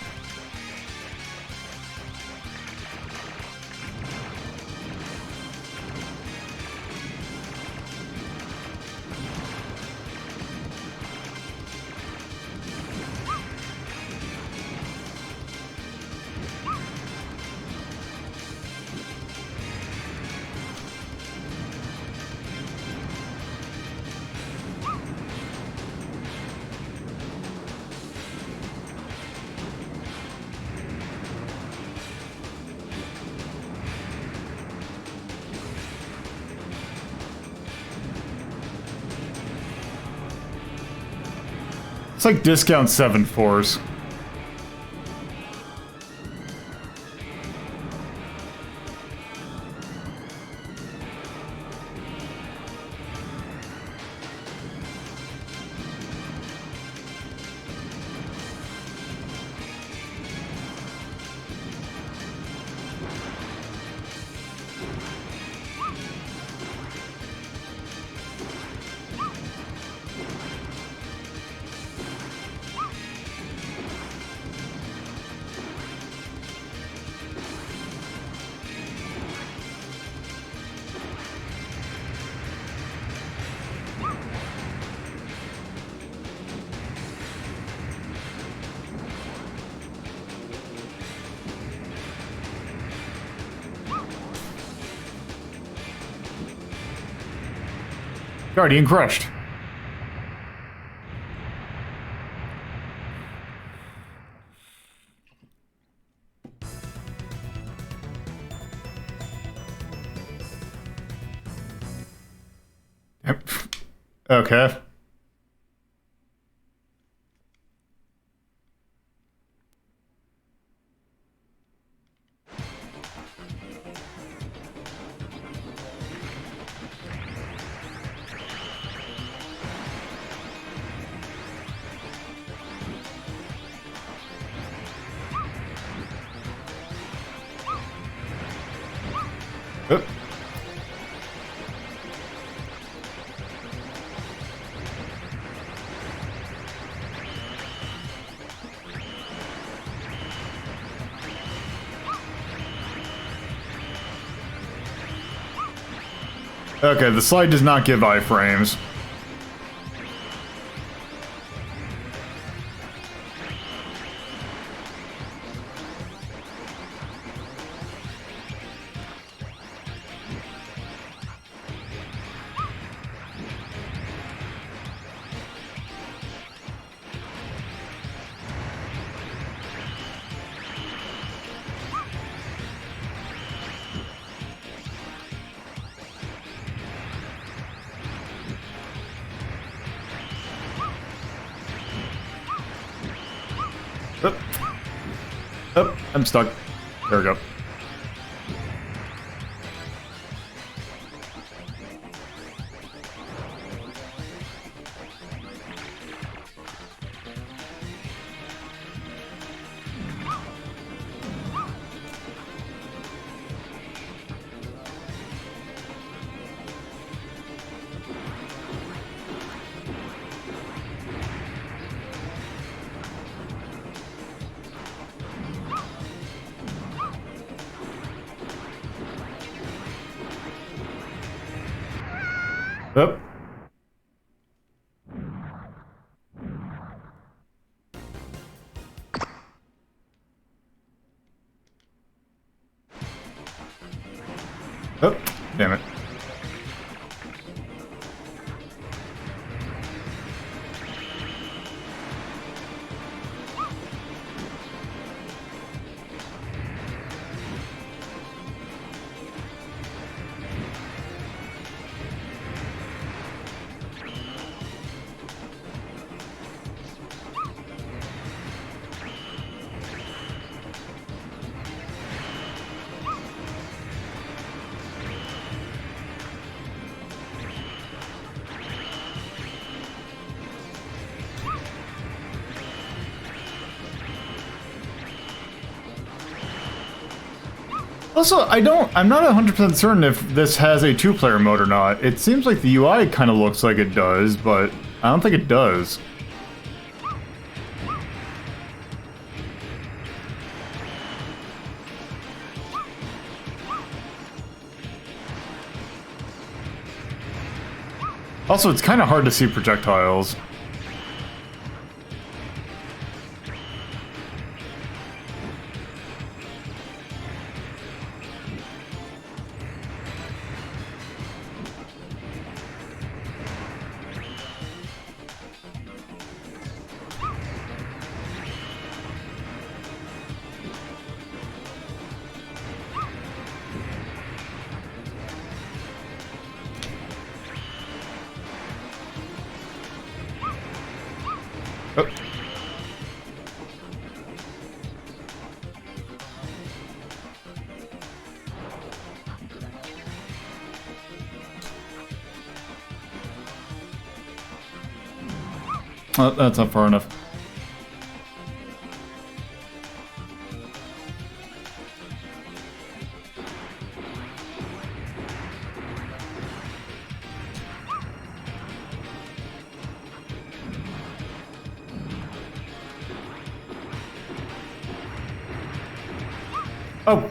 It's like discount 7-4s. Guardian crushed. Yep. Okay. Okay, the slide does not give iframes. Oh, I'm stuck. There we go. Up. Oh, damn it. Also, I'm not 100% certain if this has a two-player mode or not. It seems like the UI kind of looks like it does, but I don't think it does. Also, it's kind of hard to see projectiles. Oh. Oh, that's not far enough. Oh.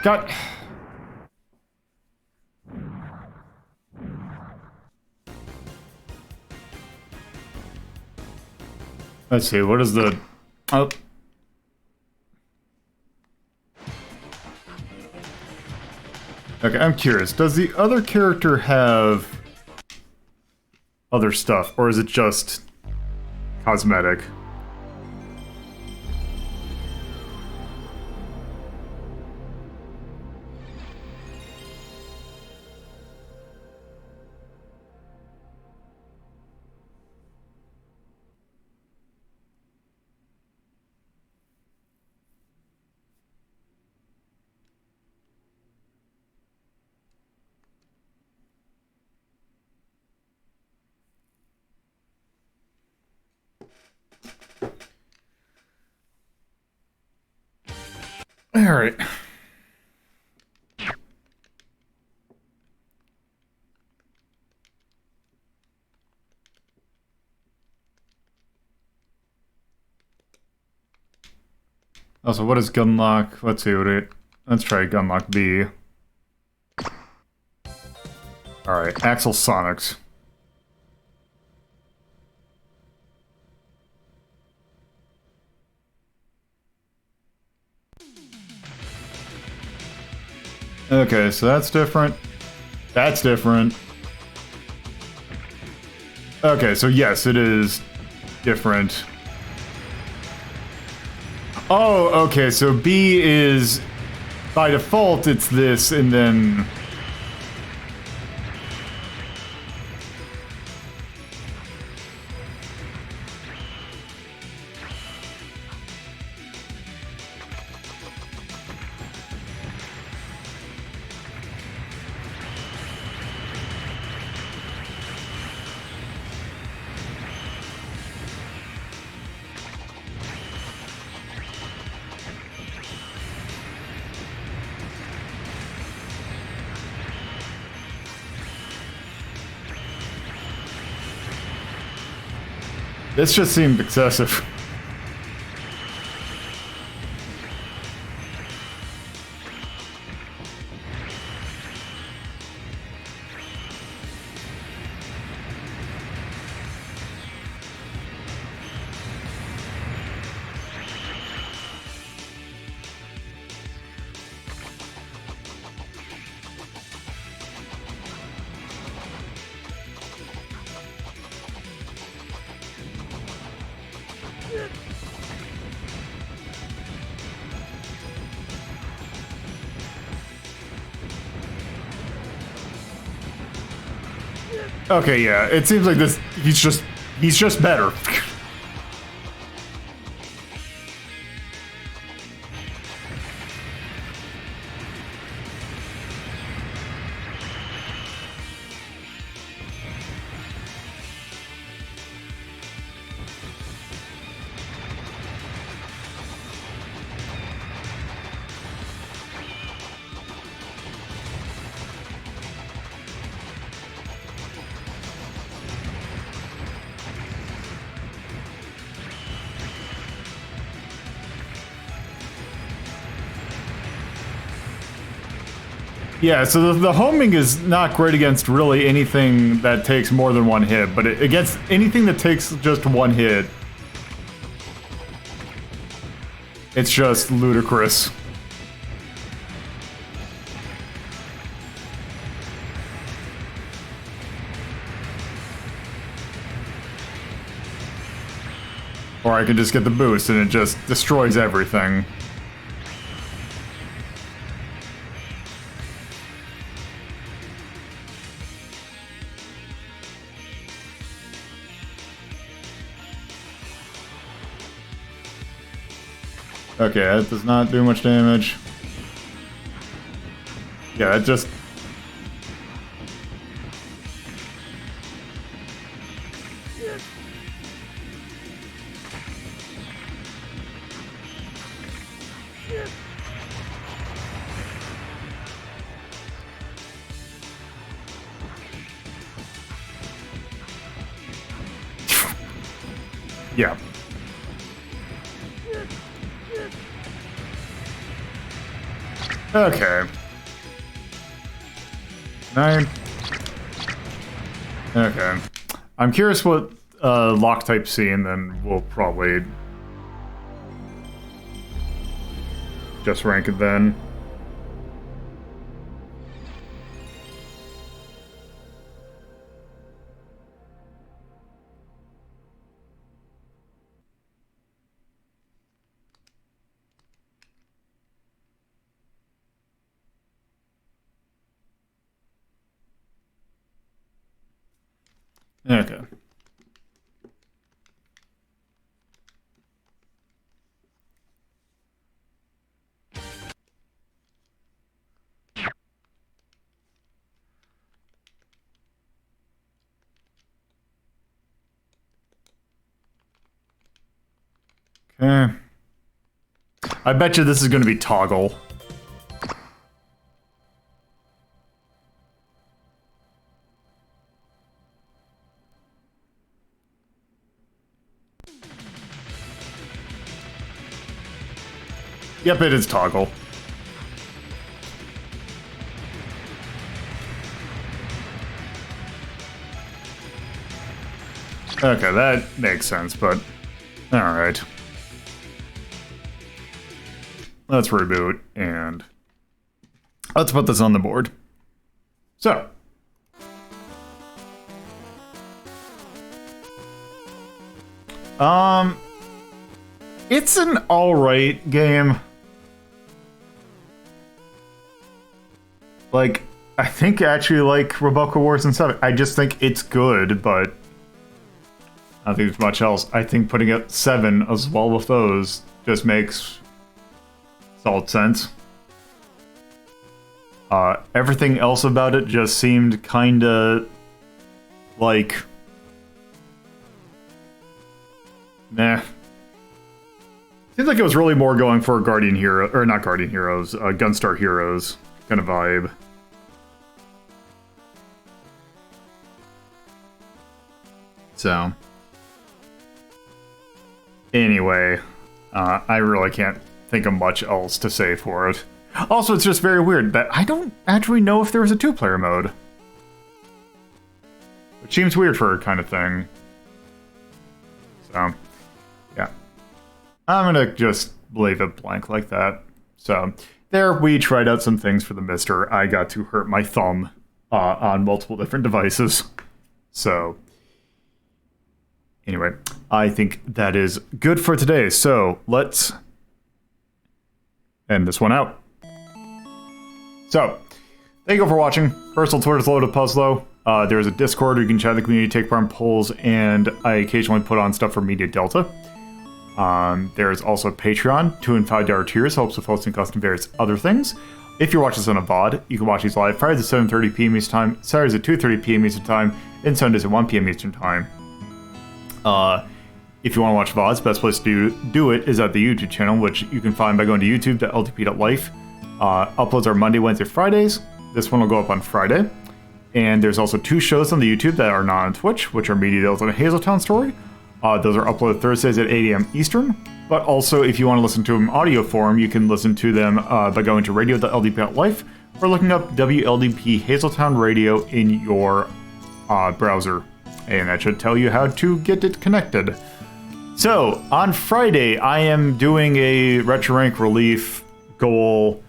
God. Let's see, what is the... Oh. Okay, I'm curious. Does the other character have other stuff, or is it just cosmetic? Alright. Also, what is gunlock? Let's see what it... Let's try gunlock B. Alright, Axel Sonics. Okay, so that's different. That's different. Okay, so yes, it is different. Oh, okay, so B is... By default, it's this, and then... This just seemed excessive. Okay, yeah, it seems like this, he's just better. Yeah, so the homing is not great against really anything that takes more than one hit, but against anything that takes just one hit, it's just ludicrous. Or I can just get the boost and it just destroys everything. Okay, that does not do much damage. Yeah, it just... Yeah. Okay. 9. Okay. I'm curious what lock type C, and then we'll probably just rank it then. Okay. Okay. I bet you this is going to be toggle. Yep, it is toggle. Okay, that makes sense, but alright. Let's reboot, and let's put this on the board. So. It's an alright game. Like, I think I actually like Robocco Wars and stuff. I just think it's good, but I don't think there's much else. I think putting it 7 as well with those just makes solid sense. Everything else about it just seemed kinda like nah. Seems like it was really more going for Guardian Hero, or not Guardian Heroes, Gunstar Heroes kind of vibe. So, anyway, I really can't think of much else to say for it. Also, it's just very weird that I don't actually know if there was a 2-player mode. Which seems weird for a kind of thing. So, yeah. I'm gonna just leave it blank like that. So, there we tried out some things for the MiSTer. I got to hurt my thumb on multiple different devices. So, anyway, I think that is good for today. So, let's end this one out. So, thank you for watching. Personal Twitter's loaded Puzzlo. There's a Discord where you can chat in the community, take part in polls, and I occasionally put on stuff for Media Delta. There's also Patreon, $2 and $5 tiers, helps with hosting custom various other things. If you're watching this on a VOD, you can watch these live Fridays at 7:30 p.m. Eastern Time, Saturdays at 2:30 p.m. Eastern Time, and Sundays at 1 p.m. Eastern Time. If you want to watch VODs, best place to do it is at the YouTube channel, which you can find by going to youtube.ldp.life. Uploads are Monday, Wednesday, Fridays. This one will go up on Friday. And there's also 2 shows on the YouTube that are not on Twitch, which are Media Delta and Hazeltown Story. Those are uploaded Thursdays at 8 a.m. Eastern. But also, if you want to listen to them in audio form, you can listen to them by going to radio.ldp.life or looking up WLDP Hazeltown Radio in your browser. And that should tell you how to get it connected. So, on Friday, I am doing a Retro Rank Relief goal.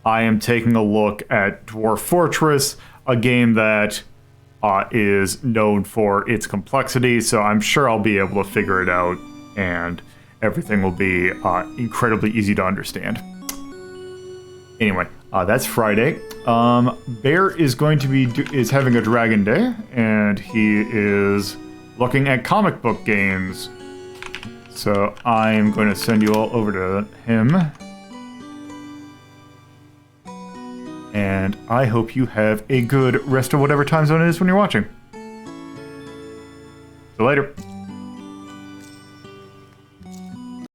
I am taking a look at Dwarf Fortress, a game that is known for its complexity, so I'm sure I'll be able to figure it out, and everything will be incredibly easy to understand. Anyway, that's Friday. Bear is going to be is having a Dragon Day, and he is looking at comic book games. So I'm going to send you all over to him. And I hope you have a good rest of whatever time zone it is when you're watching. See you later.